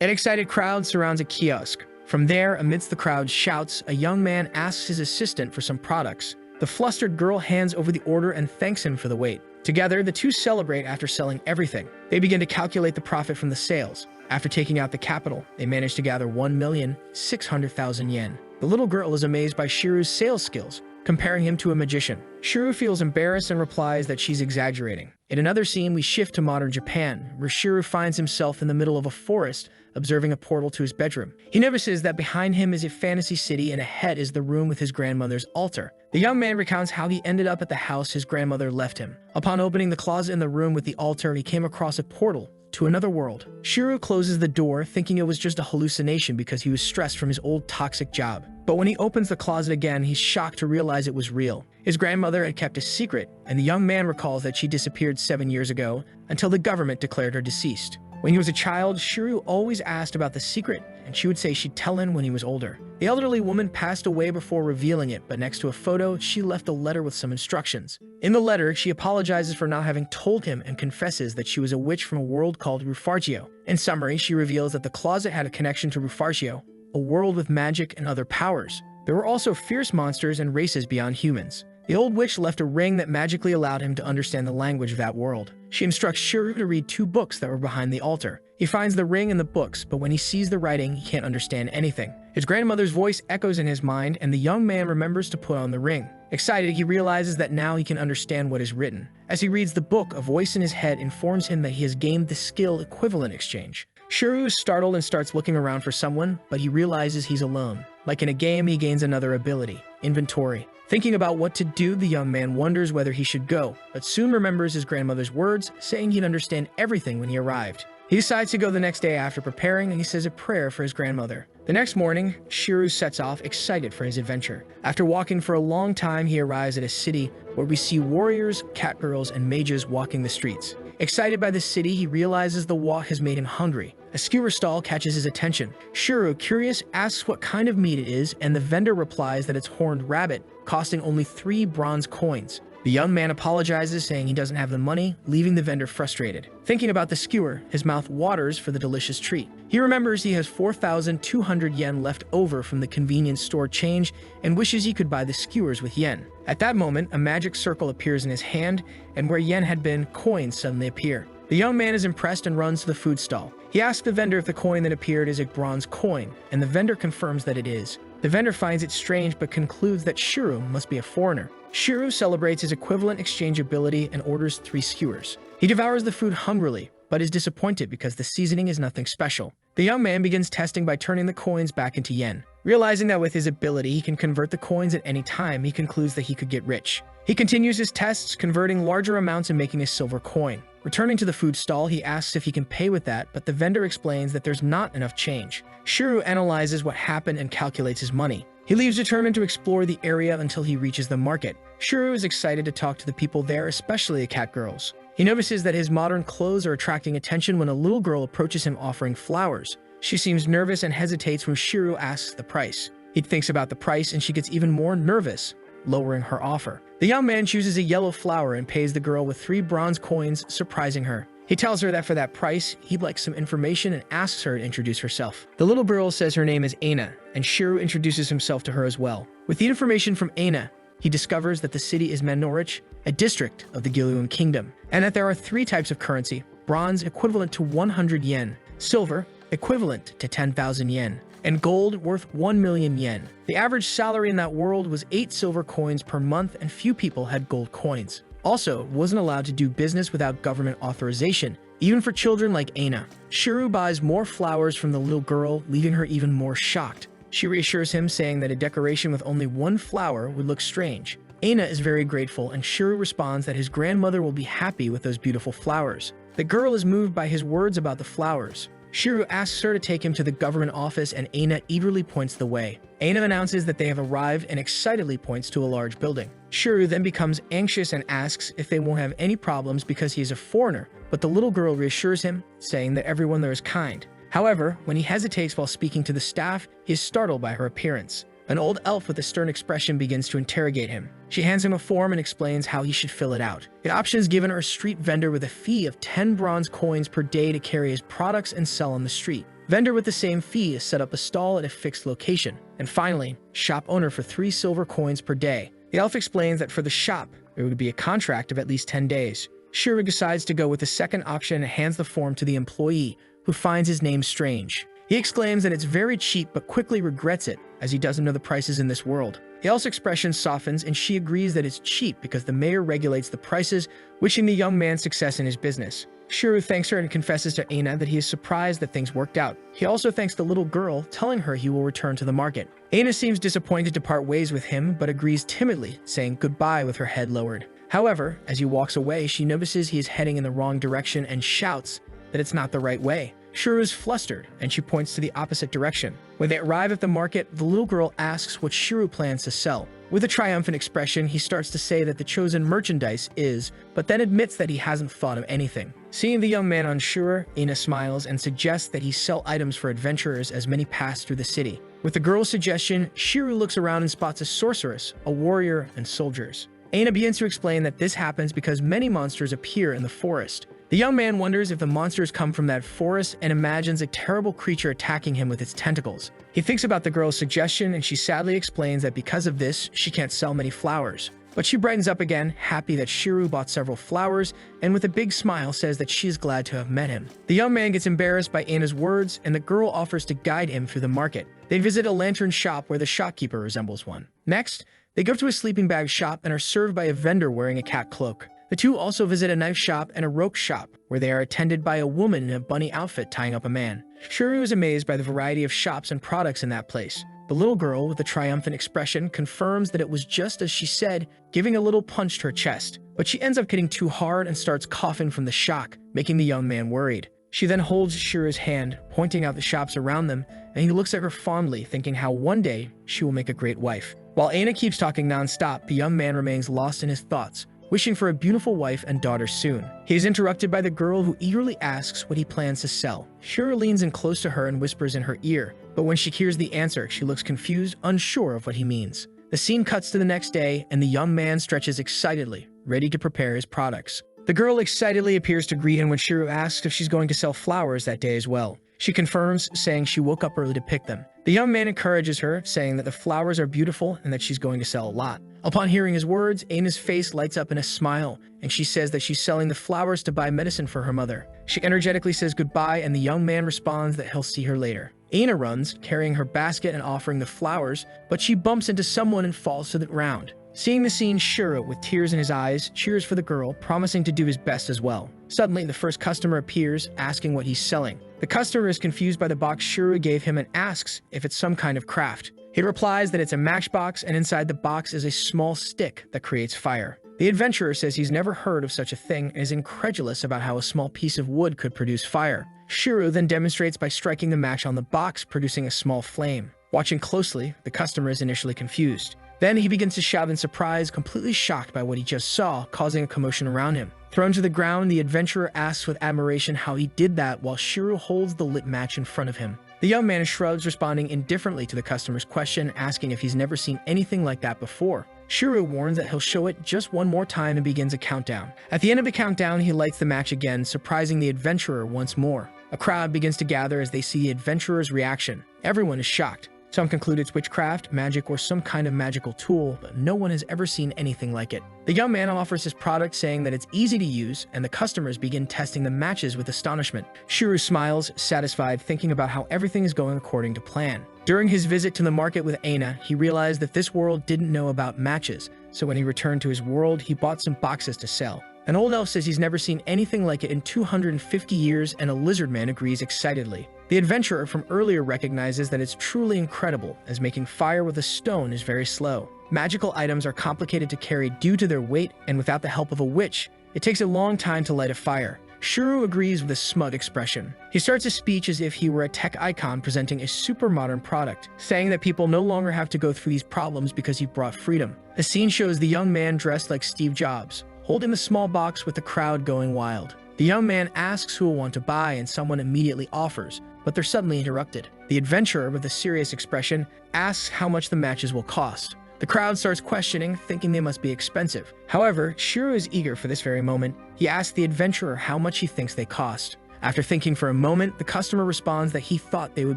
An excited crowd surrounds a kiosk. From there, amidst the crowd's shouts, a young man asks his assistant for some products. The flustered girl hands over the order and thanks him for the wait. Together, the two celebrate after selling everything. They begin to calculate the profit from the sales. After taking out the capital, they manage to gather 1,600,000 yen. The little girl is amazed by Shiru's sales skills, comparing him to a magician. Shiru feels embarrassed and replies that she's exaggerating. In another scene, we shift to modern Japan, where Shiru finds himself in the middle of a forest, observing a portal to his bedroom. He notices that behind him is a fantasy city and ahead is the room with his grandmother's altar. The young man recounts how he ended up at the house his grandmother left him. Upon opening the closet in the room with the altar, he came across a portal to another world. Shiru closes the door, thinking it was just a hallucination because he was stressed from his old toxic job. But when he opens the closet again, he's shocked to realize it was real. His grandmother had kept a secret, and the young man recalls that she disappeared 7 years ago until the government declared her deceased. When he was a child, Shiru always asked about the secret, and she would say she'd tell him when he was older. The elderly woman passed away before revealing it, but next to a photo, she left a letter with some instructions. In the letter, she apologizes for not having told him and confesses that she was a witch from a world called Rufargio. In summary, she reveals that the closet had a connection to Rufargio, a world with magic and other powers. There were also fierce monsters and races beyond humans. The old witch left a ring that magically allowed him to understand the language of that world. She instructs Shiru to read 2 books that were behind the altar. He finds the ring in the books, but when he sees the writing, he can't understand anything. His grandmother's voice echoes in his mind, and the young man remembers to put on the ring. Excited, he realizes that now he can understand what is written. As he reads the book, a voice in his head informs him that he has gained the skill equivalent exchange. Shiru is startled and starts looking around for someone, but he realizes he's alone. Like in a game, he gains another ability, inventory. Thinking about what to do, the young man wonders whether he should go, but soon remembers his grandmother's words, saying he'd understand everything when he arrived. He decides to go the next day after preparing, and he says a prayer for his grandmother. The next morning, Shiru sets off, excited for his adventure. After walking for a long time, he arrives at a city where we see warriors, catgirls, and mages walking the streets. Excited by the city, he realizes the walk has made him hungry. A skewer stall catches his attention. Shiru, curious, asks what kind of meat it is, and the vendor replies that it's horned rabbit, costing only 3 bronze coins. The young man apologizes, saying he doesn't have the money, leaving the vendor frustrated. Thinking about the skewer, his mouth waters for the delicious treat. He remembers he has 4,200 yen left over from the convenience store change and wishes he could buy the skewers with yen. At that moment, a magic circle appears in his hand, and where yen had been, coins suddenly appear. The young man is impressed and runs to the food stall. He asks the vendor if the coin that appeared is a bronze coin, and the vendor confirms that it is. The vendor finds it strange but concludes that Shiru must be a foreigner. Shiru celebrates his equivalent exchange ability and orders 3 skewers. He devours the food hungrily, but is disappointed because the seasoning is nothing special. The young man begins testing by turning the coins back into yen. Realizing that with his ability he can convert the coins at any time, he concludes that he could get rich. He continues his tests, converting larger amounts and making a silver coin. Returning to the food stall, he asks if he can pay with that, but the vendor explains that there's not enough change. Shiru analyzes what happened and calculates his money. He leaves determined to explore the area until he reaches the market. Shiru is excited to talk to the people there, especially the cat girls. He notices that his modern clothes are attracting attention when a little girl approaches him offering flowers. She seems nervous and hesitates when Shiru asks the price. He thinks about the price and she gets even more nervous, lowering her offer. The young man chooses a yellow flower and pays the girl with 3 bronze coins, surprising her. He tells her that for that price, he'd like some information and asks her to introduce herself. The little girl says her name is Aina, and Shiru introduces himself to her as well. With the information from Aina, he discovers that the city is Manorich, a district of the Gilyuan Kingdom, and that there are 3 types of currency: bronze equivalent to 100 yen, silver equivalent to 10,000 yen, and gold worth 1 million yen. The average salary in that world was 8 silver coins per month, and few people had gold coins. Also, wasn't allowed to do business without government authorization, even for children like Aina. Shiru buys more flowers from the little girl, leaving her even more shocked. She reassures him, saying that a decoration with only 1 flower would look strange. Aina is very grateful, and Shiru responds that his grandmother will be happy with those beautiful flowers. The girl is moved by his words about the flowers. Shiru asks her to take him to the government office, and Aina eagerly points the way. Aina announces that they have arrived and excitedly points to a large building. Shiru then becomes anxious and asks if they won't have any problems because he is a foreigner, but the little girl reassures him, saying that everyone there is kind. However, when he hesitates while speaking to the staff, he is startled by her appearance. An old elf with a stern expression begins to interrogate him. She hands him a form and explains how he should fill it out. The options given are a street vendor with a fee of 10 bronze coins per day to carry his products and sell on the street. Vendor with the same fee is set up a stall at a fixed location. And finally, shop owner for 3 silver coins per day. The elf explains that for the shop, there would be a contract of at least 10 days. Shiro decides to go with the second auction and hands the form to the employee, who finds his name strange. He exclaims that it's very cheap but quickly regrets it, as he doesn't know the prices in this world. The elf's expression softens and she agrees that it's cheap because the mayor regulates the prices, wishing the young man success in his business. Shiro thanks her and confesses to Aina that he is surprised that things worked out. He also thanks the little girl, telling her he will return to the market. Aina seems disappointed to part ways with him, but agrees timidly, saying goodbye with her head lowered. However, as he walks away, she notices he is heading in the wrong direction and shouts that it's not the right way. Shiro is flustered, and she points to the opposite direction. When they arrive at the market, the little girl asks what Shiro plans to sell. With a triumphant expression, he starts to say that the chosen merchandise is, but then admits that he hasn't thought of anything. Seeing the young man unsure, Aina smiles and suggests that he sell items for adventurers as many pass through the city. With the girl's suggestion, Shiro looks around and spots a sorceress, a warrior, and soldiers. Aina begins to explain that this happens because many monsters appear in the forest. The young man wonders if the monsters come from that forest and imagines a terrible creature attacking him with its tentacles. He thinks about the girl's suggestion and she sadly explains that because of this, she can't sell many flowers. But she brightens up again, happy that Shiro bought several flowers, and with a big smile says that she is glad to have met him. The young man gets embarrassed by Aina's words and the girl offers to guide him through the market. They visit a lantern shop where the shopkeeper resembles one. Next, they go to a sleeping bag shop and are served by a vendor wearing a cat cloak. The two also visit a knife shop and a rope shop, where they are attended by a woman in a bunny outfit tying up a man. Shiro is amazed by the variety of shops and products in that place. The little girl, with a triumphant expression, confirms that it was just as she said, giving a little punch to her chest. But she ends up hitting too hard and starts coughing from the shock, making the young man worried. She then holds Shiro's hand, pointing out the shops around them, and he looks at her fondly, thinking how one day she will make a great wife. While Aina keeps talking non-stop, the young man remains lost in his thoughts, wishing for a beautiful wife and daughter soon. He is interrupted by the girl who eagerly asks what he plans to sell. Shiro leans in close to her and whispers in her ear, but when she hears the answer, she looks confused, unsure of what he means. The scene cuts to the next day, and the young man stretches excitedly, ready to prepare his products. The girl excitedly appears to greet him when Shiro asks if she's going to sell flowers that day as well. She confirms, saying she woke up early to pick them. The young man encourages her, saying that the flowers are beautiful and that she's going to sell a lot. Upon hearing his words, Aina's face lights up in a smile, and she says that she's selling the flowers to buy medicine for her mother. She energetically says goodbye, and the young man responds that he'll see her later. Aina runs, carrying her basket and offering the flowers, but she bumps into someone and falls to the ground. Seeing the scene, Shiro, with tears in his eyes, cheers for the girl, promising to do his best as well. Suddenly, the first customer appears, asking what he's selling. The customer is confused by the box Shiro gave him and asks if it's some kind of craft. He replies that it's a matchbox, and inside the box is a small stick that creates fire. The adventurer says he's never heard of such a thing and is incredulous about how a small piece of wood could produce fire. Shiro then demonstrates by striking the match on the box, producing a small flame. Watching closely, the customer is initially confused. Then he begins to shout in surprise, completely shocked by what he just saw, causing a commotion around him. Thrown to the ground, the adventurer asks with admiration how he did that while Shiro holds the lit match in front of him. The young man shrugs, responding indifferently to the customer's question, asking if he's never seen anything like that before. Shiro warns that he'll show it just one more time and begins a countdown. At the end of the countdown, he lights the match again, surprising the adventurer once more. A crowd begins to gather as they see the adventurer's reaction. Everyone is shocked. Some conclude it's witchcraft, magic, or some kind of magical tool, but no one has ever seen anything like it. The young man offers his product, saying that it's easy to use, and the customers begin testing the matches with astonishment. Shiro smiles, satisfied, thinking about how everything is going according to plan. During his visit to the market with Aina, he realized that this world didn't know about matches, so when he returned to his world, he bought some boxes to sell. An old elf says he's never seen anything like it in 250 years, and a lizard man agrees excitedly. The adventurer from earlier recognizes that it's truly incredible, as making fire with a stone is very slow. Magical items are complicated to carry due to their weight, and without the help of a witch, it takes a long time to light a fire. Shiro agrees with a smug expression. He starts his speech as if he were a tech icon presenting a super modern product, saying that people no longer have to go through these problems because he brought freedom. The scene shows the young man dressed like Steve Jobs, holding the small box with the crowd going wild. The young man asks who will want to buy, and someone immediately offers, but they're suddenly interrupted. The adventurer, with a serious expression, asks how much the matches will cost. The crowd starts questioning, thinking they must be expensive. However, Shiro is eager for this very moment. He asks the adventurer how much he thinks they cost. After thinking for a moment, the customer responds that he thought they would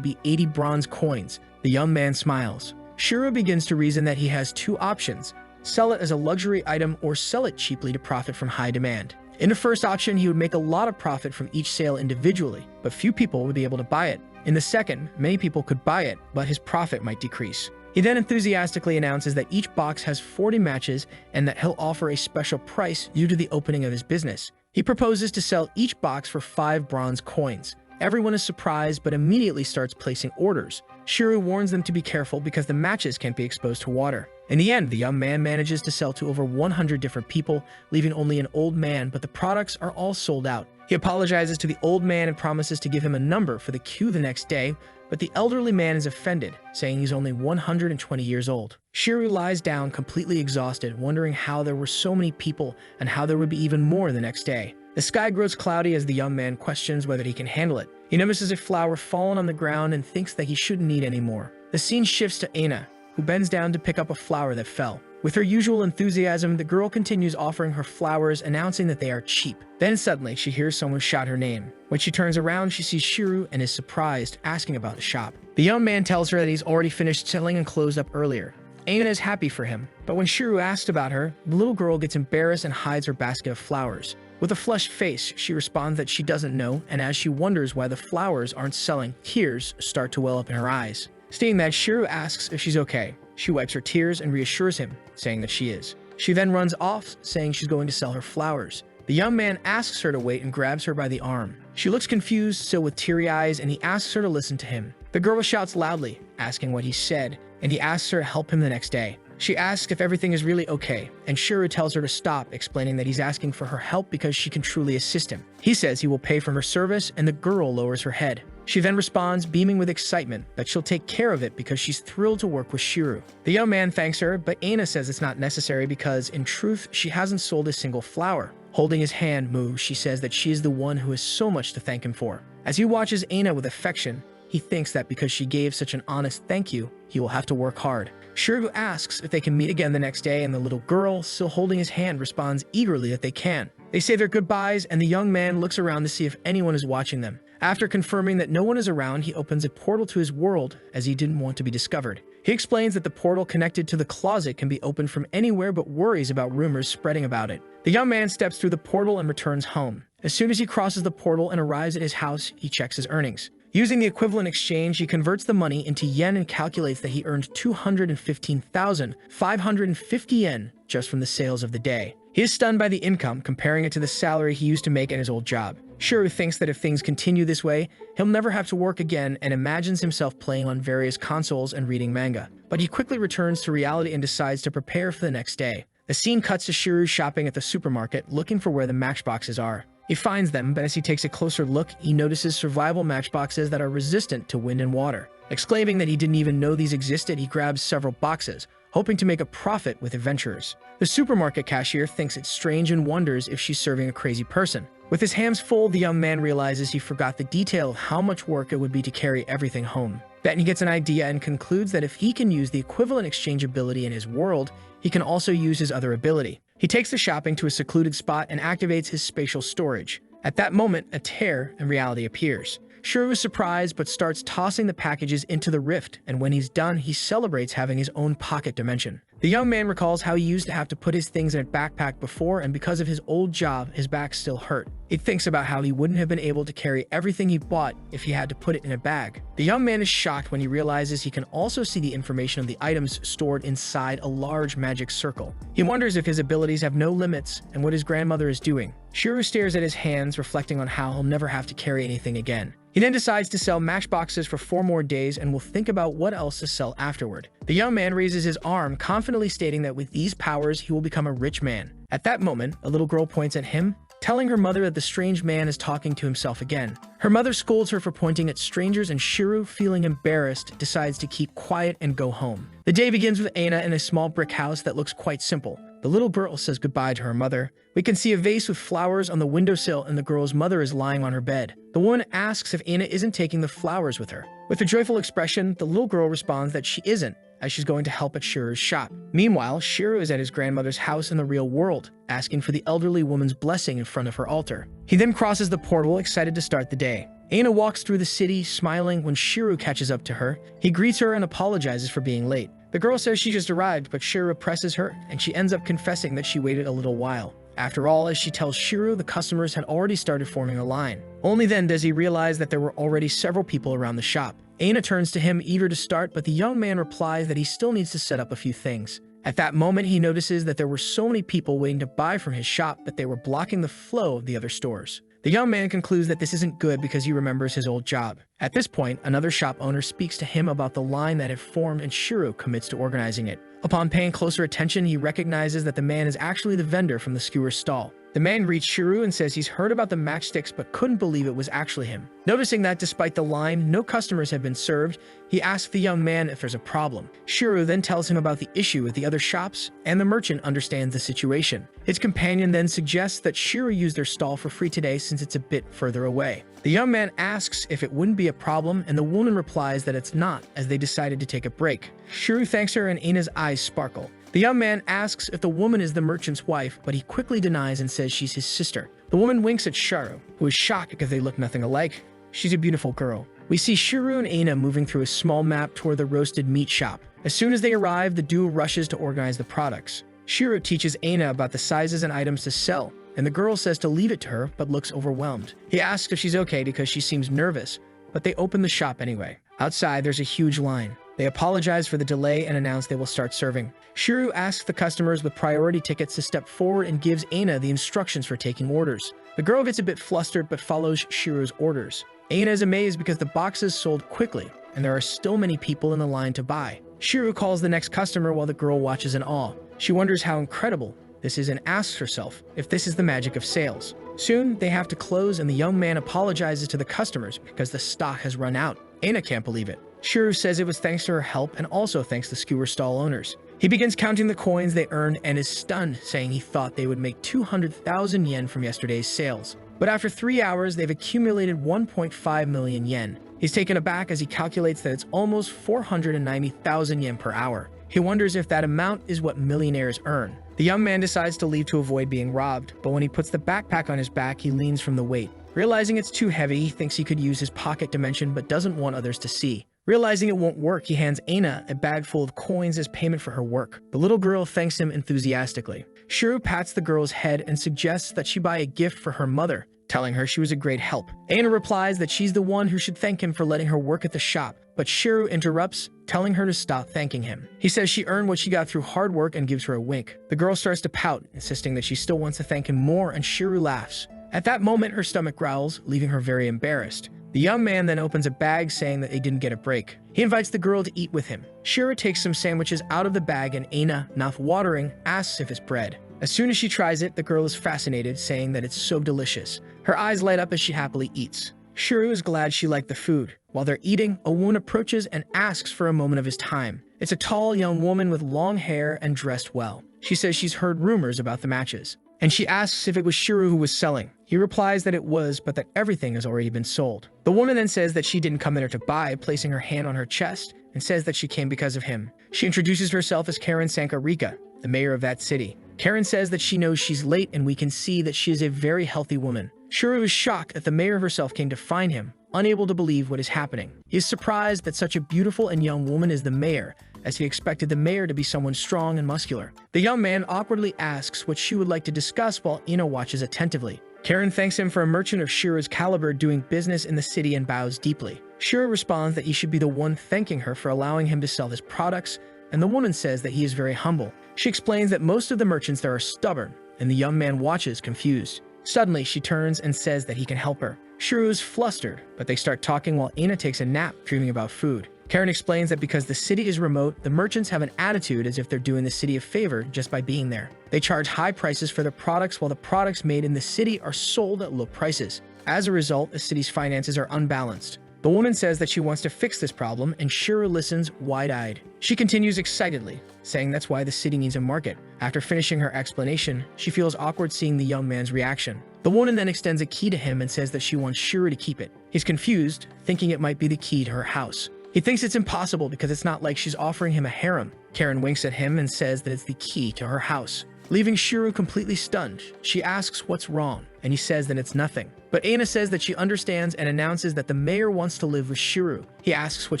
be 80 bronze coins. The young man smiles. Shiro begins to reason that he has two options: sell it as a luxury item or sell it cheaply to profit from high demand. In the first option, he would make a lot of profit from each sale individually, but few people would be able to buy it. In the second, many people could buy it, but his profit might decrease. He then enthusiastically announces that each box has 40 matches and that he'll offer a special price due to the opening of his business. He proposes to sell each box for 5 bronze coins. Everyone is surprised but immediately starts placing orders. Shiro warns them to be careful because the matches can't be exposed to water. In the end, the young man manages to sell to over 100 different people, leaving only an old man, but the products are all sold out. He apologizes to the old man and promises to give him a number for the queue the next day, but the elderly man is offended, saying he's only 120 years old. Shiro lies down completely exhausted, wondering how there were so many people and how there would be even more the next day. The sky grows cloudy as the young man questions whether he can handle it. He notices a flower fallen on the ground and thinks that he shouldn't need any more. The scene shifts to Aina, who bends down to pick up a flower that fell. With her usual enthusiasm, the girl continues offering her flowers, announcing that they are cheap. Then suddenly, she hears someone shout her name. When she turns around, she sees Shiro and is surprised, asking about the shop. The young man tells her that he's already finished selling and closed up earlier. Aina is happy for him, but when Shiro asks about her, the little girl gets embarrassed and hides her basket of flowers. With a flushed face, she responds that she doesn't know, and as she wonders why the flowers aren't selling, tears start to well up in her eyes. Seeing that, Shiro asks if she's okay. She wipes her tears and reassures him, saying that she is. She then runs off, saying she's going to sell her flowers. The young man asks her to wait and grabs her by the arm. She looks confused, still with teary eyes, and he asks her to listen to him. The girl shouts loudly, asking what he said, and he asks her to help him the next day. She asks if everything is really okay, and Shiro tells her to stop, explaining that he's asking for her help because she can truly assist him. He says he will pay for her service, and the girl lowers her head. She then responds, beaming with excitement, that she'll take care of it because she's thrilled to work with Shiro. The young man thanks her, but Aina says it's not necessary because, in truth, she hasn't sold a single flower. Holding his hand, she says that she is the one who has so much to thank him for. As he watches Aina with affection, he thinks that because she gave such an honest thank you, he will have to work hard. Shiro asks if they can meet again the next day, and the little girl, still holding his hand, responds eagerly that they can. They say their goodbyes, and the young man looks around to see if anyone is watching them. After confirming that no one is around, he opens a portal to his world, as he didn't want to be discovered. He explains that the portal connected to the closet can be opened from anywhere, but worries about rumors spreading about it. The young man steps through the portal and returns home. As soon as he crosses the portal and arrives at his house, he checks his earnings. Using the equivalent exchange, he converts the money into yen and calculates that he earned 215,550 yen just from the sales of the day. He is stunned by the income, comparing it to the salary he used to make at his old job. Shiro thinks that if things continue this way, he'll never have to work again and imagines himself playing on various consoles and reading manga. But he quickly returns to reality and decides to prepare for the next day. The scene cuts to Shiro shopping at the supermarket, looking for where the matchboxes are. He finds them, but as he takes a closer look, he notices survival matchboxes that are resistant to wind and water. Exclaiming that he didn't even know these existed, he grabs several boxes, hoping to make a profit with adventurers. The supermarket cashier thinks it's strange and wonders if she's serving a crazy person. With his hands full, the young man realizes he forgot the detail of how much work it would be to carry everything home. Then he gets an idea and concludes that if he can use the equivalent exchange ability in his world, he can also use his other ability. He takes the shopping to a secluded spot and activates his spatial storage. At that moment, a tear in reality appears. Shiro is surprised but starts tossing the packages into the rift, and when he's done, he celebrates having his own pocket dimension. The young man recalls how he used to have to put his things in a backpack before, and because of his old job, his back still hurt. He thinks about how he wouldn't have been able to carry everything he bought if he had to put it in a bag. The young man is shocked when he realizes he can also see the information of the items stored inside a large magic circle. He wonders if his abilities have no limits and what his grandmother is doing. Shiro stares at his hands, reflecting on how he'll never have to carry anything again. He then decides to sell matchboxes for 4 more days and will think about what else to sell afterward. The young man raises his arm, confidently stating that with these powers, he will become a rich man. At that moment, a little girl points at him, telling her mother that the strange man is talking to himself again. Her mother scolds her for pointing at strangers, and Shiro, feeling embarrassed, decides to keep quiet and go home. The day begins with Aina in a small brick house that looks quite simple. The little girl says goodbye to her mother. We can see a vase with flowers on the windowsill, and the girl's mother is lying on her bed. The woman asks if Aina isn't taking the flowers with her. With a joyful expression, the little girl responds that she isn't, as she's going to help at Shiro's shop. Meanwhile, Shiro is at his grandmother's house in the real world. asking for the elderly woman's blessing in front of her altar. He then crosses the portal, excited to start the day. Aina walks through the city, smiling when Shiro catches up to her. He greets her and apologizes for being late. The girl says she just arrived, but Shiro presses her, and she ends up confessing that she waited a little while. After all, as she tells Shiro, the customers had already started forming a line. Only then does he realize that there were already several people around the shop. Aina turns to him, eager to start, but the young man replies that he still needs to set up a few things. At that moment, he notices that there were so many people waiting to buy from his shop that they were blocking the flow of the other stores. The young man concludes that this isn't good because he remembers his old job. At this point, another shop owner speaks to him about the line that had formed, and Shiro commits to organizing it. Upon paying closer attention, he recognizes that the man is actually the vendor from the skewer stall. The man greets Shiro and says he's heard about the matchsticks but couldn't believe it was actually him. Noticing that despite the line, no customers have been served, he asks the young man if there's a problem. Shiro then tells him about the issue with the other shops, and the merchant understands the situation. His companion then suggests that Shiro use their stall for free today since it's a bit further away. The young man asks if it wouldn't be a problem, and the woman replies that it's not, as they decided to take a break. Shiro thanks her and Aina's eyes sparkle. The young man asks if the woman is the merchant's wife, but he quickly denies and says she's his sister. The woman winks at Shiro, who is shocked because they look nothing alike. She's a beautiful girl. We see Shiro and Aina moving through a small map toward the roasted meat shop. As soon as they arrive, the duo rushes to organize the products. Shiro teaches Aina about the sizes and items to sell, and the girl says to leave it to her, but looks overwhelmed. He asks if she's okay because she seems nervous, but they open the shop anyway. Outside, there's a huge line. They apologize for the delay and announce they will start serving. Shiro asks the customers with priority tickets to step forward and gives Aina the instructions for taking orders. The girl gets a bit flustered but follows Shiro's orders. Aina is amazed because the boxes sold quickly, and there are still many people in the line to buy. Shiro calls the next customer while the girl watches in awe. She wonders how incredible this is and asks herself if this is the magic of sales. Soon, they have to close, and the young man apologizes to the customers because the stock has run out. Aina can't believe it. Shiro says it was thanks to her help and also thanks to skewer stall owners. He begins counting the coins they earned and is stunned, saying he thought they would make 200,000 yen from yesterday's sales. But after 3 hours, they've accumulated 1.5 million yen. He's taken aback as he calculates that it's almost 490,000 yen per hour. He wonders if that amount is what millionaires earn. The young man decides to leave to avoid being robbed, but when he puts the backpack on his back, he leans from the weight. Realizing it's too heavy, he thinks he could use his pocket dimension but doesn't want others to see. Realizing it won't work, he hands Aina a bag full of coins as payment for her work. The little girl thanks him enthusiastically. Shiro pats the girl's head and suggests that she buy a gift for her mother, telling her she was a great help. Aina replies that she's the one who should thank him for letting her work at the shop, but Shiro interrupts, telling her to stop thanking him. He says she earned what she got through hard work and gives her a wink. The girl starts to pout, insisting that she still wants to thank him more, and Shiro laughs. At that moment, her stomach growls, leaving her very embarrassed. The young man then opens a bag, saying that they didn't get a break. He invites the girl to eat with him. Shiro takes some sandwiches out of the bag, and Aina, mouth-watering, asks if it's bread. As soon as she tries it, the girl is fascinated, saying that it's so delicious. Her eyes light up as she happily eats. Shiro is glad she liked the food. While they're eating, a woman approaches and asks for a moment of his time. It's a tall young woman with long hair and dressed well. She says she's heard rumors about the matches, and she asks if it was Shiro who was selling. He replies that it was, but that everything has already been sold. The woman then says that she didn't come there to buy, placing her hand on her chest, and says that she came because of him. She introduces herself as Karen Sankarika, the mayor of that city. Karen says that she knows she's late, and we can see that she is a very healthy woman. Shiro is shocked that the mayor herself came to find him, unable to believe what is happening. He is surprised that such a beautiful and young woman is the mayor, as he expected the mayor to be someone strong and muscular. The young man awkwardly asks what she would like to discuss while Ina watches attentively. Karen thanks him for a merchant of Shiro's caliber doing business in the city and bows deeply. Shiro responds that he should be the one thanking her for allowing him to sell his products, and the woman says that he is very humble. She explains that most of the merchants there are stubborn, and the young man watches confused. Suddenly, she turns and says that he can help her. Shiro is flustered, but they start talking while Ina takes a nap, dreaming about food. Karen explains that because the city is remote, the merchants have an attitude as if they're doing the city a favor just by being there. They charge high prices for their products while the products made in the city are sold at low prices. As a result, the city's finances are unbalanced. The woman says that she wants to fix this problem, and Shiro listens wide-eyed. She continues excitedly, saying that's why the city needs a market. After finishing her explanation, she feels awkward seeing the young man's reaction. The woman then extends a key to him and says that she wants Shiro to keep it. He's confused, thinking it might be the key to her house. He thinks it's impossible because it's not like she's offering him a harem. Karen winks at him and says that it's the key to her house. leaving Shiro completely stunned. She asks what's wrong, and he says that it's nothing. But Aina says that she understands and announces that the mayor wants to live with Shiro. He asks what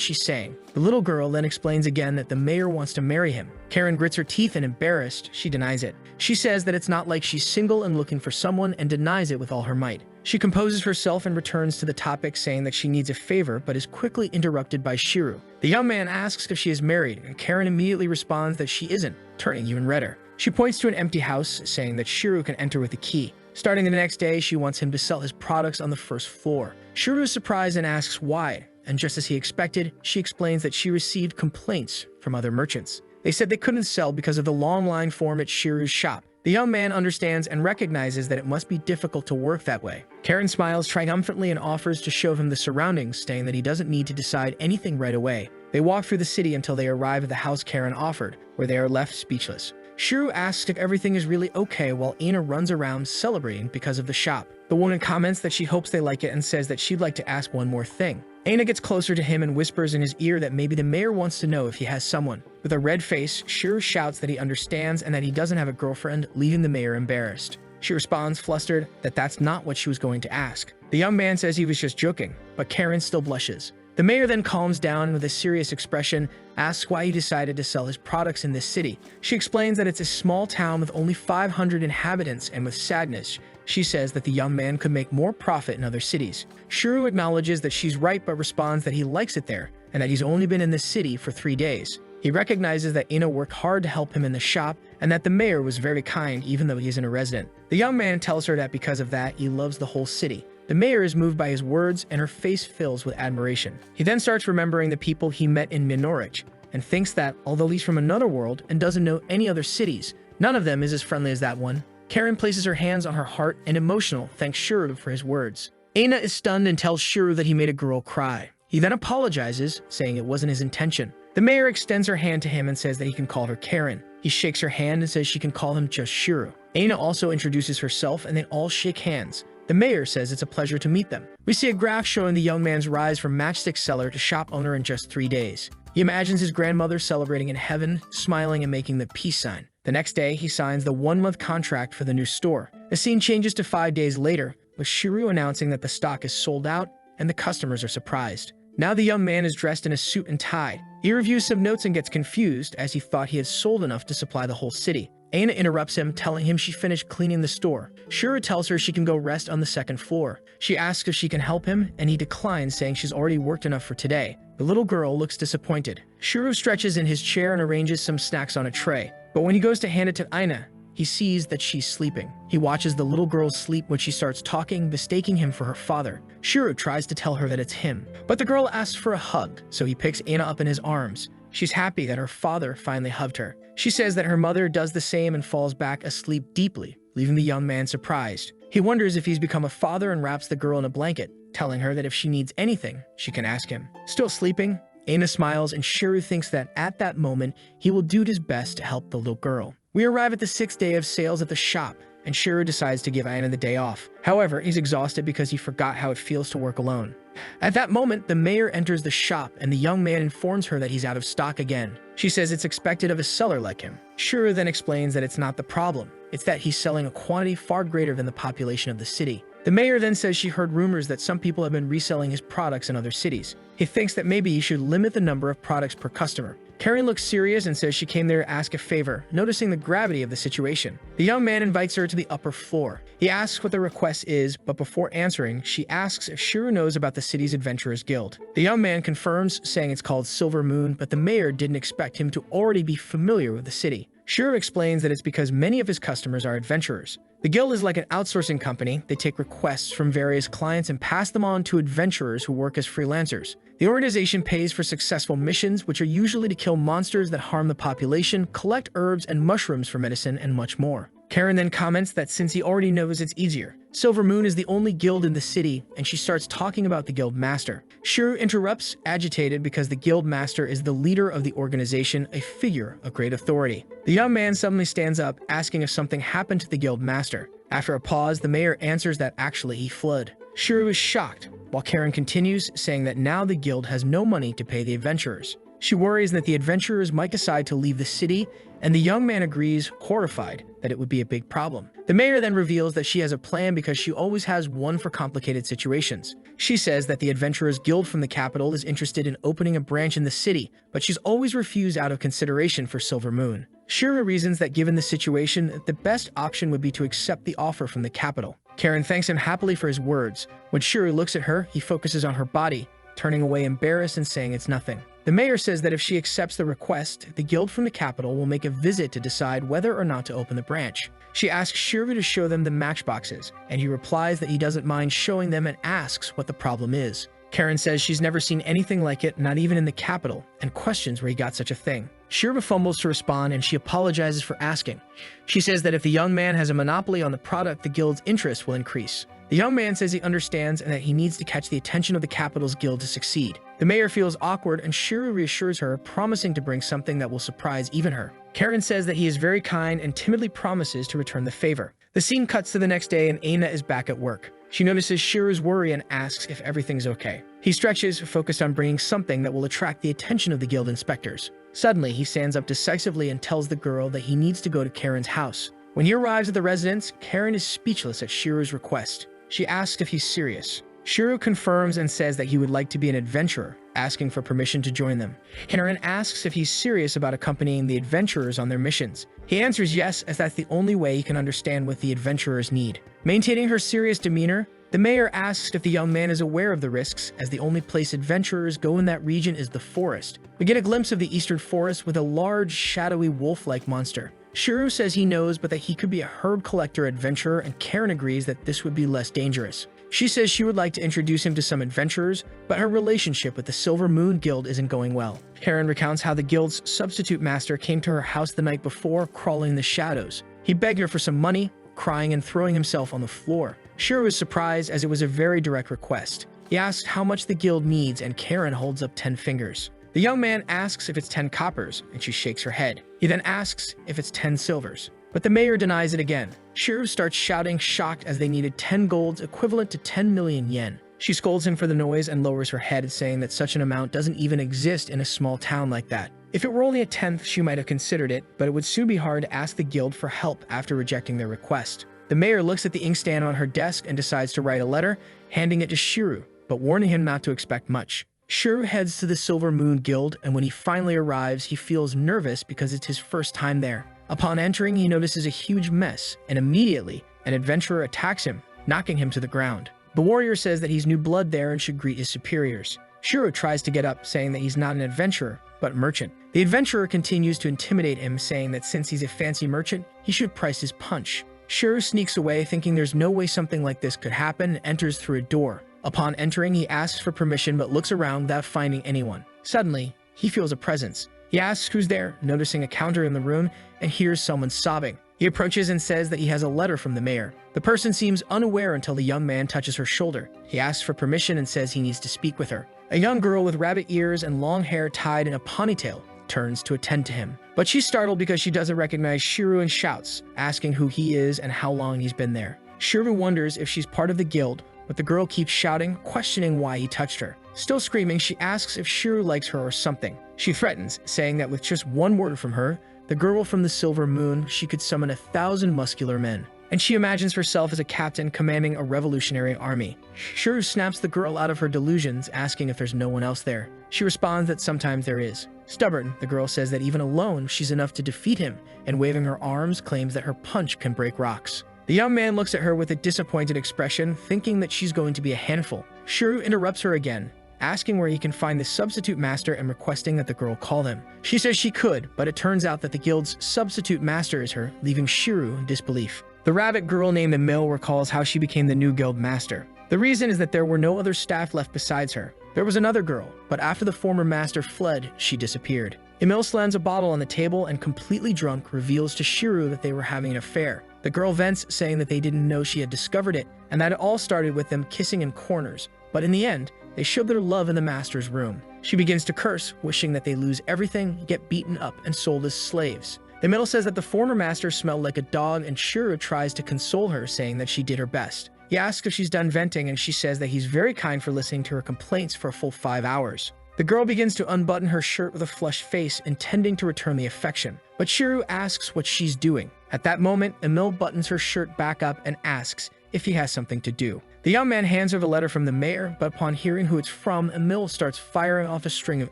she's saying. The little girl then explains again that the mayor wants to marry him. Karen grits her teeth and embarrassed, she denies it. She says that it's not like she's single and looking for someone and denies it with all her might. She composes herself and returns to the topic, saying that she needs a favor but is quickly interrupted by Shiro. The young man asks if she is married, and Karen immediately responds that she isn't, turning even redder. She points to an empty house, saying that Shiro can enter with a key. Starting the next day, she wants him to sell his products on the first floor. Shiro is surprised and asks why, and just as he expected, she explains that she received complaints from other merchants. They said they couldn't sell because of the long line form at Shiro's shop. The young man understands and recognizes that it must be difficult to work that way. Karen smiles triumphantly and offers to show him the surroundings, saying that he doesn't need to decide anything right away. They walk through the city until they arrive at the house Karen offered, where they are left speechless. Shiro asks if everything is really okay while Aina runs around celebrating because of the shop. The woman comments that she hopes they like it and says that she'd like to ask one more thing. Aina gets closer to him and whispers in his ear that maybe the mayor wants to know if he has someone. With a red face, Shiro shouts that he understands and that he doesn't have a girlfriend, leaving the mayor embarrassed. She responds, flustered, that that's not what she was going to ask. The young man says he was just joking, but Karen still blushes. The mayor then calms down with a serious expression, asks why he decided to sell his products in this city. She explains that it's a small town with only 500 inhabitants, and with sadness, she says that the young man could make more profit in other cities. Shiro acknowledges that she's right but responds that he likes it there, and that he's only been in the city for 3 days. He recognizes that Aina worked hard to help him in the shop, and that the mayor was very kind even though he isn't a resident. The young man tells her that because of that, he loves the whole city. The mayor is moved by his words, and her face fills with admiration. He then starts remembering the people he met in Minorich, and thinks that, although he's from another world and doesn't know any other cities, none of them is as friendly as that one. Karen places her hands on her heart and emotional, thanks Shiro for his words. Aina is stunned and tells Shiro that he made a girl cry. He then apologizes, saying it wasn't his intention. The mayor extends her hand to him and says that he can call her Karen. He shakes her hand and says she can call him just Shiro. Aina also introduces herself and they all shake hands. The mayor says it's a pleasure to meet them. We see a graph showing the young man's rise from matchstick seller to shop owner in just 3 days. He imagines his grandmother celebrating in heaven, smiling and making the peace sign. The next day, he signs the 1-month contract for the new store. The scene changes to 5 days later, with Shiro announcing that the stock is sold out and the customers are surprised. Now the young man is dressed in a suit and tie. He reviews some notes and gets confused as he thought he had sold enough to supply the whole city. Aina interrupts him, telling him she finished cleaning the store. Shiro tells her she can go rest on the 2nd floor. She asks if she can help him, and he declines, saying she's already worked enough for today. The little girl looks disappointed. Shiro stretches in his chair and arranges some snacks on a tray. But when he goes to hand it to Aina, he sees that she's sleeping. He watches the little girl sleep when she starts talking, mistaking him for her father. Shiro tries to tell her that it's him, but the girl asks for a hug, so he picks Aina up in his arms. She's happy that her father finally hugged her. She says that her mother does the same and falls back asleep deeply, leaving the young man surprised. He wonders if he's become a father and wraps the girl in a blanket, telling her that if she needs anything, she can ask him. Still sleeping, Aina smiles and Shiro thinks that at that moment, he will do his best to help the little girl. We arrive at the 6th day of sales at the shop, and Shiro decides to give Aina the day off. However, he's exhausted because he forgot how it feels to work alone. At that moment, the mayor enters the shop and the young man informs her that he's out of stock again. She says it's expected of a seller like him. Shiro then explains that it's not the problem. It's that he's selling a quantity far greater than the population of the city. The mayor then says she heard rumors that some people have been reselling his products in other cities. He thinks that maybe he should limit the number of products per customer. Karen looks serious and says she came there to ask a favor, noticing the gravity of the situation. The young man invites her to the upper floor. He asks what the request is, but before answering, she asks if Shiro knows about the city's Adventurers Guild. The young man confirms, saying it's called Silver Moon, but the mayor didn't expect him to already be familiar with the city. Shiro explains that it's because many of his customers are adventurers. The guild is like an outsourcing company. They take requests from various clients and pass them on to adventurers who work as freelancers. The organization pays for successful missions, which are usually to kill monsters that harm the population, collect herbs and mushrooms for medicine, and much more. Karen then comments that since he already knows, it's easier. Silver Moon is the only guild in the city, and she starts talking about the guild master. Shiro interrupts, agitated because the guild master is the leader of the organization, a figure of great authority. The young man suddenly stands up, asking if something happened to the guild master. After a pause, the mayor answers that actually he fled. Shiro is shocked, while Karen continues, saying that now the guild has no money to pay the adventurers. She worries that the adventurers might decide to leave the city, and the young man agrees, horrified, that it would be a big problem. The mayor then reveals that she has a plan because she always has one for complicated situations. She says that the Adventurers Guild from the capital is interested in opening a branch in the city, but she's always refused out of consideration for Silver Moon. Shiro reasons that given the situation, the best option would be to accept the offer from the capital. Karen thanks him happily for his words. When Shiro looks at her, he focuses on her body, turning away embarrassed and saying it's nothing. The mayor says that if she accepts the request, the guild from the capital will make a visit to decide whether or not to open the branch. She asks Shiro to show them the matchboxes, and he replies that he doesn't mind showing them and asks what the problem is. Karen says she's never seen anything like it, not even in the capital, and questions where he got such a thing. Shiro fumbles to respond and she apologizes for asking. She says that if the young man has a monopoly on the product, the guild's interest will increase. The young man says he understands and that he needs to catch the attention of the capital's guild to succeed. The mayor feels awkward and Shiro reassures her, promising to bring something that will surprise even her. Karen says that he is very kind and timidly promises to return the favor. The scene cuts to the next day and Aina is back at work. She notices Shiro's worry and asks if everything's okay. He stretches, focused on bringing something that will attract the attention of the guild inspectors. Suddenly, he stands up decisively and tells the girl that he needs to go to Karen's house. When he arrives at the residence, Karen is speechless at Shiro's request. She asks if he's serious. Shiro confirms and says that he would like to be an adventurer, asking for permission to join them. Karen asks if he's serious about accompanying the adventurers on their missions. He answers yes, as that's the only way he can understand what the adventurers need. Maintaining her serious demeanor, the mayor asks if the young man is aware of the risks, as the only place adventurers go in that region is the forest. We get a glimpse of the eastern forest with a large, shadowy wolf-like monster. Shiro says he knows, but that he could be a herb collector adventurer, and Karen agrees that this would be less dangerous. She says she would like to introduce him to some adventurers, but her relationship with the Silver Moon Guild isn't going well. Karen recounts how the guild's substitute master came to her house the night before, crawling in the shadows. He begged her for some money, crying and throwing himself on the floor. Shiro is surprised as it was a very direct request. He asks how much the guild needs, and Karen holds up 10 fingers. The young man asks if it's 10 coppers, and she shakes her head. He then asks if it's 10 silvers, but the mayor denies it again. Shiro starts shouting, shocked, as they needed 10 golds, equivalent to 10 million yen. She scolds him for the noise and lowers her head, saying that such an amount doesn't even exist in a small town like that. If it were only a tenth, she might have considered it, but it would soon be hard to ask the guild for help after rejecting their request. The mayor looks at the inkstand on her desk and decides to write a letter, handing it to Shiro, but warning him not to expect much. Shiro heads to the Silver Moon Guild, and when he finally arrives, he feels nervous because it's his first time there. Upon entering, he notices a huge mess, and immediately, an adventurer attacks him, knocking him to the ground. The warrior says that he's new blood there and should greet his superiors. Shiro tries to get up, saying that he's not an adventurer, but merchant. The adventurer continues to intimidate him, saying that since he's a fancy merchant, he should price his punch. Shiro sneaks away, thinking there's no way something like this could happen, and enters through a door. Upon entering, he asks for permission but looks around without finding anyone. Suddenly, he feels a presence. He asks who's there, noticing a counter in the room, and hears someone sobbing. He approaches and says that he has a letter from the mayor. The person seems unaware until the young man touches her shoulder. He asks for permission and says he needs to speak with her. A young girl with rabbit ears and long hair tied in a ponytail turns to attend to him. But she's startled because she doesn't recognize Shiro and shouts, asking who he is and how long he's been there. Shiro wonders if she's part of the guild, but the girl keeps shouting, questioning why he touched her. Still screaming, she asks if Shiro likes her or something. She threatens, saying that with just one word from her, the girl from the Silver Moon, she could summon 1,000 muscular men. And she imagines herself as a captain commanding a revolutionary army. Shiro snaps the girl out of her delusions, asking if there's no one else there. She responds that sometimes there is. Stubborn, the girl says that even alone, she's enough to defeat him, and waving her arms, claims that her punch can break rocks. The young man looks at her with a disappointed expression, thinking that she's going to be a handful. Shiro interrupts her again, asking where he can find the substitute master and requesting that the girl call him. She says she could, but it turns out that the guild's substitute master is her, leaving Shiro in disbelief. The rabbit girl named Emil recalls how she became the new guild master. The reason is that there were no other staff left besides her. There was another girl, but after the former master fled, she disappeared. Emil slams a bottle on the table and, completely drunk, reveals to Shiro that they were having an affair. The girl vents, saying that they didn't know she had discovered it, and that it all started with them kissing in corners. But in the end, they showed their love in the master's room. She begins to curse, wishing that they lose everything, get beaten up, and sold as slaves. The middle says that the former master smelled like a dog, and Shiro tries to console her, saying that she did her best. He asks if she's done venting, and she says that he's very kind for listening to her complaints for a full 5 hours. The girl begins to unbutton her shirt with a flushed face, intending to return the affection. But Shiro asks what she's doing. At that moment, Emil buttons her shirt back up and asks if he has something to do. The young man hands her the letter from the mayor, but upon hearing who it's from, Emil starts firing off a string of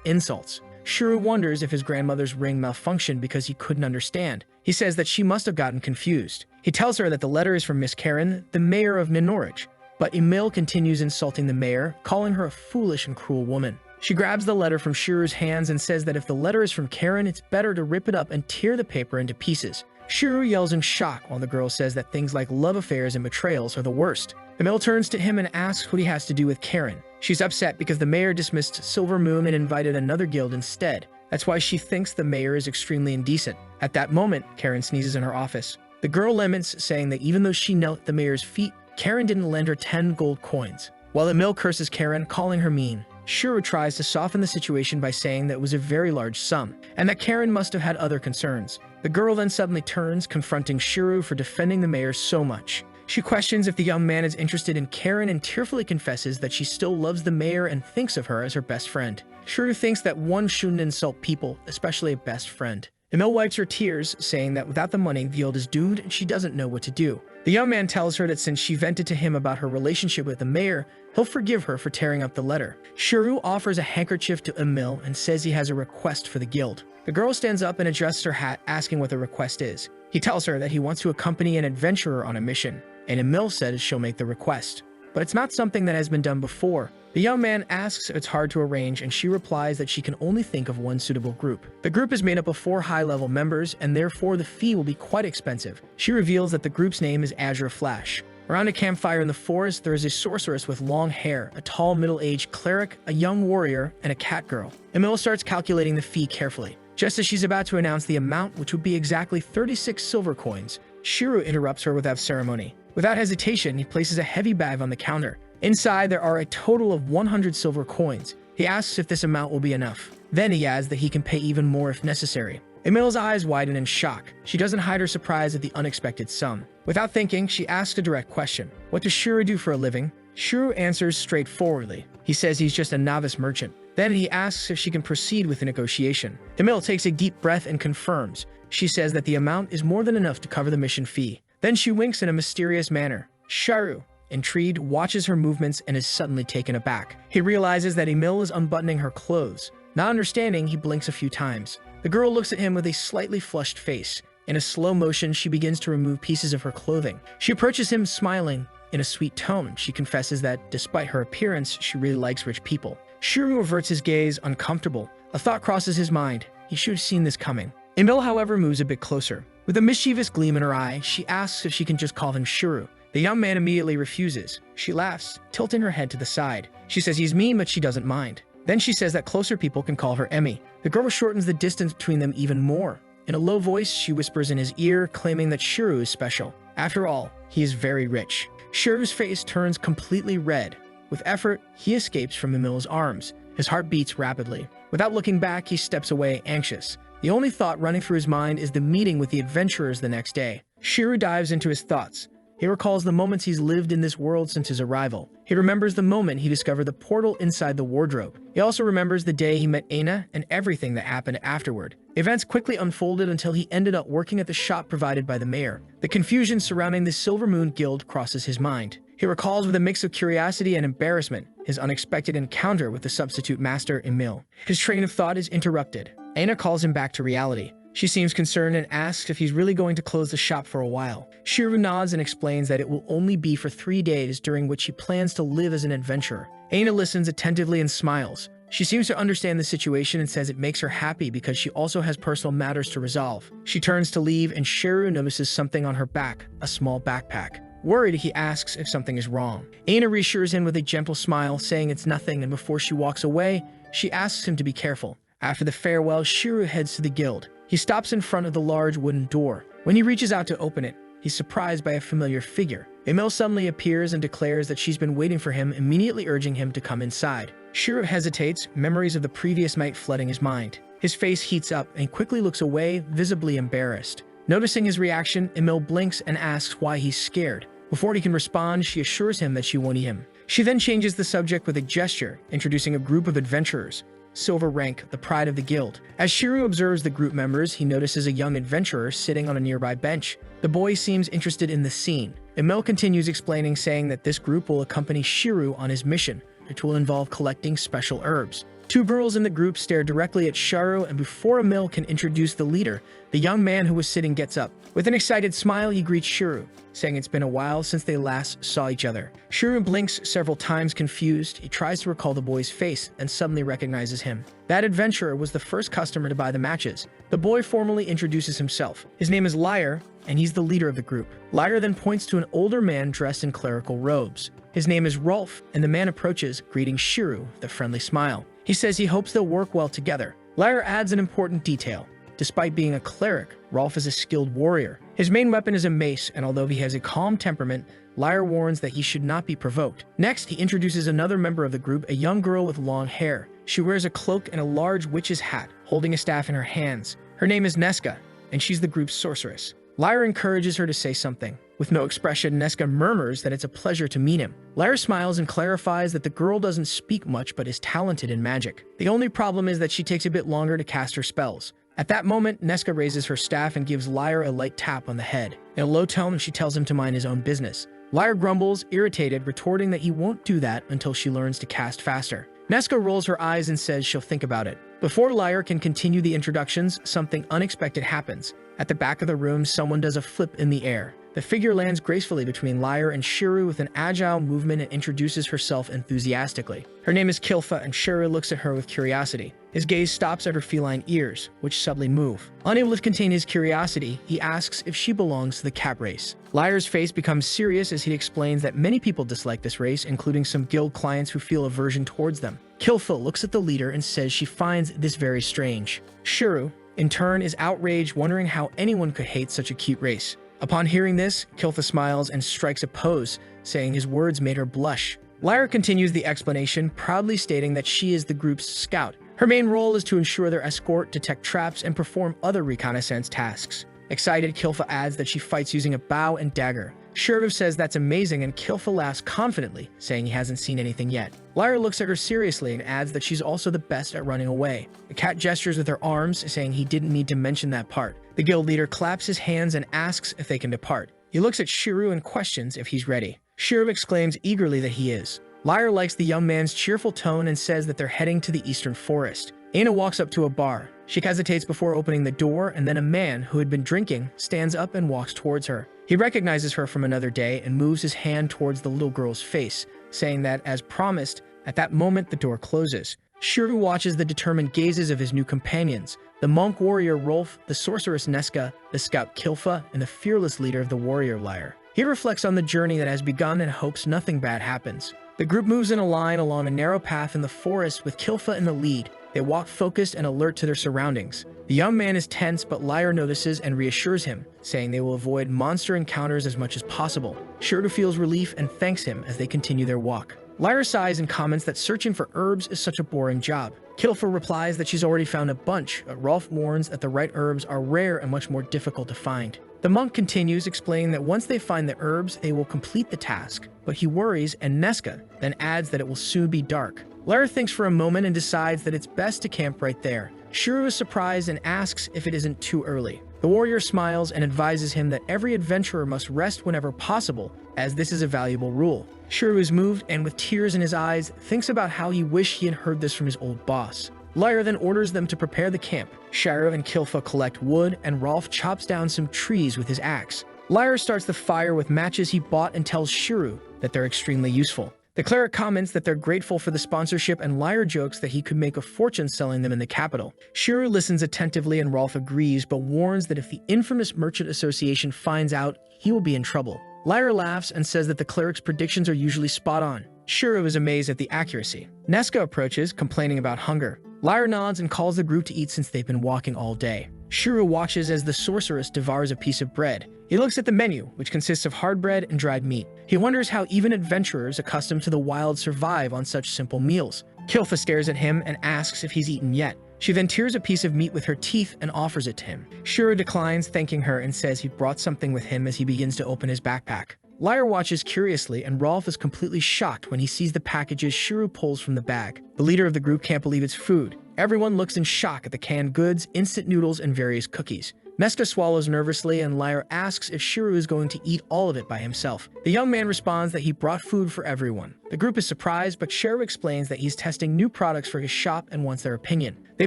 insults. Shiro wonders if his grandmother's ring malfunctioned because he couldn't understand. He says that she must have gotten confused. He tells her that the letter is from Miss Karen, the mayor of Minorich. But Emil continues insulting the mayor, calling her a foolish and cruel woman. She grabs the letter from Shiro's hands and says that if the letter is from Karen, it's better to rip it up and tear the paper into pieces. Shiro yells in shock while the girl says that things like love affairs and betrayals are the worst. Emil turns to him and asks what he has to do with Karen. She's upset because the mayor dismissed Silver Moon and invited another guild instead. That's why she thinks the mayor is extremely indecent. At that moment, Karen sneezes in her office. The girl laments, saying that even though she knelt at the mayor's feet, Karen didn't lend her 10 gold coins. While Emil curses Karen, calling her mean, Shiro tries to soften the situation by saying that it was a very large sum, and that Karen must have had other concerns. The girl then suddenly turns, confronting Shiro for defending the mayor so much. She questions if the young man is interested in Karen and tearfully confesses that she still loves the mayor and thinks of her as her best friend. Shiro thinks that one shouldn't insult people, especially a best friend. Emil wipes her tears, saying that without the money, the guild is doomed and she doesn't know what to do. The young man tells her that since she vented to him about her relationship with the mayor, he'll forgive her for tearing up the letter. Shiro offers a handkerchief to Emil and says he has a request for the guild. The girl stands up and adjusts her hat, asking what the request is. He tells her that he wants to accompany an adventurer on a mission, and Emil says she'll make the request. But it's not something that has been done before. The young man asks if it's hard to arrange, and she replies that she can only think of one suitable group. The group is made up of 4 high-level members, and therefore the fee will be quite expensive. She reveals that the group's name is Azure Flash. Around a campfire in the forest, there is a sorceress with long hair, a tall middle-aged cleric, a young warrior, and a cat girl. Emil starts calculating the fee carefully. Just as she's about to announce the amount, which would be exactly 36 silver coins, Shiro interrupts her without ceremony. Without hesitation, he places a heavy bag on the counter. Inside, there are a total of 100 silver coins. He asks if this amount will be enough. Then he adds that he can pay even more if necessary. Emil's eyes widen in shock. She doesn't hide her surprise at the unexpected sum. Without thinking, she asks a direct question. What does Shiro do for a living? Shiro answers straightforwardly. He says he's just a novice merchant. Then he asks if she can proceed with the negotiation. Emil takes a deep breath and confirms. She says that the amount is more than enough to cover the mission fee. Then she winks in a mysterious manner. Shiro, intrigued, watches her movements and is suddenly taken aback. He realizes that Emil is unbuttoning her clothes. Not understanding, he blinks a few times. The girl looks at him with a slightly flushed face. In a slow motion, she begins to remove pieces of her clothing. She approaches him, smiling. In a sweet tone, she confesses that, despite her appearance, she really likes rich people. Shiro averts his gaze, uncomfortable. A thought crosses his mind. He should have seen this coming. Emil, however, moves a bit closer. With a mischievous gleam in her eye, she asks if she can just call him Shiro. The young man immediately refuses. She laughs, tilting her head to the side. She says he's mean, but she doesn't mind. Then she says that closer people can call her Emmy. The girl shortens the distance between them even more. In a low voice, she whispers in his ear, claiming that Shiro is special. After all, he is very rich. Shiro's face turns completely red. With effort, he escapes from Emil's arms. His heart beats rapidly. Without looking back, he steps away, anxious. The only thought running through his mind is the meeting with the adventurers the next day. Shiro dives into his thoughts. He recalls the moments he's lived in this world since his arrival. He remembers the moment he discovered the portal inside the wardrobe. He also remembers the day he met Aina and everything that happened afterward. Events quickly unfolded until he ended up working at the shop provided by the mayor. The confusion surrounding the Silver Moon Guild crosses his mind. He recalls with a mix of curiosity and embarrassment his unexpected encounter with the substitute master, Emil. His train of thought is interrupted. Aina calls him back to reality. She seems concerned and asks if he's really going to close the shop for a while. Shiro nods and explains that it will only be for 3 days, during which he plans to live as an adventurer. Aina listens attentively and smiles. She seems to understand the situation and says it makes her happy because she also has personal matters to resolve. She turns to leave and Shiro notices something on her back, a small backpack. Worried, he asks if something is wrong. Aina reassures him with a gentle smile, saying it's nothing, and before she walks away, she asks him to be careful. After the farewell, Shiro heads to the guild. He stops in front of the large wooden door. When he reaches out to open it, he's surprised by a familiar figure. Emil suddenly appears and declares that she's been waiting for him, immediately urging him to come inside. Shiro hesitates, memories of the previous night flooding his mind. His face heats up and quickly looks away, visibly embarrassed. Noticing his reaction, Emil blinks and asks why he's scared. Before he can respond, she assures him that she won't eat him. She then changes the subject with a gesture, introducing a group of adventurers. silver rank, the pride of the guild. As Shiru observes the group members, he notices a young adventurer sitting on a nearby bench. The boy seems interested in the scene. Emil continues explaining, saying that this group will accompany Shiru on his mission, which will involve collecting special herbs. Two girls in the group stare directly at Shiru, and before Emil can introduce the leader, the young man who was sitting gets up. With an excited smile, he greets Shiru, saying it's been a while since they last saw each other. Shiru blinks several times, confused. He tries to recall the boy's face and suddenly recognizes him. That adventurer was the first customer to buy the matches. The boy formally introduces himself. His name is Lyre, and he's the leader of the group. Lyre then points to an older man dressed in clerical robes. His name is Rolf, and the man approaches, greeting Shiru with a friendly smile. He says he hopes they'll work well together. Lyre adds an important detail. Despite being a cleric, Rolf is a skilled warrior. His main weapon is a mace, and although he has a calm temperament, Lyre warns that he should not be provoked. Next, he introduces another member of the group, a young girl with long hair. She wears a cloak and a large witch's hat, holding a staff in her hands. Her name is Neska, and she's the group's sorceress. Lyre encourages her to say something. With no expression, Neska murmurs that it's a pleasure to meet him. Lyre smiles and clarifies that the girl doesn't speak much but is talented in magic. The only problem is that she takes a bit longer to cast her spells. At that moment, Neska raises her staff and gives Lyre a light tap on the head. In a low tone, she tells him to mind his own business. Lyre grumbles, irritated, retorting that he won't do that until she learns to cast faster. Neska rolls her eyes and says she'll think about it. Before Lyre can continue the introductions, something unexpected happens. At the back of the room, someone does a flip in the air. The figure lands gracefully between Lyre and Shiru with an agile movement and introduces herself enthusiastically. Her name is Kilfa, and Shiru looks at her with curiosity. His gaze stops at her feline ears, which subtly move. Unable to contain his curiosity, he asks if she belongs to the cap race. Lyre's face becomes serious as he explains that many people dislike this race, including some guild clients who feel aversion towards them. Kilfa looks at the leader and says she finds this very strange. Shiru, in turn, is outraged, wondering how anyone could hate such a cute race. Upon hearing this, Kilfa smiles and strikes a pose, saying his words made her blush. Lyre continues the explanation, proudly stating that she is the group's scout. Her main role is to ensure their escort, detect traps, and perform other reconnaissance tasks. Excited, Kilfa adds that she fights using a bow and dagger. Shiru says that's amazing, and Kilfa laughs confidently, saying he hasn't seen anything yet. Lyre looks at her seriously and adds that she's also the best at running away. The cat gestures with her arms, saying he didn't need to mention that part. The guild leader claps his hands and asks if they can depart. He looks at Shiru and questions if he's ready. Shiru exclaims eagerly that he is. Lyre likes the young man's cheerful tone and says that they're heading to the eastern forest. Aina walks up to a bar. She hesitates before opening the door, and then a man who had been drinking stands up and walks towards her. He recognizes her from another day and moves his hand towards the little girl's face, saying that, as promised, at that moment the door closes. Shiru watches the determined gazes of his new companions, the monk warrior Rolf, the sorceress Neska, the scout Kilfa, and the fearless leader of the warrior Lyre. He reflects on the journey that has begun and hopes nothing bad happens. The group moves in a line along a narrow path in the forest with Kilfa in the lead. They walk focused and alert to their surroundings. The young man is tense, but Lyre notices and reassures him, saying they will avoid monster encounters as much as possible. Shiru feels relief and thanks him as they continue their walk. Lyra sighs and comments that searching for herbs is such a boring job. Kilfa replies that she's already found a bunch, but Rolf warns that the right herbs are rare and much more difficult to find. The monk continues, explaining that once they find the herbs, they will complete the task, but he worries, and Neska then adds that it will soon be dark. Lyra thinks for a moment and decides that it's best to camp right there. Shiru is surprised and asks if it isn't too early. The warrior smiles and advises him that every adventurer must rest whenever possible, as this is a valuable rule. Shiru is moved and, with tears in his eyes, thinks about how he wished he had heard this from his old boss. Lyra then orders them to prepare the camp. Shiru and Kilfa collect wood, and Rolf chops down some trees with his axe. Lyra starts the fire with matches he bought and tells Shiru that they're extremely useful. The cleric comments that they're grateful for the sponsorship, and Lyra jokes that he could make a fortune selling them in the capital. Shiru listens attentively and Rolf agrees, but warns that if the infamous Merchant Association finds out, he will be in trouble. Lyra laughs and says that the cleric's predictions are usually spot on. Shiru is amazed at the accuracy. Neska approaches, complaining about hunger. Lyra nods and calls the group to eat since they've been walking all day. Shiru watches as the sorceress devours a piece of bread. He looks at the menu, which consists of hard bread and dried meat. He wonders how even adventurers accustomed to the wild survive on such simple meals. Kilfa stares at him and asks if he's eaten yet. She then tears a piece of meat with her teeth and offers it to him. Shiru declines, thanking her, and says he brought something with him as he begins to open his backpack. Lyra watches curiously, and Rolf is completely shocked when he sees the packages Shiro pulls from the bag. The leader of the group can't believe it's food. Everyone looks in shock at the canned goods, instant noodles, and various cookies. Neska swallows nervously, and Lyra asks if Shiro is going to eat all of it by himself. The young man responds that he brought food for everyone. The group is surprised, but Shiro explains that he's testing new products for his shop and wants their opinion. They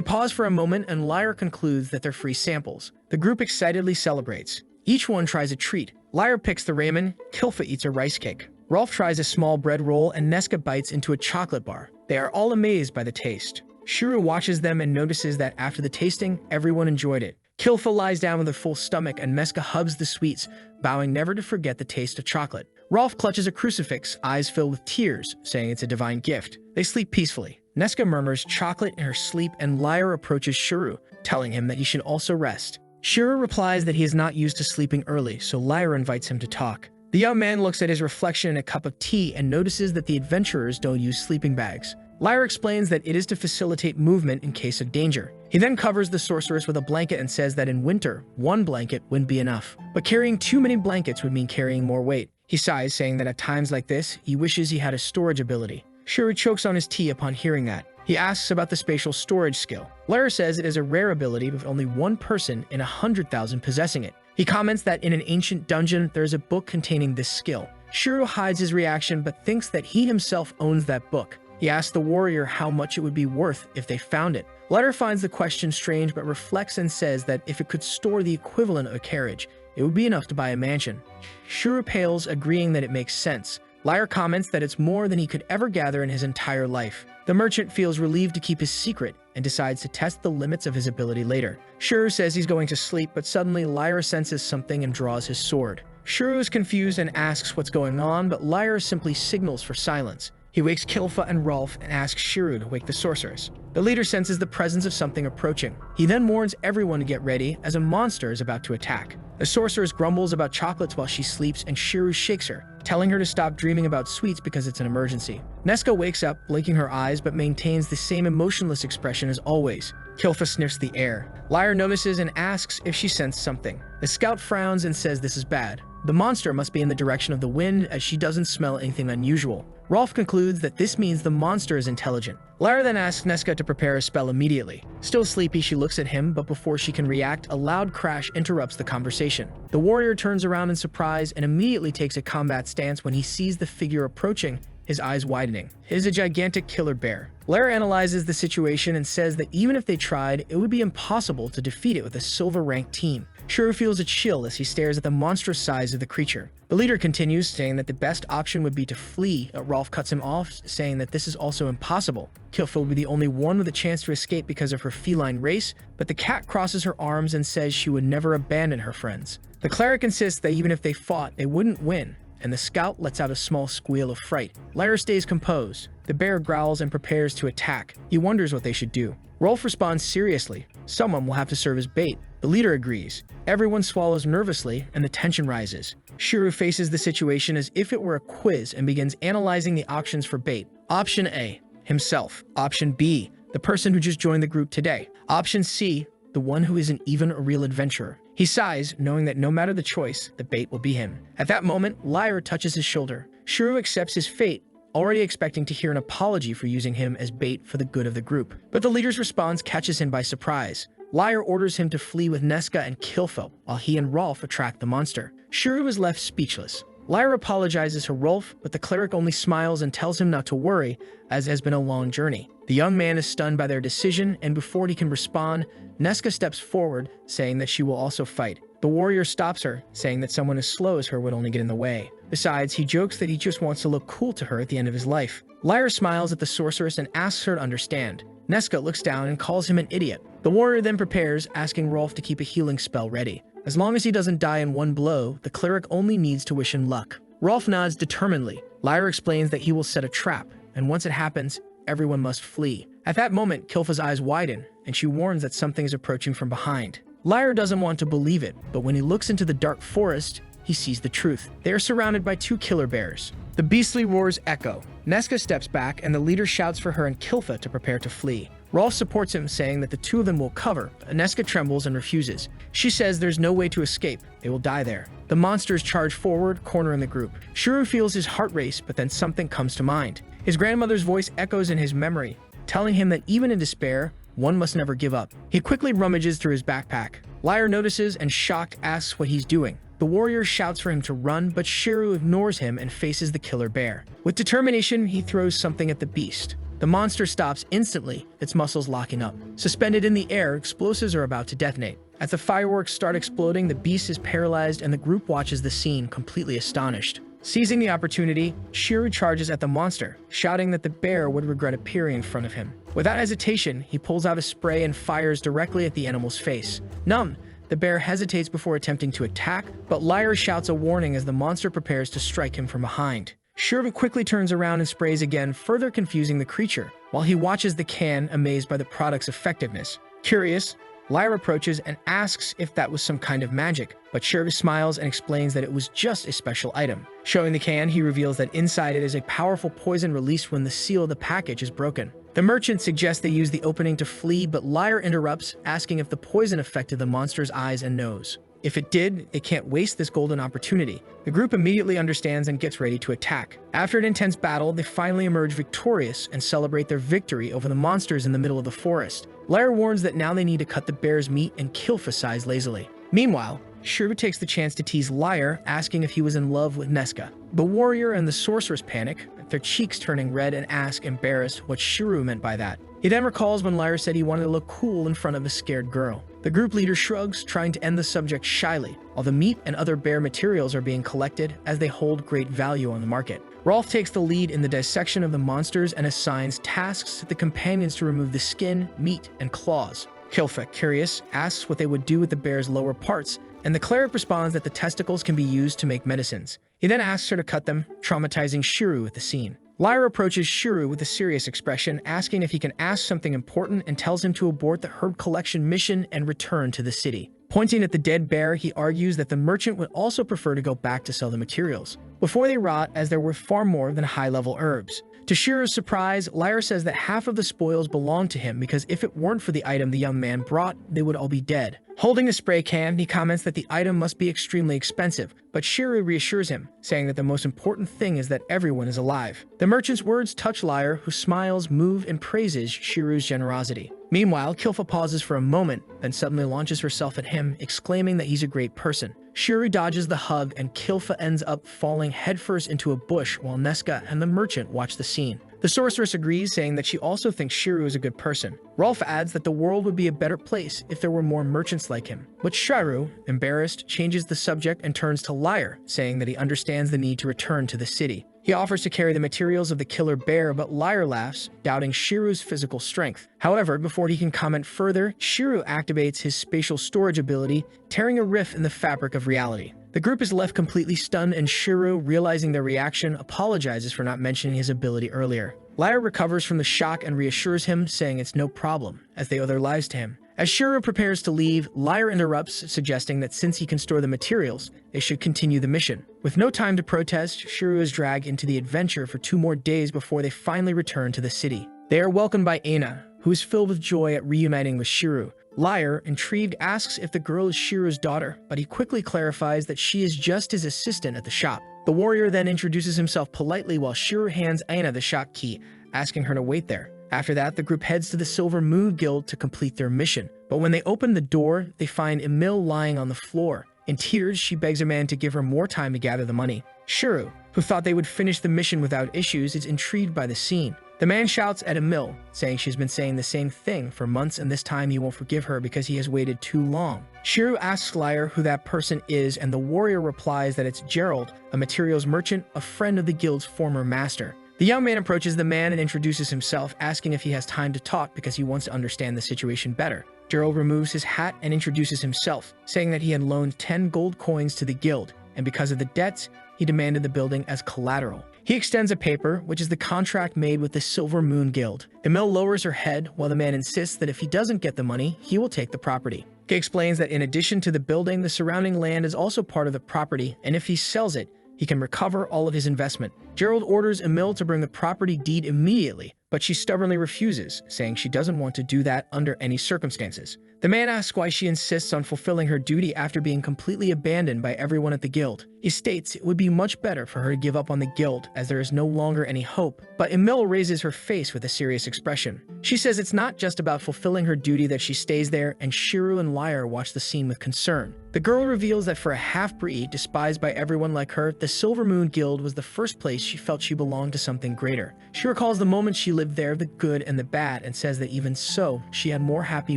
pause for a moment, and Lyra concludes that they're free samples. The group excitedly celebrates. Each one tries a treat. Lyra picks the ramen, Kilfa eats a rice cake. Rolf tries a small bread roll, and Neska bites into a chocolate bar. They are all amazed by the taste. Shiro watches them and notices that after the tasting, everyone enjoyed it. Kilfa lies down with a full stomach, and Neska hugs the sweets, vowing never to forget the taste of chocolate. Rolf clutches a crucifix, eyes filled with tears, saying it's a divine gift. They sleep peacefully. Neska murmurs chocolate in her sleep, and Lyra approaches Shiro, telling him that he should also rest. Shiro replies that he is not used to sleeping early, so Lyra invites him to talk. The young man looks at his reflection in a cup of tea and notices that the adventurers don't use sleeping bags. Lyra explains that it is to facilitate movement in case of danger. He then covers the sorceress with a blanket and says that in winter, one blanket wouldn't be enough. But carrying too many blankets would mean carrying more weight. He sighs, saying that at times like this, he wishes he had a storage ability. Shiro chokes on his tea upon hearing that. He asks about the spatial storage skill. Lyra says it is a rare ability with only one person in 100,000 possessing it. He comments that in an ancient dungeon, there is a book containing this skill. Shiro hides his reaction but thinks that he himself owns that book. He asks the warrior how much it would be worth if they found it. Lyra finds the question strange but reflects and says that if it could store the equivalent of a carriage, it would be enough to buy a mansion. Shiro pales, agreeing that it makes sense. Lyra comments that it's more than he could ever gather in his entire life. The merchant feels relieved to keep his secret and decides to test the limits of his ability later. Shiro says he's going to sleep, but suddenly Lyra senses something and draws his sword. Shiro is confused and asks what's going on, but Lyra simply signals for silence. He wakes Kilfa and Rolf and asks Shiro to wake the sorceress. The leader senses the presence of something approaching. He then warns everyone to get ready as a monster is about to attack. The sorceress grumbles about chocolates while she sleeps, and Shiro shakes her, telling her to stop dreaming about sweets because it's an emergency. Neska wakes up, blinking her eyes, but maintains the same emotionless expression as always. Kilfa sniffs the air. Lyra notices and asks if she sensed something. The scout frowns and says this is bad. The monster must be in the direction of the wind, as she doesn't smell anything unusual. Rolf concludes that this means the monster is intelligent. Lyra then asks Neska to prepare a spell immediately. Still sleepy, she looks at him, but before she can react, a loud crash interrupts the conversation. The warrior turns around in surprise and immediately takes a combat stance when he sees the figure approaching, his eyes widening. It is a gigantic killer bear. Lyra analyzes the situation and says that even if they tried, it would be impossible to defeat it with a silver-ranked team. Shiro feels a chill as he stares at the monstrous size of the creature. The leader continues, saying that the best option would be to flee, but Rolf cuts him off, saying that this is also impossible. Kilfa will be the only one with a chance to escape because of her feline race, but the cat crosses her arms and says she would never abandon her friends. The cleric insists that even if they fought, they wouldn't win, and the scout lets out a small squeal of fright. Lyra stays composed. The bear growls and prepares to attack. He wonders what they should do. Rolf responds seriously. Someone will have to serve as bait. The leader agrees. Everyone swallows nervously, and the tension rises. Shiro faces the situation as if it were a quiz and begins analyzing the options for bait. Option A, himself. Option B, the person who just joined the group today. Option C, the one who isn't even a real adventurer. He sighs, knowing that no matter the choice, the bait will be him. At that moment, Lyra touches his shoulder. Shiro accepts his fate, already expecting to hear an apology for using him as bait for the good of the group. But the leader's response catches him by surprise. Lyra orders him to flee with Neska and Kilfa, while he and Rolf attract the monster. Shiro is left speechless. Lyra apologizes to Rolf, but the cleric only smiles and tells him not to worry, as it has been a long journey. The young man is stunned by their decision, and before he can respond, Neska steps forward, saying that she will also fight. The warrior stops her, saying that someone as slow as her would only get in the way. Besides, he jokes that he just wants to look cool to her at the end of his life. Lyra smiles at the sorceress and asks her to understand. Neska looks down and calls him an idiot. The warrior then prepares, asking Rolf to keep a healing spell ready. As long as he doesn't die in one blow, the cleric only needs to wish him luck. Rolf nods determinedly. Lyra explains that he will set a trap, and once it happens, everyone must flee. At that moment, Kilfa's eyes widen, and she warns that something is approaching from behind. Lyra doesn't want to believe it, but when he looks into the dark forest, he sees the truth. They are surrounded by two killer bears. The beastly roars echo. Neska steps back, and the leader shouts for her and Kilfa to prepare to flee. Rolf supports him, saying that the two of them will cover, but Neska trembles and refuses. She says there's no way to escape. They will die there. The monsters charge forward, cornering the group. Shiro feels his heart race, but then something comes to mind. His grandmother's voice echoes in his memory, telling him that even in despair, one must never give up. He quickly rummages through his backpack. Lyre notices and, shocked, asks what he's doing. The warrior shouts for him to run, but Shiro ignores him and faces the killer bear. With determination, he throws something at the beast. The monster stops instantly, its muscles locking up. Suspended in the air, explosives are about to detonate. As the fireworks start exploding, the beast is paralyzed and the group watches the scene, completely astonished. Seizing the opportunity, Shiro charges at the monster, shouting that the bear would regret appearing in front of him. Without hesitation, he pulls out a spray and fires directly at the animal's face. Numbed, the bear hesitates before attempting to attack, but Lyre shouts a warning as the monster prepares to strike him from behind. Shiro quickly turns around and sprays again, further confusing the creature, while he watches the can, amazed by the product's effectiveness. Curious, Lyre approaches and asks if that was some kind of magic, but Shiro smiles and explains that it was just a special item. Showing the can, he reveals that inside it is a powerful poison released when the seal of the package is broken. The merchant suggests they use the opening to flee, but Lyre interrupts, asking if the poison affected the monster's eyes and nose. If it did, it can't waste this golden opportunity. The group immediately understands and gets ready to attack. After an intense battle, they finally emerge victorious and celebrate their victory over the monsters in the middle of the forest. Lyre warns that now they need to cut the bear's meat and kill for size lazily. Meanwhile, Shiro takes the chance to tease Lyre, asking if he was in love with Neska. The warrior and the sorceress panic, their cheeks turning red, and ask, embarrassed, what Shiro meant by that. He then recalls when Lyre said he wanted to look cool in front of a scared girl. The group leader shrugs, trying to end the subject shyly, while the meat and other bear materials are being collected as they hold great value on the market. Rolf takes the lead in the dissection of the monsters and assigns tasks to the companions to remove the skin, meat, and claws. Kilfa, curious, asks what they would do with the bear's lower parts, and the cleric responds that the testicles can be used to make medicines. He then asks her to cut them, traumatizing Shiro with the scene. Lyre approaches Shiro with a serious expression, asking if he can ask something important, and tells him to abort the herb collection mission and return to the city. Pointing at the dead bear, he argues that the merchant would also prefer to go back to sell the materials before they rot, as they're worth far more than high-level herbs. To Shiro's surprise, Lyre says that half of the spoils belong to him because if it weren't for the item the young man brought, they would all be dead. Holding the spray can, he comments that the item must be extremely expensive, but Shiro reassures him, saying that the most important thing is that everyone is alive. The merchant's words touch Lyre, who smiles, moved, and praises Shiro's generosity. Meanwhile, Kilfa pauses for a moment, then suddenly launches herself at him, exclaiming that he's a great person. Shiro dodges the hug, and Kilfa ends up falling headfirst into a bush while Neska and the merchant watch the scene. The sorceress agrees, saying that she also thinks Shiro is a good person. Rolf adds that the world would be a better place if there were more merchants like him. But Shiro, embarrassed, changes the subject and turns to Lyre, saying that he understands the need to return to the city. He offers to carry the materials of the killer bear, but Lyre laughs, doubting Shiro's physical strength. However, before he can comment further, Shiro activates his spatial storage ability, tearing a rift in the fabric of reality. The group is left completely stunned, and Shiro, realizing their reaction, apologizes for not mentioning his ability earlier. Lyre recovers from the shock and reassures him, saying it's no problem, as they owe their lives to him. As Shiro prepares to leave, Lyre interrupts, suggesting that since he can store the materials, they should continue the mission. With no time to protest, Shiro is dragged into the adventure for 2 more days before they finally return to the city. They are welcomed by Aina, who is filled with joy at reuniting with Shiro. Lyre, intrigued, asks if the girl is Shiro's daughter, but he quickly clarifies that she is just his assistant at the shop. The warrior then introduces himself politely while Shiro hands Aina the shop key, asking her to wait there. After that, the group heads to the Silver Moon Guild to complete their mission. But when they open the door, they find Emil lying on the floor. In tears, she begs a man to give her more time to gather the money. Shiro, who thought they would finish the mission without issues, is intrigued by the scene. The man shouts at Emil, saying she's been saying the same thing for months and this time he won't forgive her because he has waited too long. Shiro asks Lyre who that person is, and the warrior replies that it's Gerald, a materials merchant, a friend of the guild's former master. The young man approaches the man and introduces himself, asking if he has time to talk because he wants to understand the situation better. Gerald removes his hat and introduces himself, saying that he had loaned 10 gold coins to the guild, and because of the debts, he demanded the building as collateral. He extends a paper, which is the contract made with the Silver Moon Guild. Emil lowers her head while the man insists that if he doesn't get the money, he will take the property. He explains that in addition to the building, the surrounding land is also part of the property, and if he sells it, he can recover all of his investment. Gerald orders Emil to bring the property deed immediately, but she stubbornly refuses, saying she doesn't want to do that under any circumstances. The man asks why she insists on fulfilling her duty after being completely abandoned by everyone at the guild. He states it would be much better for her to give up on the guild as there is no longer any hope, but Emil raises her face with a serious expression. She says it's not just about fulfilling her duty that she stays there, and Shiru and Lyre watch the scene with concern. The girl reveals that for a half-breed, despised by everyone like her, the Silver Moon Guild was the first place she felt she belonged to something greater. She recalls the moment she lived there, the good and the bad, and says that even so, she had more happy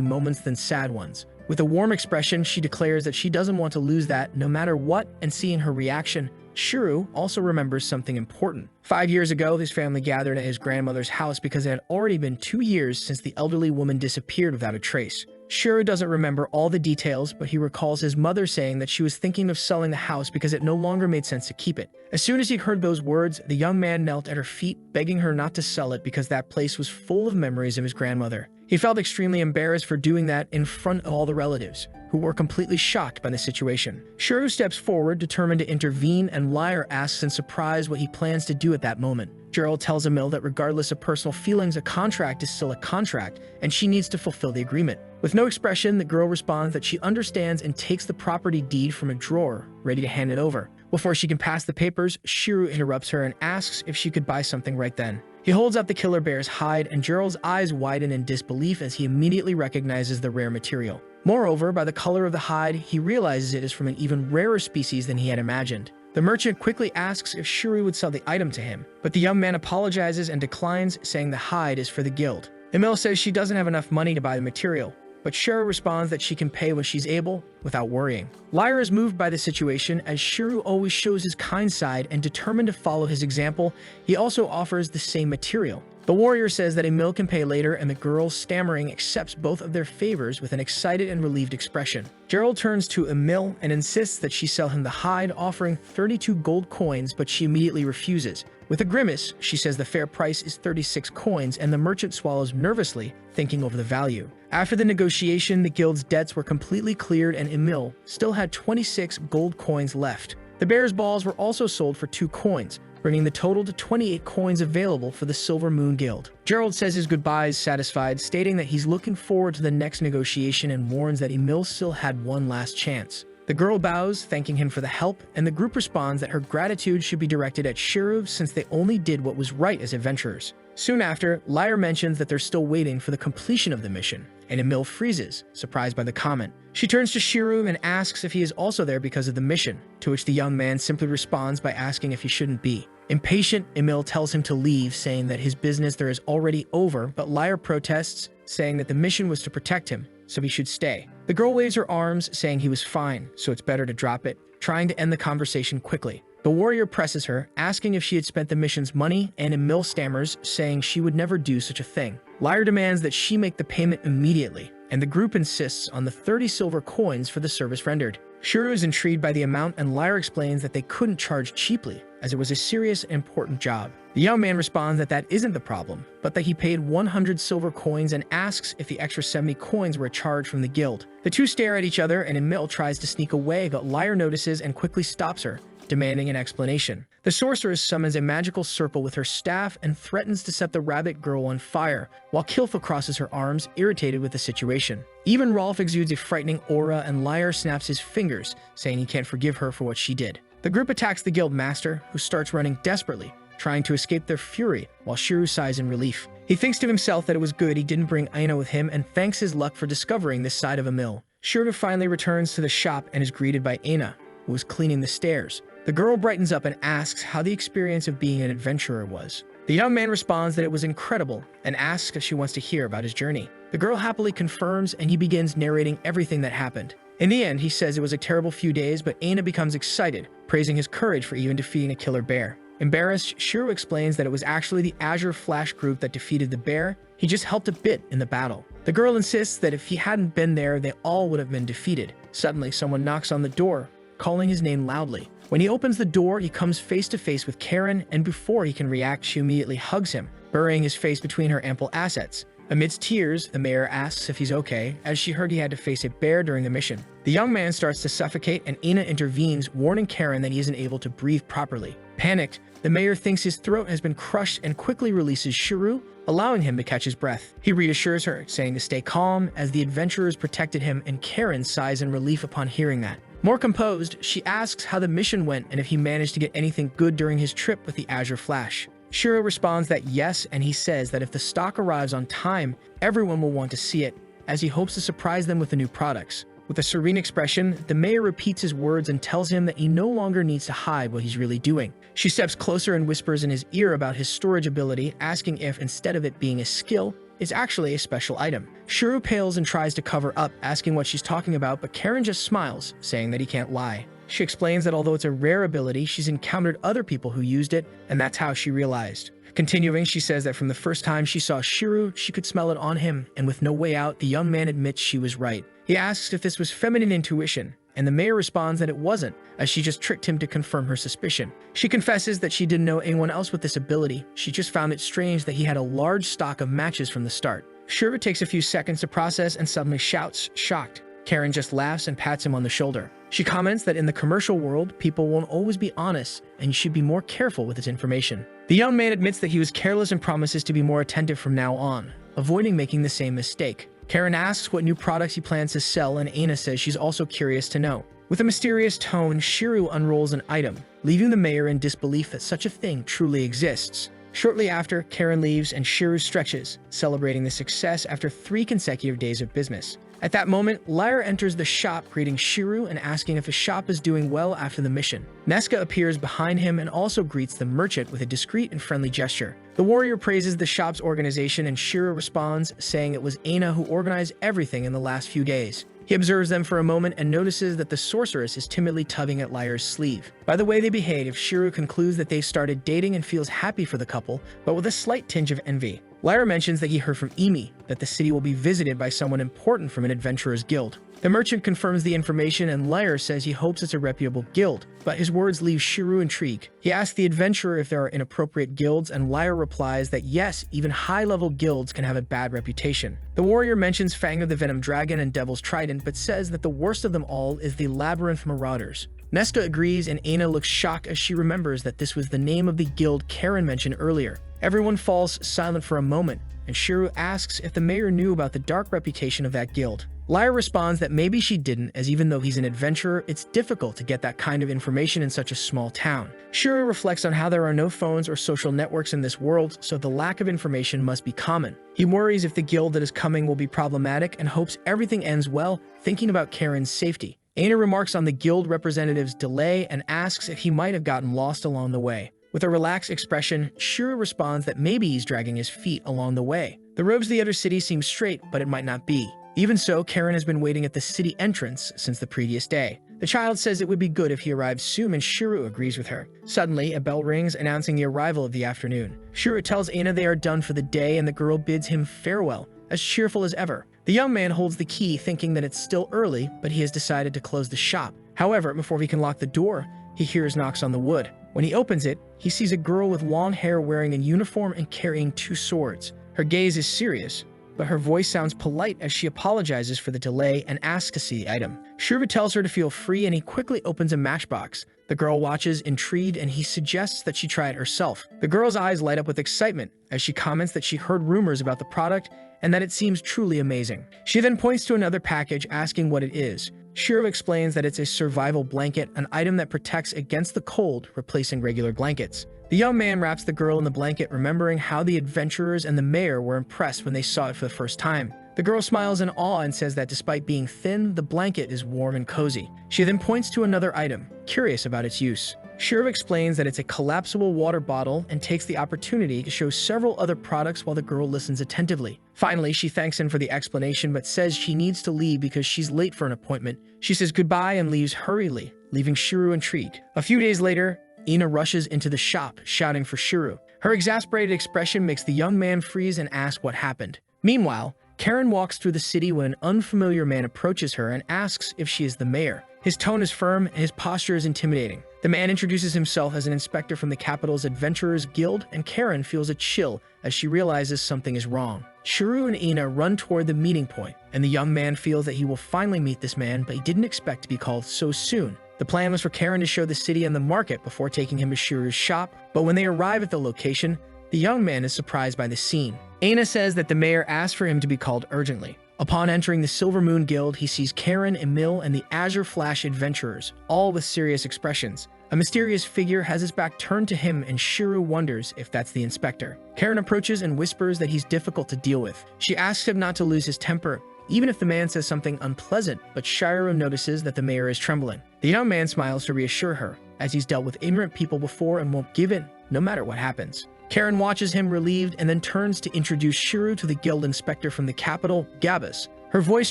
moments than sad ones. With a warm expression, she declares that she doesn't want to lose that no matter what, and seeing her reaction, Shiru also remembers something important. 5 years ago, his family gathered at his grandmother's house because it had already been 2 years since the elderly woman disappeared without a trace. Shiru doesn't remember all the details, but he recalls his mother saying that she was thinking of selling the house because it no longer made sense to keep it. As soon as he heard those words, the young man knelt at her feet, begging her not to sell it because that place was full of memories of his grandmother. He felt extremely embarrassed for doing that in front of all the relatives, who were completely shocked by the situation. Shiru steps forward, determined to intervene, and Lyre asks in surprise what he plans to do at that moment. Gerald tells Emil that regardless of personal feelings, a contract is still a contract, and she needs to fulfill the agreement. With no expression, the girl responds that she understands and takes the property deed from a drawer, ready to hand it over. Before she can pass the papers, Shiru interrupts her and asks if she could buy something right then. He holds up the killer bear's hide, and Gerald's eyes widen in disbelief as he immediately recognizes the rare material. Moreover, by the color of the hide, he realizes it is from an even rarer species than he had imagined. The merchant quickly asks if Shiru would sell the item to him, but the young man apologizes and declines, saying the hide is for the guild. Emil says she doesn't have enough money to buy the material, but Shiru responds that she can pay when she's able, without worrying. Lyra is moved by the situation, as Shiru always shows his kind side, and determined to follow his example, he also offers the same material. The warrior says that Emil can pay later, and the girl, stammering, accepts both of their favors with an excited and relieved expression. Gerald turns to Emil and insists that she sell him the hide, offering 32 gold coins, but she immediately refuses. With a grimace, she says the fair price is 36 coins, and the merchant swallows nervously, thinking over the value. After the negotiation, the guild's debts were completely cleared, and Emil still had 26 gold coins left. The bear's balls were also sold for 2 coins, bringing the total to 28 coins available for the Silver Moon Guild. Gerald says his goodbyes satisfied, stating that he's looking forward to the next negotiation and warns that Emil still had one last chance. The girl bows, thanking him for the help, and the group responds that her gratitude should be directed at Shiru since they only did what was right as adventurers. Soon after, Lyre mentions that they're still waiting for the completion of the mission, and Emil freezes, surprised by the comment. She turns to Shiru and asks if he is also there because of the mission, to which the young man simply responds by asking if he shouldn't be. Impatient, Emil tells him to leave, saying that his business there is already over, but Lyre protests, saying that the mission was to protect him, so he should stay. The girl waves her arms, saying he was fine, so it's better to drop it, trying to end the conversation quickly. The warrior presses her, asking if she had spent the mission's money, and Emil stammers, saying she would never do such a thing. Lyre demands that she make the payment immediately, and the group insists on the 30 silver coins for the service rendered. Shiru is intrigued by the amount, and Lyre explains that they couldn't charge cheaply, as it was a serious and important job. The young man responds that that isn't the problem, but that he paid 100 silver coins and asks if the extra 70 coins were a charge from the guild. The two stare at each other, and Emil tries to sneak away, but Lyre notices and quickly stops her, demanding an explanation. The sorceress summons a magical circle with her staff and threatens to set the rabbit girl on fire, while Kilfa crosses her arms, irritated with the situation. Even Rolf exudes a frightening aura, and Lyre snaps his fingers, saying he can't forgive her for what she did. The group attacks the guild master, who starts running desperately, trying to escape their fury, while Shiru sighs in relief. He thinks to himself that it was good he didn't bring Aina with him, and thanks his luck for discovering this side of Emil. Shiru finally returns to the shop and is greeted by Aina, who was cleaning the stairs. The girl brightens up and asks how the experience of being an adventurer was. The young man responds that it was incredible and asks if she wants to hear about his journey. The girl happily confirms, and he begins narrating everything that happened. In the end, he says it was a terrible few days, but Aina becomes excited, praising his courage for even defeating a killer bear. Embarrassed, Shiru explains that it was actually the Azure Flash group that defeated the bear. He just helped a bit in the battle. The girl insists that if he hadn't been there, they all would have been defeated. Suddenly, someone knocks on the door, calling his name loudly. When he opens the door, he comes face to face with Karen, and before he can react, she immediately hugs him, burying his face between her ample assets. Amidst tears, the mayor asks if he's okay, as she heard he had to face a bear during the mission. The young man starts to suffocate and Ina intervenes, warning Karen that he isn't able to breathe properly. Panicked, the mayor thinks his throat has been crushed and quickly releases Shiro, allowing him to catch his breath. He reassures her, saying to stay calm as the adventurers protected him, and Karen sighs in relief upon hearing that. More composed, she asks how the mission went and if he managed to get anything good during his trip with the Azure Flash. Shiro responds that yes, and he says that if the stock arrives on time, everyone will want to see it, as he hopes to surprise them with the new products. With a serene expression, the mayor repeats his words and tells him that he no longer needs to hide what he's really doing. She steps closer and whispers in his ear about his storage ability, asking if, instead of it being a skill, it's actually a special item. Shiro pales and tries to cover up, asking what she's talking about, but Karen just smiles, saying that he can't lie. She explains that although it's a rare ability, she's encountered other people who used it, and that's how she realized. Continuing, she says that from the first time she saw Shiro, she could smell it on him, and with no way out, the young man admits she was right. He asks if this was feminine intuition, and the mayor responds that it wasn't, as she just tricked him to confirm her suspicion. She confesses that she didn't know anyone else with this ability, she just found it strange that he had a large stock of matches from the start. Shiro takes a few seconds to process and suddenly shouts, shocked. Karen just laughs and pats him on the shoulder. She comments that in the commercial world, people won't always be honest, and you should be more careful with this information. The young man admits that he was careless and promises to be more attentive from now on, avoiding making the same mistake. Karen asks what new products he plans to sell, and Aina says she's also curious to know. With a mysterious tone, Shiro unrolls an item, leaving the mayor in disbelief that such a thing truly exists. Shortly after, Karen leaves and Shiro stretches, celebrating the success after 3 consecutive days of business. At that moment, Lyre enters the shop greeting Shiro and asking if the shop is doing well after the mission. Neska appears behind him and also greets the merchant with a discreet and friendly gesture. The warrior praises the shop's organization and Shiro responds, saying it was Aina who organized everything in the last few days. He observes them for a moment and notices that the sorceress is timidly tugging at Lyre's sleeve. By the way they behave, Shiro concludes that they've started dating and feels happy for the couple, but with a slight tinge of envy. Lyre mentions that he heard from Emi that the city will be visited by someone important from an adventurer's guild. The merchant confirms the information and Lyre says he hopes it's a reputable guild, but his words leave Shiro intrigued. He asks the adventurer if there are inappropriate guilds, and Lyre replies that yes, even high-level guilds can have a bad reputation. The warrior mentions Fang of the Venom Dragon and Devil's Trident, but says that the worst of them all is the Labyrinth Marauders. Nesta agrees and Aina looks shocked as she remembers that this was the name of the guild Karen mentioned earlier. Everyone falls silent for a moment, and Shiro asks if the mayor knew about the dark reputation of that guild. Lyre responds that maybe she didn't, as even though he's an adventurer, it's difficult to get that kind of information in such a small town. Shiro reflects on how there are no phones or social networks in this world, so the lack of information must be common. He worries if the guild that is coming will be problematic and hopes everything ends well, thinking about Karen's safety. Aina remarks on the guild representative's delay and asks if he might have gotten lost along the way. With a relaxed expression, Shiro responds that maybe he's dragging his feet along the way. The roads to the other city seem straight, but it might not be. Even so, Karen has been waiting at the city entrance since the previous day. The child says it would be good if he arrived soon, and Shiro agrees with her. Suddenly, a bell rings announcing the arrival of the afternoon. Shiro tells Aina they are done for the day, and the girl bids him farewell, as cheerful as ever. The young man holds the key, thinking that it's still early, but he has decided to close the shop. However, before he can lock the door, he hears knocks on the wood. When he opens it, he sees a girl with long hair wearing a uniform and carrying 2 swords. Her gaze is serious, but her voice sounds polite as she apologizes for the delay and asks to see the item. Shiro tells her to feel free and he quickly opens a matchbox. The girl watches, intrigued, and he suggests that she try it herself. The girl's eyes light up with excitement as she comments that she heard rumors about the product and that it seems truly amazing. She then points to another package, asking what it is. Shiro explains that it's a survival blanket, an item that protects against the cold, replacing regular blankets. The young man wraps the girl in the blanket, remembering how the adventurers and the mayor were impressed when they saw it for the first time. The girl smiles in awe and says that despite being thin, the blanket is warm and cozy. She then points to another item, curious about its use. Shiro explains that it's a collapsible water bottle and takes the opportunity to show several other products while the girl listens attentively. Finally, she thanks him for the explanation but says she needs to leave because she's late for an appointment. She says goodbye and leaves hurriedly, leaving Shiro intrigued. A few days later, Ina rushes into the shop, shouting for Shiro. Her exasperated expression makes the young man freeze and ask what happened. Meanwhile, Karen walks through the city when an unfamiliar man approaches her and asks if she is the mayor. His tone is firm and his posture is intimidating. The man introduces himself as an inspector from the capital's Adventurers Guild, and Karen feels a chill as she realizes something is wrong. Shuru and Ina run toward the meeting point, and the young man feels that he will finally meet this man, but he didn't expect to be called so soon. The plan was for Karen to show the city and the market before taking him to Shuru's shop, but when they arrive at the location, the young man is surprised by the scene. Ina says that the mayor asked for him to be called urgently. Upon entering the Silver Moon Guild, he sees Karen, Emil, and the Azure Flash adventurers, all with serious expressions. A mysterious figure has his back turned to him, and Shuru wonders if that's the inspector. Karen approaches and whispers that he's difficult to deal with. She asks him not to lose his temper, even if the man says something unpleasant, but Shuru notices that the mayor is trembling. The young man smiles to reassure her, as he's dealt with ignorant people before and won't give in, no matter what happens. Karen watches him relieved and then turns to introduce Shuru to the guild inspector from the capital, Gabus. Her voice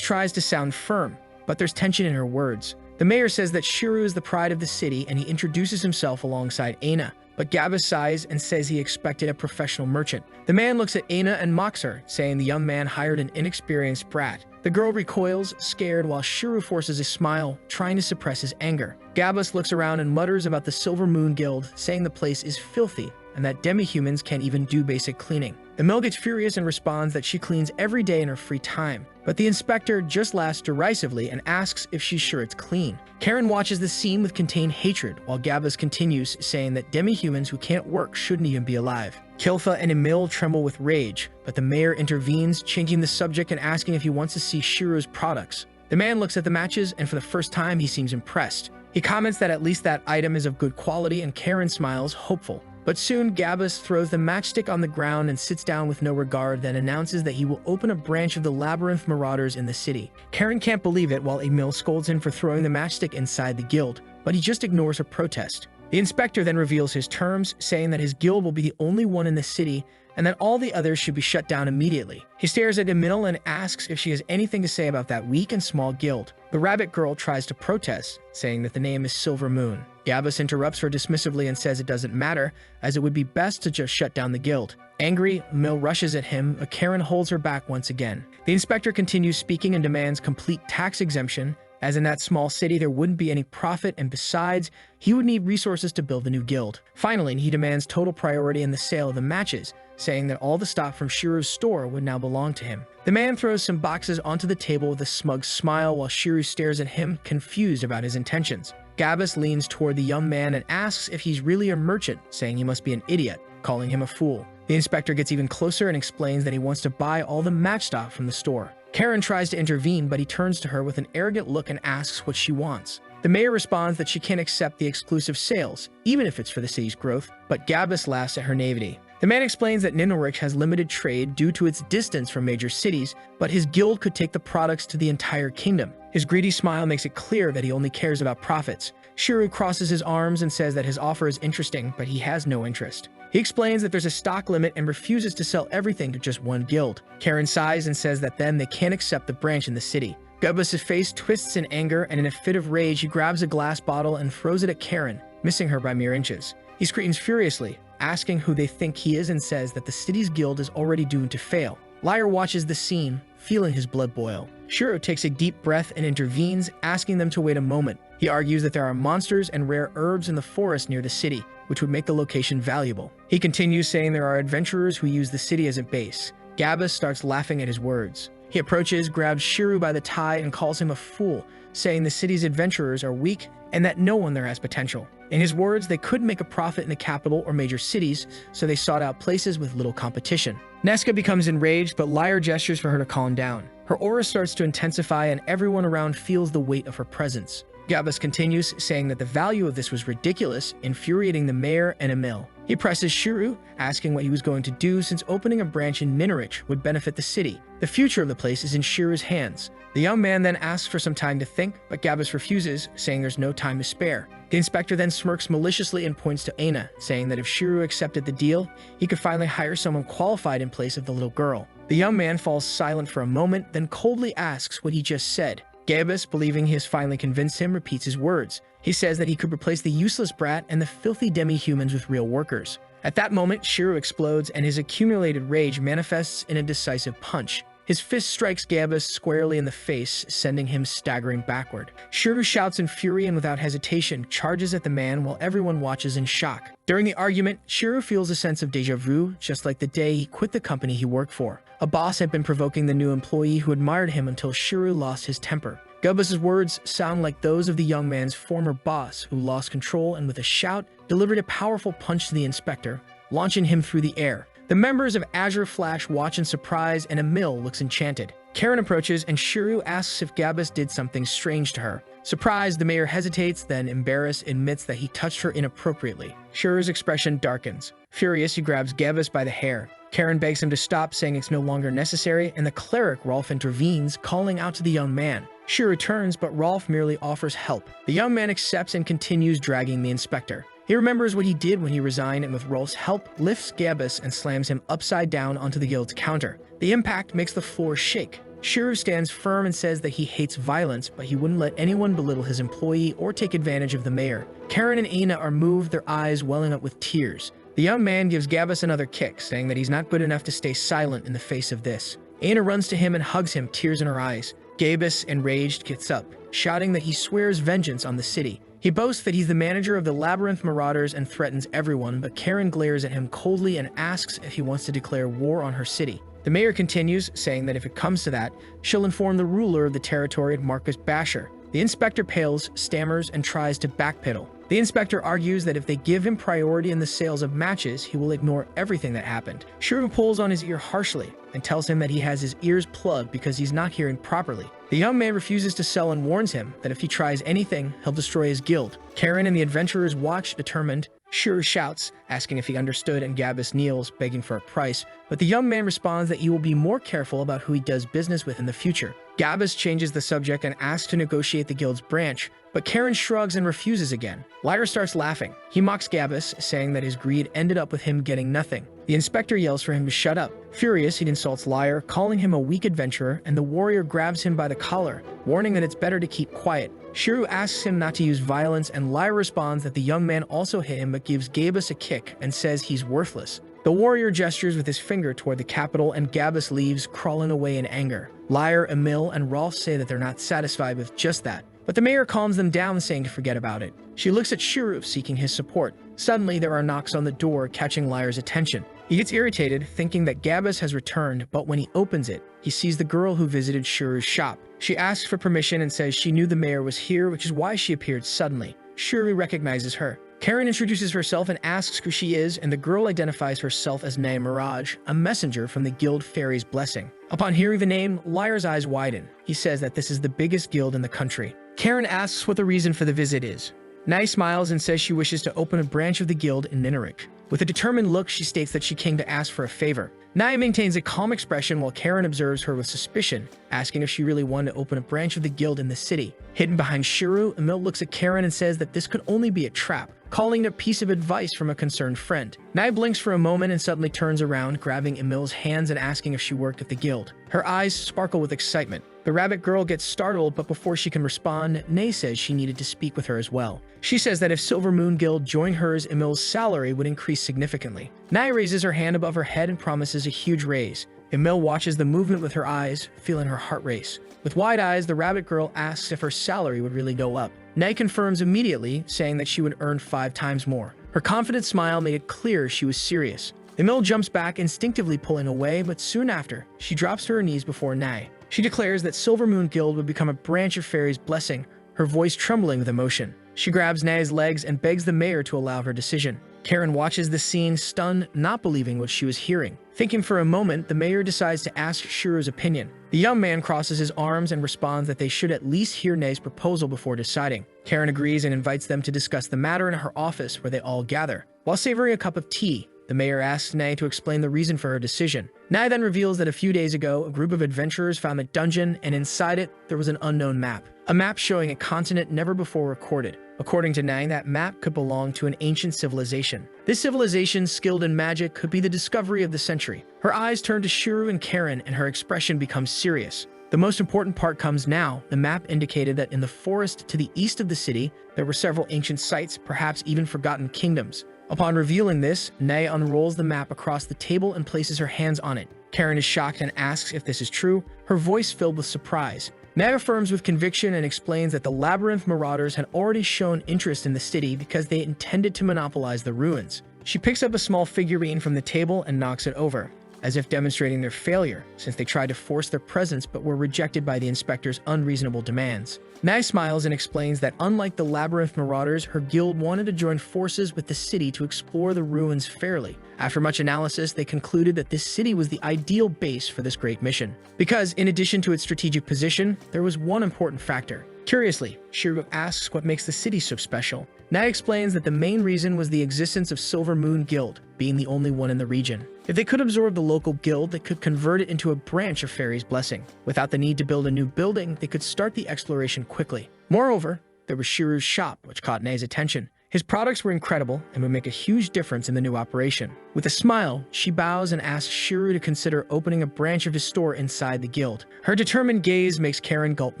tries to sound firm, but there's tension in her words. The mayor says that Shuru is the pride of the city, and he introduces himself alongside Aina, but Gabus sighs and says he expected a professional merchant. The man looks at Aina and mocks her, saying the young man hired an inexperienced brat. The girl recoils, scared, while Shuru forces a smile, trying to suppress his anger. Gabus looks around and mutters about the Silver Moon Guild, saying the place is filthy, and that demi-humans can't even do basic cleaning. Emil gets furious and responds that she cleans every day in her free time, but the inspector just laughs derisively and asks if she's sure it's clean. Karen watches the scene with contained hatred, while Gabus continues, saying that demi-humans who can't work shouldn't even be alive. Kilfa and Emil tremble with rage, but the mayor intervenes, changing the subject and asking if he wants to see Shuru's products. The man looks at the matches, and for the first time he seems impressed. He comments that at least that item is of good quality, and Karen smiles, hopeful. But soon, Gabus throws the matchstick on the ground and sits down with no regard, then announces that he will open a branch of the Labyrinth Marauders in the city. Karen can't believe it, while Emil scolds him for throwing the matchstick inside the guild, but he just ignores her protest. The inspector then reveals his terms, saying that his guild will be the only one in the city, and that all the others should be shut down immediately. He stares at Emil and asks if she has anything to say about that weak and small guild. The rabbit girl tries to protest, saying that the name is Silver Moon. Gabus interrupts her dismissively and says it doesn't matter, as it would be best to just shut down the guild. Angry, Emil rushes at him, but Karen holds her back once again. The inspector continues speaking and demands complete tax exemption, as in that small city there wouldn't be any profit, and besides, he would need resources to build the new guild. Finally, he demands total priority in the sale of the matches, saying that all the stock from Shuru's store would now belong to him. The man throws some boxes onto the table with a smug smile, while Shuru stares at him, confused about his intentions. Gabus leans toward the young man and asks if he's really a merchant, saying he must be an idiot, calling him a fool. The inspector gets even closer and explains that he wants to buy all the match stock from the store. Karen tries to intervene, but he turns to her with an arrogant look and asks what she wants. The mayor responds that she can't accept the exclusive sales, even if it's for the city's growth, but Gabus laughs at her naivety. The man explains that Ninnorich has limited trade due to its distance from major cities, but his guild could take the products to the entire kingdom. His greedy smile makes it clear that he only cares about profits. Shuru crosses his arms and says that his offer is interesting, but he has no interest. He explains that there's a stock limit and refuses to sell everything to just one guild. Karen sighs and says that then they can't accept the branch in the city. Gabus' face twists in anger, and in a fit of rage, he grabs a glass bottle and throws it at Karen, missing her by mere inches. He screams furiously, asking who they think he is, and says that the city's guild is already doomed to fail. Liar watches the scene, feeling his blood boil. Shuru takes a deep breath and intervenes, asking them to wait a moment. He argues that there are monsters and rare herbs in the forest near the city, which would make the location valuable. He continues, saying there are adventurers who use the city as a base. Gabus starts laughing at his words. He approaches, grabs Shuru by the tie, and calls him a fool, saying the city's adventurers are weak and that no one there has potential. In his words, they couldn't make a profit in the capital or major cities, so they sought out places with little competition. Nesca becomes enraged, but Liar gestures for her to calm down. Her aura starts to intensify, and everyone around feels the weight of her presence. Gabus continues, saying that the value of this was ridiculous, infuriating the mayor and Emil. He presses Shuru, asking what he was going to do since opening a branch in Ninnorich would benefit the city. The future of the place is in Shuru's hands. The young man then asks for some time to think, but Gabus refuses, saying there's no time to spare. The inspector then smirks maliciously and points to Aina, saying that if Shuru accepted the deal, he could finally hire someone qualified in place of the little girl. The young man falls silent for a moment, then coldly asks what he just said. Gabus, believing he has finally convinced him, repeats his words. He says that he could replace the useless brat and the filthy demi-humans with real workers. At that moment, Shuru explodes, and his accumulated rage manifests in a decisive punch. His fist strikes Gabus squarely in the face, sending him staggering backward. Shuru shouts in fury and without hesitation charges at the man while everyone watches in shock. During the argument, Shuru feels a sense of deja vu, just like the day he quit the company he worked for. A boss had been provoking the new employee who admired him until Shuru lost his temper. Gabus's words sound like those of the young man's former boss, who lost control and with a shout, delivered a powerful punch to the inspector, launching him through the air. The members of Azure Flash watch in surprise and Emil looks enchanted. Karen approaches and Shuru asks if Gabus did something strange to her. Surprised, the mayor hesitates, then embarrassed admits that he touched her inappropriately. Shuru's expression darkens. Furious, he grabs Gabus by the hair. Karen begs him to stop, saying it's no longer necessary, and the cleric Rolf intervenes, calling out to the young man. Shuru returns, but Rolf merely offers help. The young man accepts and continues dragging the inspector. He remembers what he did when he resigned and with Rolf's help, lifts Gabus and slams him upside down onto the guild's counter. The impact makes the floor shake. Shuru stands firm and says that he hates violence, but he wouldn't let anyone belittle his employee or take advantage of the mayor. Karen and Aina are moved, their eyes welling up with tears. The young man gives Gabus another kick, saying that he's not good enough to stay silent in the face of this. Aina runs to him and hugs him, tears in her eyes. Gabus, enraged, gets up, shouting that he swears vengeance on the city. He boasts that he's the manager of the Labyrinth Marauders and threatens everyone, but Karen glares at him coldly and asks if he wants to declare war on her city. The mayor continues, saying that if it comes to that, she'll inform the ruler of the territory, Marcus Basher. The inspector pales, stammers, and tries to backpedal. The inspector argues that if they give him priority in the sales of matches, he will ignore everything that happened. Shuru pulls on his ear harshly and tells him that he has his ears plugged because he's not hearing properly. The young man refuses to sell and warns him that if he tries anything, he'll destroy his guild. Karen and the adventurers watch, determined. Shuru shouts, asking if he understood, and Gabus kneels, begging for a price, but the young man responds that he will be more careful about who he does business with in the future. Gabus changes the subject and asks to negotiate the guild's branch, but Karen shrugs and refuses again. Liar starts laughing. He mocks Gabus, saying that his greed ended up with him getting nothing. The inspector yells for him to shut up. Furious, he insults Liar, calling him a weak adventurer, and the warrior grabs him by the collar, warning that it's better to keep quiet. Shuru asks him not to use violence, and Liar responds that the young man also hit him but gives Gabus a kick and says he's worthless. The warrior gestures with his finger toward the capital, and Gabus leaves, crawling away in anger. Liar, Emil, and Rolf say that they're not satisfied with just that, but the mayor calms them down, saying to forget about it. She looks at Shuru, seeking his support. Suddenly, there are knocks on the door, catching Liar's attention. He gets irritated, thinking that Gabus has returned, but when he opens it, he sees the girl who visited Shuru's shop. She asks for permission and says she knew the mayor was here, which is why she appeared suddenly. Shuru recognizes her. Karen introduces herself and asks who she is, and the girl identifies herself as Nay Mirage, a messenger from the guild Fairy's Blessing. Upon hearing the name, Liar's eyes widen. He says that this is the biggest guild in the country. Karen asks what the reason for the visit is. Nay smiles and says she wishes to open a branch of the guild in Nineric. With a determined look, she states that she came to ask for a favor. Nay maintains a calm expression while Karen observes her with suspicion, asking if she really wanted to open a branch of the guild in the city. Hidden behind Shuru, Emil looks at Karen and says that this could only be a trap, calling it a piece of advice from a concerned friend. Nay blinks for a moment and suddenly turns around, grabbing Emil's hands and asking if she worked at the guild. Her eyes sparkle with excitement. The rabbit girl gets startled, but before she can respond, Nay says she needed to speak with her as well. She says that if Silver Moon Guild joined hers, Emil's salary would increase significantly. Nay raises her hand above her head and promises a huge raise. Emil watches the movement with her eyes, feeling her heart race. With wide eyes, the rabbit girl asks if her salary would really go up. Nay confirms immediately, saying that she would earn 5 times more. Her confident smile made it clear she was serious. Emil jumps back, instinctively pulling away, but soon after, she drops to her knees before Nay. She declares that Silver Moon Guild would become a branch of Fairy's Blessing, her voice trembling with emotion. She grabs Nay's legs and begs the mayor to allow her decision. Karen watches the scene, stunned, not believing what she was hearing. Thinking for a moment, the mayor decides to ask Shuru's opinion. The young man crosses his arms and responds that they should at least hear Nay's proposal before deciding. Karen agrees and invites them to discuss the matter in her office, where they all gather. While savoring a cup of tea, the mayor asks Nay to explain the reason for her decision. Nay then reveals that a few days ago, a group of adventurers found a dungeon, and inside it, there was an unknown map. A map showing a continent never before recorded. According to Nay, that map could belong to an ancient civilization. This civilization, skilled in magic, could be the discovery of the century. Her eyes turn to Shuru and Karen, and her expression becomes serious. The most important part comes now. The map indicated that in the forest to the east of the city, there were several ancient sites, perhaps even forgotten kingdoms. Upon revealing this, Nay unrolls the map across the table and places her hands on it. Karen is shocked and asks if this is true, her voice filled with surprise. Meg affirms with conviction and explains that the Labyrinth marauders had already shown interest in the city because they intended to monopolize the ruins. She picks up a small figurine from the table and knocks it over, as if demonstrating their failure, since they tried to force their presence but were rejected by the inspector's unreasonable demands. Meg smiles and explains that unlike the Labyrinth marauders, her guild wanted to join forces with the city to explore the ruins fairly. After much analysis, they concluded that this city was the ideal base for this great mission. Because, in addition to its strategic position, there was one important factor. Curiously, Shiro asks what makes the city so special. Nai explains that the main reason was the existence of Silver Moon Guild, being the only one in the region. If they could absorb the local guild, they could convert it into a branch of Fairy's Blessing. Without the need to build a new building, they could start the exploration quickly. Moreover, there was Shiru's shop, which caught Nai's attention. His products were incredible and would make a huge difference in the new operation. With a smile, she bows and asks Shiru to consider opening a branch of his store inside the guild. Her determined gaze makes Karen gulp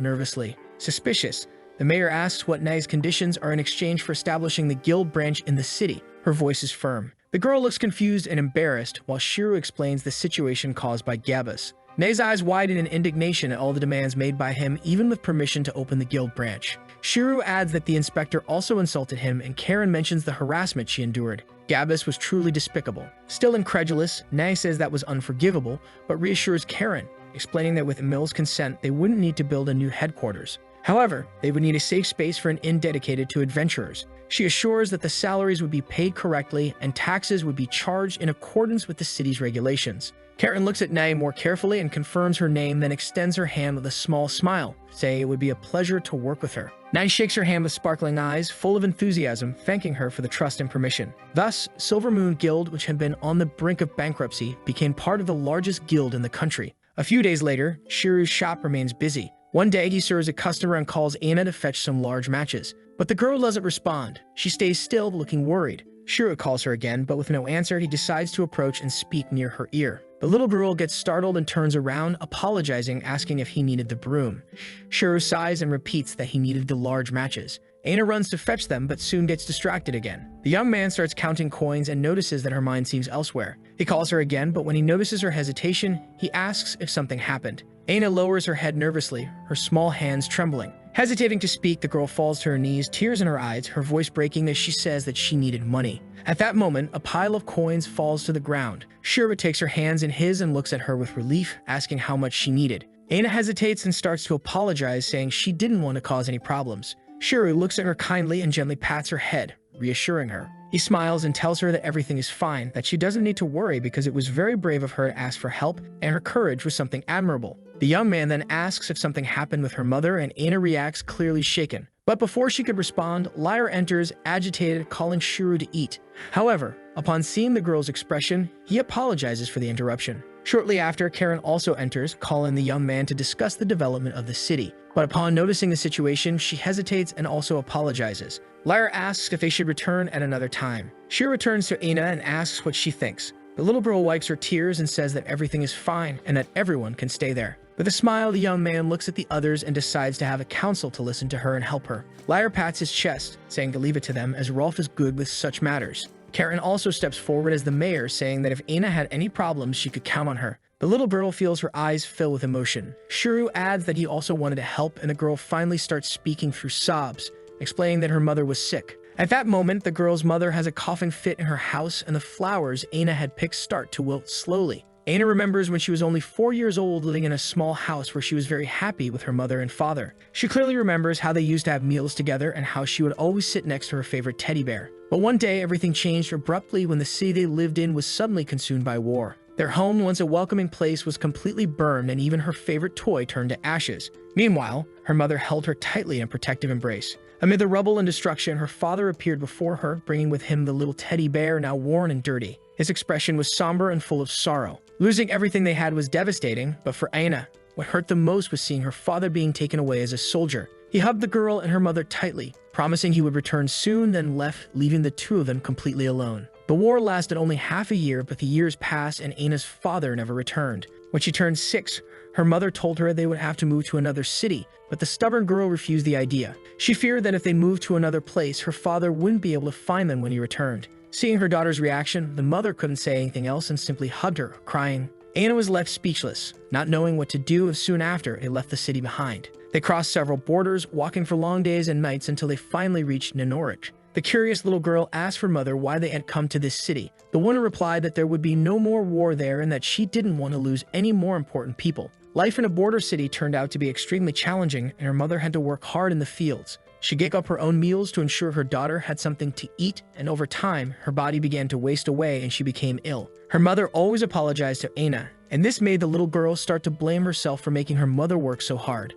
nervously. Suspicious, the mayor asks what Nai's conditions are in exchange for establishing the guild branch in the city. Her voice is firm. The girl looks confused and embarrassed while Shiru explains the situation caused by Gabus. Nai's eyes widen in indignation at all the demands made by him, even with permission to open the guild branch. Shiru adds that the inspector also insulted him, and Karen mentions the harassment she endured. Gabus was truly despicable. Still incredulous, Nai says that was unforgivable, but reassures Karen, explaining that with Emil's consent, they wouldn't need to build a new headquarters. However, they would need a safe space for an inn dedicated to adventurers. She assures that the salaries would be paid correctly and taxes would be charged in accordance with the city's regulations. Karen looks at Nai more carefully and confirms her name, then extends her hand with a small smile, saying it would be a pleasure to work with her. Nai shakes her hand with sparkling eyes, full of enthusiasm, thanking her for the trust and permission. Thus, Silver Moon Guild, which had been on the brink of bankruptcy, became part of the largest guild in the country. A few days later, Shiru's shop remains busy. One day, he serves a customer and calls Anna to fetch some large matches. But the girl doesn't respond. She stays still, looking worried. Shiru calls her again, but with no answer, he decides to approach and speak near her ear. The little girl gets startled and turns around, apologizing, asking if he needed the broom. Shiru sighs and repeats that he needed the large matches. Anna runs to fetch them, but soon gets distracted again. The young man starts counting coins and notices that her mind seems elsewhere. He calls her again, but when he notices her hesitation, he asks if something happened. Anna lowers her head nervously, her small hands trembling. Hesitating to speak, the girl falls to her knees, tears in her eyes, her voice breaking as she says that she needed money. At that moment, a pile of coins falls to the ground. Shira takes her hands in his and looks at her with relief, asking how much she needed. Anna hesitates and starts to apologize, saying she didn't want to cause any problems. Shiru looks at her kindly and gently pats her head, reassuring her. He smiles and tells her that everything is fine, that she doesn't need to worry because it was very brave of her to ask for help, and her courage was something admirable. The young man then asks if something happened with her mother, and Anna reacts clearly shaken. But before she could respond, Lyre enters, agitated, calling Shiru to eat. However, upon seeing the girl's expression, he apologizes for the interruption. Shortly after, Karen also enters, calling the young man to discuss the development of the city. But upon noticing the situation, she hesitates and also apologizes. Lyra asks if they should return at another time. She returns to Aina and asks what she thinks. The little girl wipes her tears and says that everything is fine and that everyone can stay there. With a smile, the young man looks at the others and decides to have a council to listen to her and help her. Lyra pats his chest, saying to leave it to them as Rolf is good with such matters. Karen also steps forward as the mayor, saying that if Aina had any problems, she could count on her. The little girl feels her eyes fill with emotion. Shuru adds that he also wanted to help, and the girl finally starts speaking through sobs, explaining that her mother was sick. At that moment, the girl's mother has a coughing fit in her house, and the flowers Aina had picked start to wilt slowly. Aina remembers when she was only 4 years old, living in a small house where she was very happy with her mother and father. She clearly remembers how they used to have meals together and how she would always sit next to her favorite teddy bear. But one day, everything changed abruptly when the city they lived in was suddenly consumed by war. Their home, once a welcoming place, was completely burned, and even her favorite toy turned to ashes. Meanwhile, her mother held her tightly in a protective embrace. Amid the rubble and destruction, her father appeared before her, bringing with him the little teddy bear, now worn and dirty. His expression was somber and full of sorrow. Losing everything they had was devastating, but for Aina, what hurt the most was seeing her father being taken away as a soldier. He hugged the girl and her mother tightly, promising he would return soon, then left, leaving the two of them completely alone. The war lasted only half a year, but the years passed and Aina's father never returned. When she turned 6, her mother told her they would have to move to another city, but the stubborn girl refused the idea. She feared that if they moved to another place, her father wouldn't be able to find them when he returned. Seeing her daughter's reaction, the mother couldn't say anything else and simply hugged her, crying. Aina was left speechless, not knowing what to do if soon after it left the city behind. They crossed several borders, walking for long days and nights until they finally reached Nanorich. The curious little girl asked her mother why they had come to this city. The woman replied that there would be no more war there and that she didn't want to lose any more important people. Life in a border city turned out to be extremely challenging, and her mother had to work hard in the fields. She gave up her own meals to ensure her daughter had something to eat, and over time, her body began to waste away and she became ill. Her mother always apologized to Aina, and this made the little girl start to blame herself for making her mother work so hard.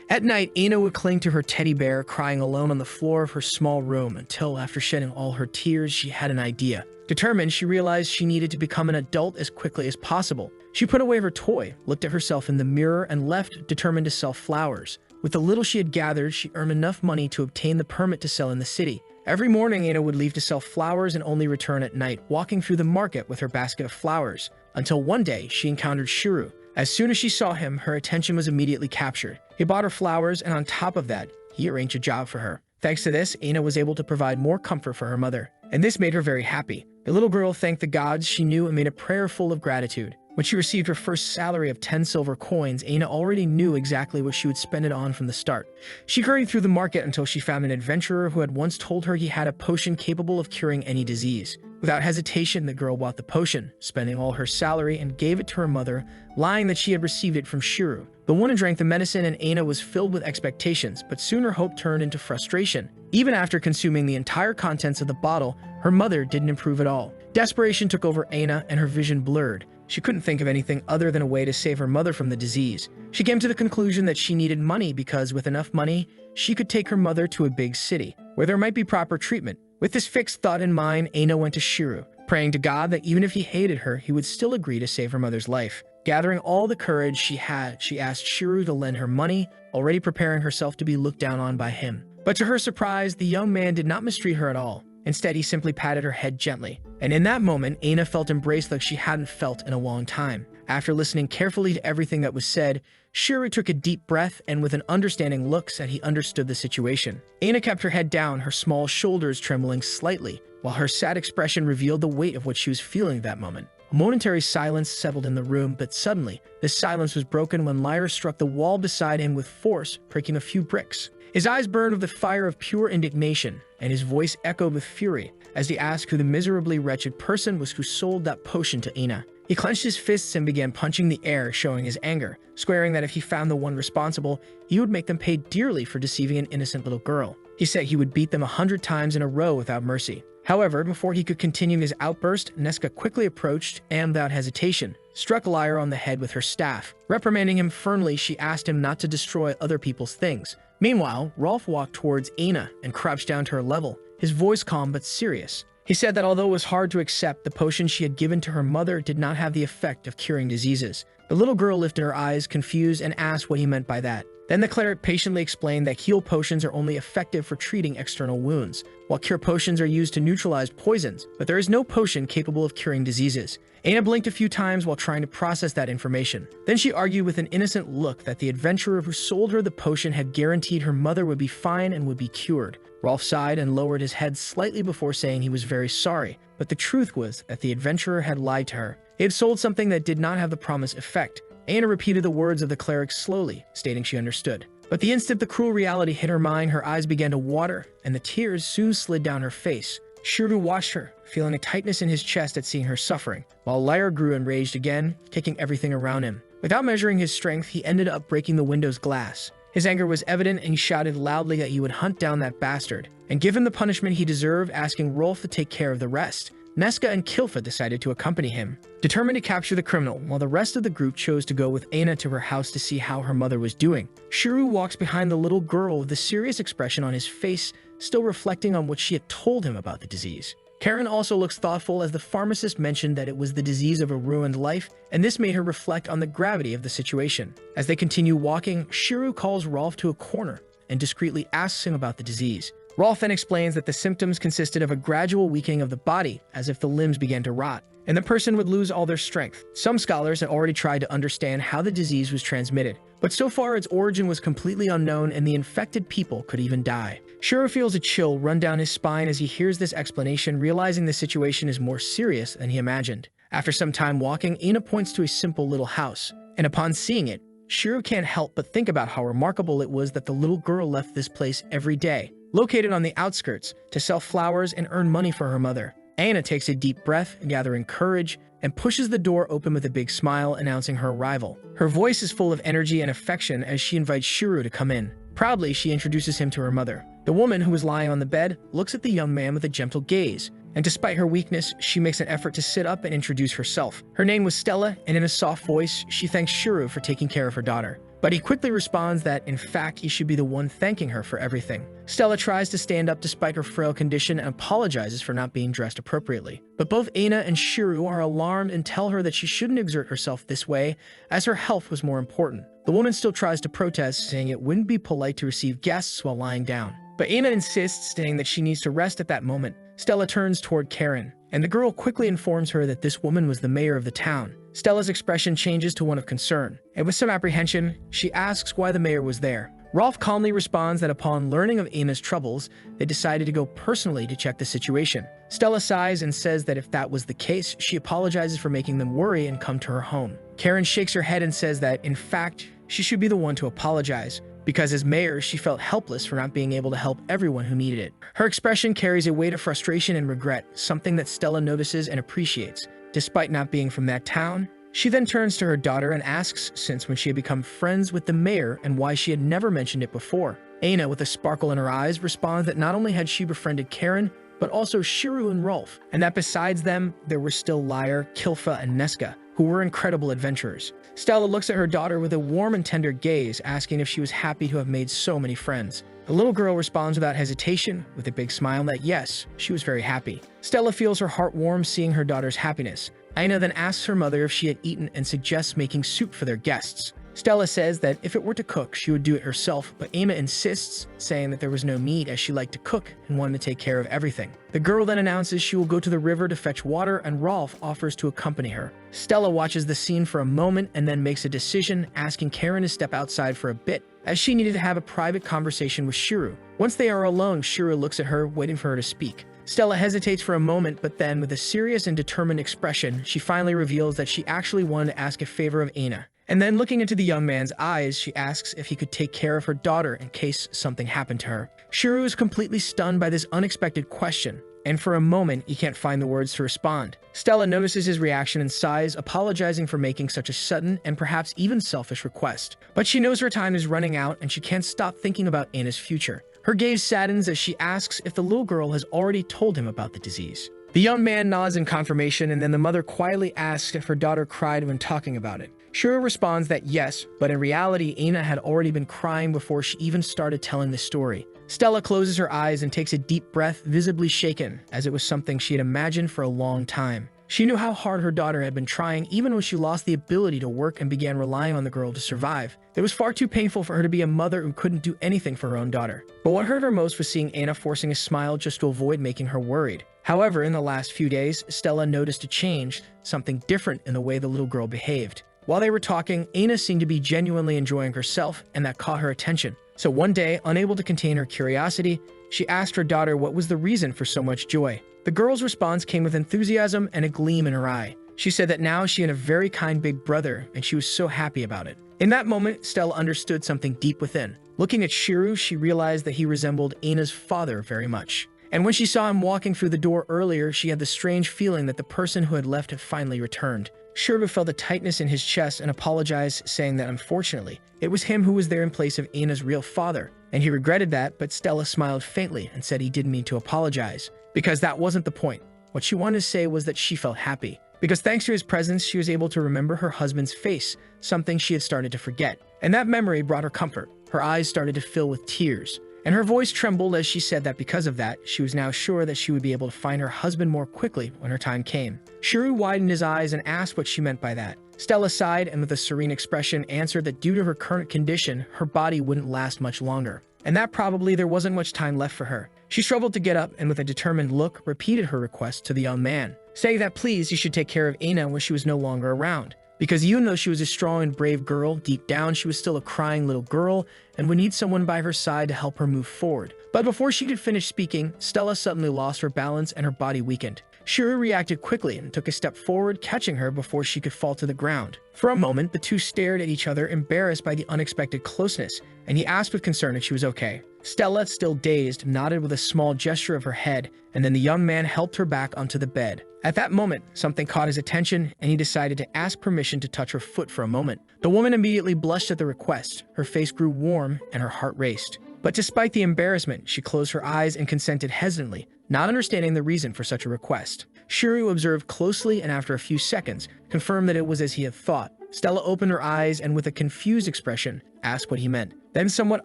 At night, Aina would cling to her teddy bear, crying alone on the floor of her small room until, after shedding all her tears, she had an idea. Determined, she realized she needed to become an adult as quickly as possible. She put away her toy, looked at herself in the mirror, and left, determined to sell flowers. With the little she had gathered, she earned enough money to obtain the permit to sell in the city. Every morning, Aina would leave to sell flowers and only return at night, walking through the market with her basket of flowers, until one day she encountered Shiru. As soon as she saw him, her attention was immediately captured. He bought her flowers, and on top of that, he arranged a job for her. Thanks to this, Aina was able to provide more comfort for her mother, and this made her very happy. The little girl thanked the gods she knew and made a prayer full of gratitude. When she received her first salary of 10 silver coins, Aina already knew exactly what she would spend it on from the start. She hurried through the market until she found an adventurer who had once told her he had a potion capable of curing any disease. Without hesitation, the girl bought the potion, spending all her salary, and gave it to her mother, lying that she had received it from Shiru. The woman drank the medicine, and Aina was filled with expectations, but soon her hope turned into frustration. Even after consuming the entire contents of the bottle, her mother didn't improve at all. Desperation took over Aina, and her vision blurred. She couldn't think of anything other than a way to save her mother from the disease. She came to the conclusion that she needed money because, with enough money, she could take her mother to a big city, where there might be proper treatment. With this fixed thought in mind, Aina went to Shiru, praying to God that even if he hated her, he would still agree to save her mother's life. Gathering all the courage she had, she asked Shiru to lend her money, already preparing herself to be looked down on by him. But to her surprise, the young man did not mistreat her at all. Instead, he simply patted her head gently. And in that moment, Aina felt embraced like she hadn't felt in a long time. After listening carefully to everything that was said, Shiru took a deep breath and with an understanding look said he understood the situation. Aina kept her head down, her small shoulders trembling slightly, while her sad expression revealed the weight of what she was feeling at that moment. A momentary silence settled in the room, but suddenly, this silence was broken when Lyra struck the wall beside him with force, breaking a few bricks. His eyes burned with the fire of pure indignation, and his voice echoed with fury as he asked who the miserably wretched person was who sold that potion to Aina. He clenched his fists and began punching the air, showing his anger, swearing that if he found the one responsible, he would make them pay dearly for deceiving an innocent little girl. He said he would beat them 100 times in a row without mercy. However, before he could continue his outburst, Neska quickly approached and, without hesitation, struck Lyra on the head with her staff. Reprimanding him firmly, she asked him not to destroy other people's things. Meanwhile, Rolf walked towards Aina and crouched down to her level, his voice calm but serious. He said that although it was hard to accept, the potion she had given to her mother did not have the effect of curing diseases. The little girl lifted her eyes, confused, and asked what he meant by that. Then the cleric patiently explained that heal potions are only effective for treating external wounds, while cure potions are used to neutralize poisons, but there is no potion capable of curing diseases. Aina blinked a few times while trying to process that information. Then she argued with an innocent look that the adventurer who sold her the potion had guaranteed her mother would be fine and would be cured. Rolf sighed and lowered his head slightly before saying he was very sorry, but the truth was that the adventurer had lied to her. He had sold something that did not have the promised effect. Aina repeated the words of the cleric slowly, stating she understood. But the instant the cruel reality hit her mind, her eyes began to water, and the tears soon slid down her face. Shiru watched her, feeling a tightness in his chest at seeing her suffering, while Lyra grew enraged again, kicking everything around him. Without measuring his strength, he ended up breaking the window's glass. His anger was evident, and he shouted loudly that he would hunt down that bastard, and give him the punishment he deserved, asking Rolf to take care of the rest. Neska and Kilfa decided to accompany him, determined to capture the criminal, while the rest of the group chose to go with Aina to her house to see how her mother was doing. Shiru walks behind the little girl with a serious expression on his face, still reflecting on what she had told him about the disease. Karen also looks thoughtful as the pharmacist mentioned that it was the disease of a ruined life, and this made her reflect on the gravity of the situation. As they continue walking, Shiru calls Rolf to a corner and discreetly asks him about the disease. Rolf then explains that the symptoms consisted of a gradual weakening of the body, as if the limbs began to rot, and the person would lose all their strength. Some scholars had already tried to understand how the disease was transmitted, but so far its origin was completely unknown and the infected people could even die. Shiru feels a chill run down his spine as he hears this explanation, realizing the situation is more serious than he imagined. After some time walking, Aina points to a simple little house, and upon seeing it, Shiro can't help but think about how remarkable it was that the little girl left this place every day, located on the outskirts, to sell flowers and earn money for her mother. Aina takes a deep breath, gathering courage, and pushes the door open with a big smile, announcing her arrival. Her voice is full of energy and affection as she invites Shiro to come in. Proudly, she introduces him to her mother. The woman, who is lying on the bed, looks at the young man with a gentle gaze, and despite her weakness, she makes an effort to sit up and introduce herself. Her name was Stella, and in a soft voice, she thanks Shiro for taking care of her daughter. But he quickly responds that, in fact, he should be the one thanking her for everything. Stella tries to stand up despite her frail condition and apologizes for not being dressed appropriately. But both Aina and Shiro are alarmed and tell her that she shouldn't exert herself this way, as her health was more important. The woman still tries to protest, saying it wouldn't be polite to receive guests while lying down. But Aina insists, saying that she needs to rest at that moment. Stella turns toward Karen, and the girl quickly informs her that this woman was the mayor of the town. Stella's expression changes to one of concern, and with some apprehension, she asks why the mayor was there. Rolf calmly responds that upon learning of Aina's troubles, they decided to go personally to check the situation. Stella sighs and says that if that was the case, she apologizes for making them worry and come to her home. Karen shakes her head and says that, in fact, she should be the one to apologize, because as mayor, she felt helpless for not being able to help everyone who needed it. Her expression carries a weight of frustration and regret, something that Stella notices and appreciates. Despite not being from that town, she then turns to her daughter and asks since when she had become friends with the mayor and why she had never mentioned it before. Aina, with a sparkle in her eyes, responds that not only had she befriended Karen, but also Shiro and Rolf, and that besides them, there were still Lyre, Kilfa, and Neska, who were incredible adventurers. Stella looks at her daughter with a warm and tender gaze, asking if she was happy to have made so many friends. The little girl responds without hesitation, with a big smile that yes, she was very happy. Stella feels her heart warm seeing her daughter's happiness. Aina then asks her mother if she had eaten and suggests making soup for their guests. Stella says that if it were to cook, she would do it herself, but Aina insists, saying that there was no meat as she liked to cook and wanted to take care of everything. The girl then announces she will go to the river to fetch water, and Rolf offers to accompany her. Stella watches the scene for a moment and then makes a decision, asking Karen to step outside for a bit, as she needed to have a private conversation with Shiro. Once they are alone, Shiro looks at her, waiting for her to speak. Stella hesitates for a moment, but then, with a serious and determined expression, she finally reveals that she actually wanted to ask a favor of Aina. And then, looking into the young man's eyes, she asks if he could take care of her daughter in case something happened to her. Shiro is completely stunned by this unexpected question, and for a moment, he can't find the words to respond. Stella notices his reaction and sighs, apologizing for making such a sudden and perhaps even selfish request. But she knows her time is running out, and she can't stop thinking about Aina's future. Her gaze saddens as she asks if the little girl has already told him about the disease. The young man nods in confirmation, and then the mother quietly asks if her daughter cried when talking about it. Shiro responds that yes, but in reality, Aina had already been crying before she even started telling the story. Stella closes her eyes and takes a deep breath, visibly shaken, as it was something she had imagined for a long time. She knew how hard her daughter had been trying, even when she lost the ability to work and began relying on the girl to survive. It was far too painful for her to be a mother who couldn't do anything for her own daughter. But what hurt her most was seeing Aina forcing a smile just to avoid making her worried. However, in the last few days, Stella noticed a change, something different in the way the little girl behaved. While they were talking, Aina seemed to be genuinely enjoying herself, and that caught her attention. So one day, unable to contain her curiosity, she asked her daughter what was the reason for so much joy. The girl's response came with enthusiasm and a gleam in her eye. She said that now she had a very kind big brother, and she was so happy about it. In that moment, Stella understood something deep within. Looking at Shiro, she realized that he resembled Aina's father very much. And when she saw him walking through the door earlier, she had the strange feeling that the person who had left had finally returned. Shiro felt a tightness in his chest and apologized, saying that unfortunately, it was him who was there in place of Aina's real father, and he regretted that, but Stella smiled faintly and said he didn't mean to apologize, because that wasn't the point. What she wanted to say was that she felt happy, because thanks to his presence, she was able to remember her husband's face, something she had started to forget, and that memory brought her comfort. Her eyes started to fill with tears, and her voice trembled as she said that because of that, she was now sure that she would be able to find her husband more quickly when her time came. Shiro widened his eyes and asked what she meant by that. Stella sighed and with a serene expression answered that due to her current condition, her body wouldn't last much longer, and that probably there wasn't much time left for her. She struggled to get up and with a determined look, repeated her request to the young man, saying that please he should take care of Aina when she was no longer around. Because even though she was a strong and brave girl, deep down she was still a crying little girl and would need someone by her side to help her move forward. But before she could finish speaking, Stella suddenly lost her balance and her body weakened. Shiro reacted quickly and took a step forward, catching her before she could fall to the ground. For a moment, the two stared at each other, embarrassed by the unexpected closeness, and he asked with concern if she was okay. Stella, still dazed, nodded with a small gesture of her head, and then the young man helped her back onto the bed. At that moment, something caught his attention, and he decided to ask permission to touch her foot for a moment. The woman immediately blushed at the request. Her face grew warm, and her heart raced. But despite the embarrassment, she closed her eyes and consented hesitantly, not understanding the reason for such a request. Shiro observed closely and after a few seconds, confirmed that it was as he had thought. Stella opened her eyes and with a confused expression, asked what he meant. Then somewhat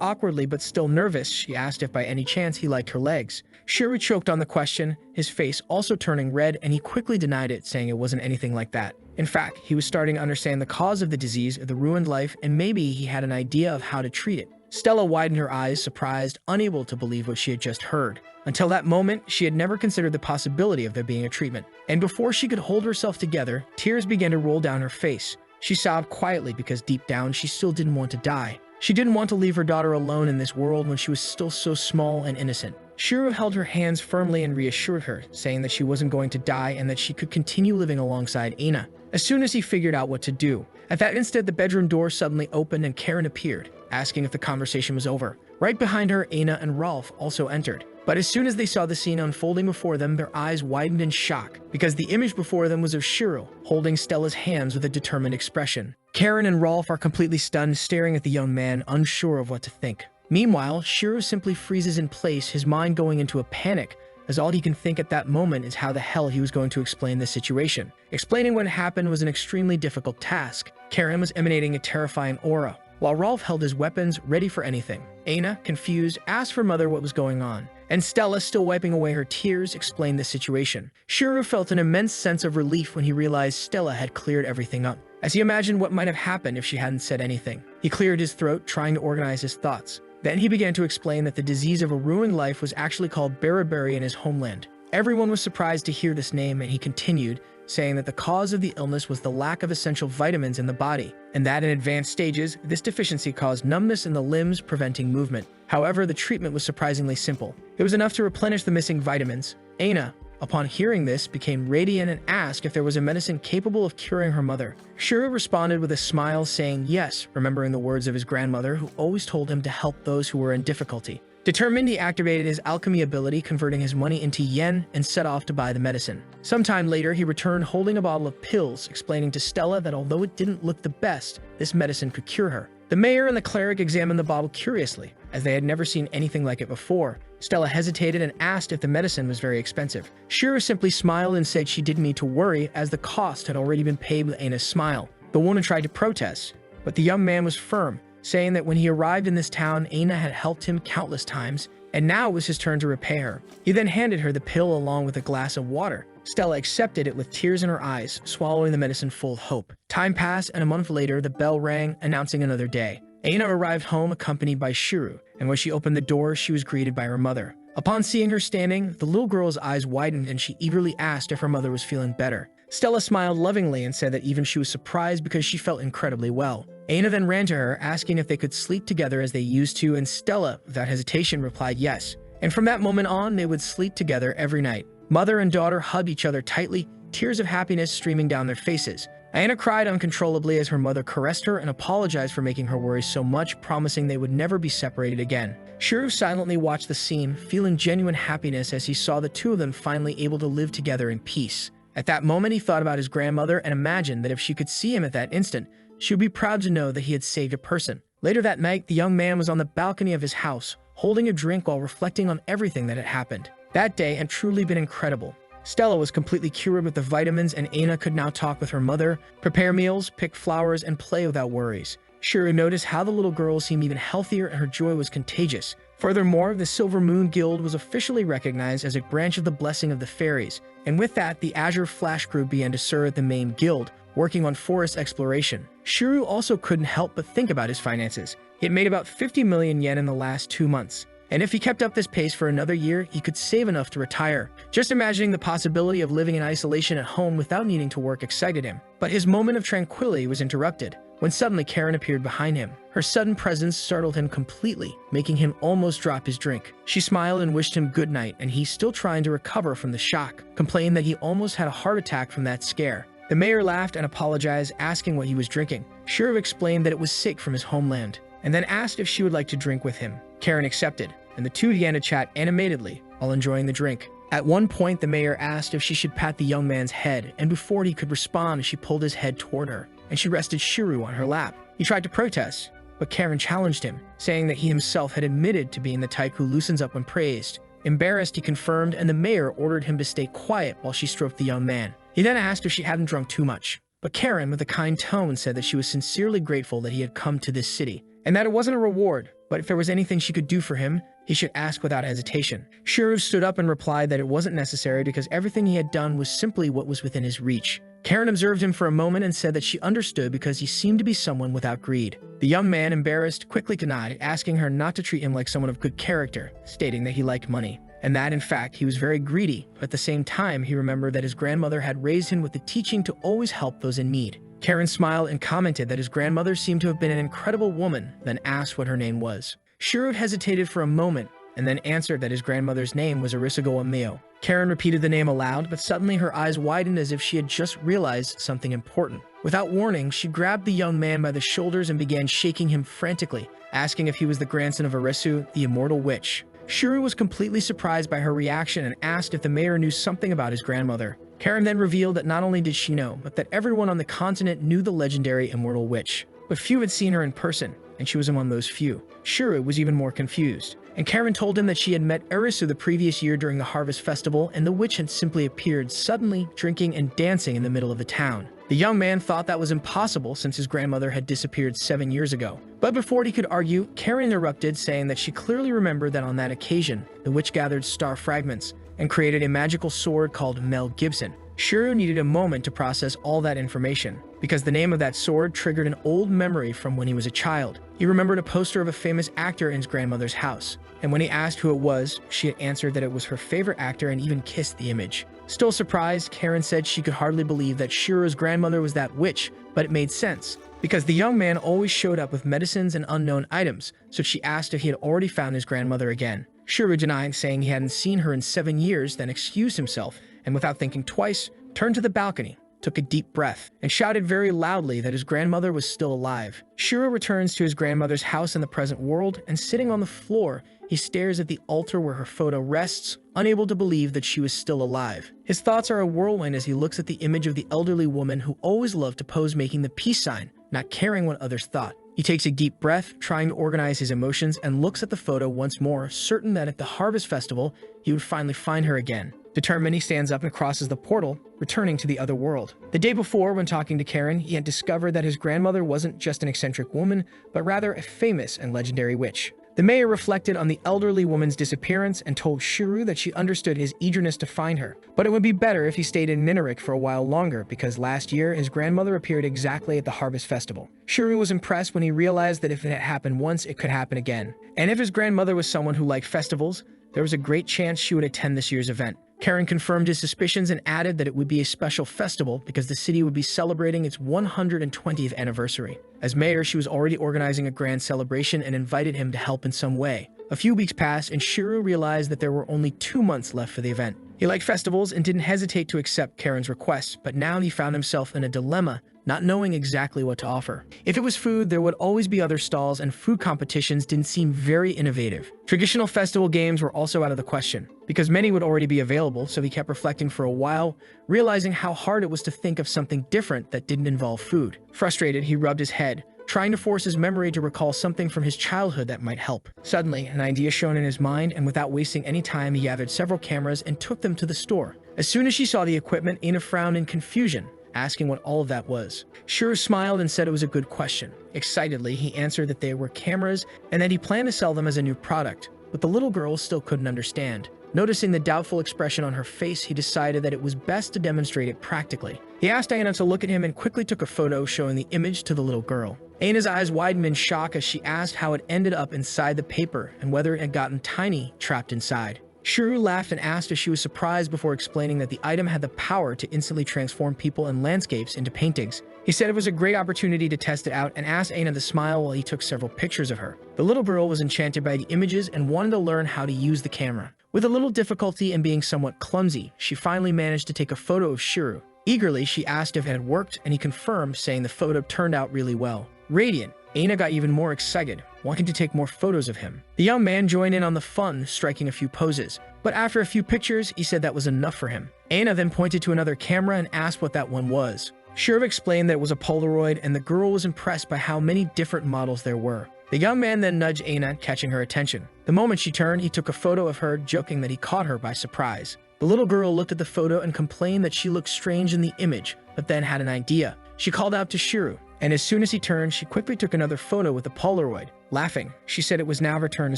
awkwardly but still nervous, she asked if by any chance he liked her legs. Shiro choked on the question, his face also turning red, and he quickly denied it, saying it wasn't anything like that. In fact, he was starting to understand the cause of the disease, of the ruined life, and maybe he had an idea of how to treat it. Stella widened her eyes, surprised, unable to believe what she had just heard. Until that moment, she had never considered the possibility of there being a treatment. And before she could hold herself together, tears began to roll down her face. She sobbed quietly because deep down she still didn't want to die. She didn't want to leave her daughter alone in this world when she was still so small and innocent. Shiro held her hands firmly and reassured her, saying that she wasn't going to die and that she could continue living alongside Aina. As soon as he figured out what to do, at that instant the bedroom door suddenly opened and Karen appeared, asking if the conversation was over. Right behind her, Aina and Rolf also entered. But as soon as they saw the scene unfolding before them, their eyes widened in shock, because the image before them was of Shiro, holding Stella's hands with a determined expression. Karen and Rolf are completely stunned, staring at the young man, unsure of what to think. Meanwhile, Shiro simply freezes in place, his mind going into a panic, as all he can think at that moment is how the hell he was going to explain the situation. Explaining what happened was an extremely difficult task. Karen was emanating a terrifying aura, while Rolf held his weapons ready for anything. Aina, confused, asked her mother what was going on, and Stella, still wiping away her tears, explained the situation. Shiro felt an immense sense of relief when he realized Stella had cleared everything up, as he imagined what might have happened if she hadn't said anything. He cleared his throat, trying to organize his thoughts. Then he began to explain that the disease of a ruined life was actually called beriberi in his homeland. Everyone was surprised to hear this name, and he continued, saying that the cause of the illness was the lack of essential vitamins in the body, and that in advanced stages, this deficiency caused numbness in the limbs, preventing movement. However, the treatment was surprisingly simple. It was enough to replenish the missing vitamins. Aina, upon hearing this, became radiant and asked if there was a medicine capable of curing her mother. Shiro responded with a smile, saying yes, remembering the words of his grandmother, who always told him to help those who were in difficulty. Determined, he activated his alchemy ability, converting his money into yen, and set off to buy the medicine. Sometime later, he returned holding a bottle of pills, explaining to Stella that although it didn't look the best, this medicine could cure her. The mayor and the cleric examined the bottle curiously, as they had never seen anything like it before. Stella hesitated and asked if the medicine was very expensive. Shiro simply smiled and said she didn't need to worry, as the cost had already been paid with Aina's smile. The woman tried to protest, but the young man was firm, saying that when he arrived in this town, Aina had helped him countless times, and now it was his turn to repay her. He then handed her the pill along with a glass of water. Stella accepted it with tears in her eyes, swallowing the medicine full of hope. Time passed, and a month later, the bell rang, announcing another day. Aina arrived home accompanied by Shiro, and when she opened the door, she was greeted by her mother. Upon seeing her standing, the little girl's eyes widened and she eagerly asked if her mother was feeling better. Stella smiled lovingly and said that even she was surprised because she felt incredibly well. Aina then ran to her, asking if they could sleep together as they used to, and Stella, without hesitation, replied yes. And from that moment on, they would sleep together every night. Mother and daughter hugged each other tightly, tears of happiness streaming down their faces. Aina cried uncontrollably as her mother caressed her and apologized for making her worry so much, promising they would never be separated again. Shiro silently watched the scene, feeling genuine happiness as he saw the two of them finally able to live together in peace. At that moment, he thought about his grandmother and imagined that if she could see him at that instant, she would be proud to know that he had saved a person. Later that night, the young man was on the balcony of his house, holding a drink while reflecting on everything that had happened. That day had truly been incredible. Stella was completely cured with the vitamins, and Aina could now talk with her mother, prepare meals, pick flowers, and play without worries. Shiro noticed how the little girl seemed even healthier and her joy was contagious. Furthermore, the Silver Moon Guild was officially recognized as a branch of the Blessing of the Fairies, and with that, the Azure Flash Group began to serve the main guild, working on forest exploration. Shiro also couldn't help but think about his finances. He had made about 50 million yen in the last 2 months. And if he kept up this pace for another year, he could save enough to retire. Just imagining the possibility of living in isolation at home without needing to work excited him. But his moment of tranquility was interrupted. when suddenly Karen appeared behind him. Her sudden presence startled him completely, making him almost drop his drink. She smiled and wished him good night, and he's still trying to recover from the shock, complaining that he almost had a heart attack from that scare. The mayor laughed and apologized, asking what he was drinking. Shiro explained that it was sick from his homeland, and then asked if she would like to drink with him. Karen accepted, and the two began to chat animatedly while enjoying the drink. At one point, the mayor asked if she should pat the young man's head, and before he could respond, she pulled his head toward her, and she rested Shiro on her lap. He tried to protest, but Karen challenged him, saying that he himself had admitted to being the type who loosens up when praised. Embarrassed, he confirmed, and the mayor ordered him to stay quiet while she stroked the young man. He then asked if she hadn't drunk too much, but Karen, with a kind tone, said that she was sincerely grateful that he had come to this city, and that it wasn't a reward, but if there was anything she could do for him, he should ask without hesitation. Shiro stood up and replied that it wasn't necessary because everything he had done was simply what was within his reach. Karen observed him for a moment and said that she understood because he seemed to be someone without greed. The young man, embarrassed, quickly denied, asking her not to treat him like someone of good character, stating that he liked money, and that, in fact, he was very greedy, but at the same time, he remembered that his grandmother had raised him with the teaching to always help those in need. Karen smiled and commented that his grandmother seemed to have been an incredible woman, then asked what her name was. Shiro hesitated for a moment, and then answered that his grandmother's name was Arisugawa Mio. Karen repeated the name aloud, but suddenly her eyes widened as if she had just realized something important. Without warning, she grabbed the young man by the shoulders and began shaking him frantically, asking if he was the grandson of Arisu, the immortal witch. Shiro was completely surprised by her reaction and asked if the mayor knew something about his grandmother. Karen then revealed that not only did she know, but that everyone on the continent knew the legendary immortal witch, but few had seen her in person, and she was among those few. Shiro was even more confused, and Karen told him that she had met Arisu the previous year during the Harvest Festival, and the witch had simply appeared suddenly, drinking and dancing in the middle of the town. The young man thought that was impossible since his grandmother had disappeared 7 years ago. But before he could argue, Karen interrupted, saying that she clearly remembered that on that occasion, the witch gathered star fragments and created a magical sword called Mel Gibson. Shiro needed a moment to process all that information, because the name of that sword triggered an old memory from when he was a child. He remembered a poster of a famous actor in his grandmother's house, and when he asked who it was, she had answered that it was her favorite actor and even kissed the image. Still surprised, Karen said she could hardly believe that Shiro's grandmother was that witch, but it made sense, because the young man always showed up with medicines and unknown items, so she asked if he had already found his grandmother again. Shiro denied, saying he hadn't seen her in 7 years, then excused himself, and without thinking twice, turned to the balcony, took a deep breath, and shouted very loudly that his grandmother was still alive. Shiro returns to his grandmother's house in the present world, and sitting on the floor, he stares at the altar where her photo rests, unable to believe that she was still alive. His thoughts are a whirlwind as he looks at the image of the elderly woman who always loved to pose making the peace sign, not caring what others thought. He takes a deep breath, trying to organize his emotions, and looks at the photo once more, certain that at the Harvest Festival, he would finally find her again. Determined, he stands up and crosses the portal, returning to the other world. The day before, when talking to Karen, he had discovered that his grandmother wasn't just an eccentric woman, but rather a famous and legendary witch. The mayor reflected on the elderly woman's disappearance and told Shiro that she understood his eagerness to find her, but it would be better if he stayed in Ninaric for a while longer because last year his grandmother appeared exactly at the Harvest Festival. Shiro was impressed when he realized that if it had happened once, it could happen again. And if his grandmother was someone who liked festivals, there was a great chance she would attend this year's event. Karen confirmed his suspicions and added that it would be a special festival because the city would be celebrating its 120th anniversary. As mayor, she was already organizing a grand celebration and invited him to help in some way. A few weeks passed, and Shiro realized that there were only 2 months left for the event. He liked festivals and didn't hesitate to accept Karen's request, but now he found himself in a dilemma, not knowing exactly what to offer. If it was food, there would always be other stalls, and food competitions didn't seem very innovative. Traditional festival games were also out of the question, because many would already be available, so he kept reflecting for a while, realizing how hard it was to think of something different that didn't involve food. Frustrated, he rubbed his head, trying to force his memory to recall something from his childhood that might help. Suddenly, an idea shone in his mind, and without wasting any time, he gathered several cameras and took them to the store. As soon as she saw the equipment, Ina frowned in confusion, asking what all of that was. Shiro smiled and said it was a good question. Excitedly, he answered that they were cameras and that he planned to sell them as a new product, but the little girl still couldn't understand. Noticing the doubtful expression on her face, he decided that it was best to demonstrate it practically. He asked Aina to look at him and quickly took a photo showing the image to the little girl. Aina's eyes widened in shock as she asked how it ended up inside the paper and whether it had gotten tiny trapped inside. Shuru laughed and asked if she was surprised before explaining that the item had the power to instantly transform people and landscapes into paintings. He said it was a great opportunity to test it out and asked Aina to smile while he took several pictures of her. The little girl was enchanted by the images and wanted to learn how to use the camera. With a little difficulty and being somewhat clumsy, she finally managed to take a photo of Shuru. Eagerly, she asked if it had worked, and he confirmed, saying the photo turned out really well. Radiant, Aina got even more excited, wanting to take more photos of him. The young man joined in on the fun, striking a few poses. But after a few pictures, he said that was enough for him. Aina then pointed to another camera and asked what that one was. Shuru explained that it was a Polaroid, and the girl was impressed by how many different models there were. The young man then nudged Aina, catching her attention. The moment she turned, he took a photo of her, joking that he caught her by surprise. The little girl looked at the photo and complained that she looked strange in the image, but then had an idea. She called out to Shuru, and as soon as he turned, she quickly took another photo with the Polaroid. Laughing, she said it was now her turn to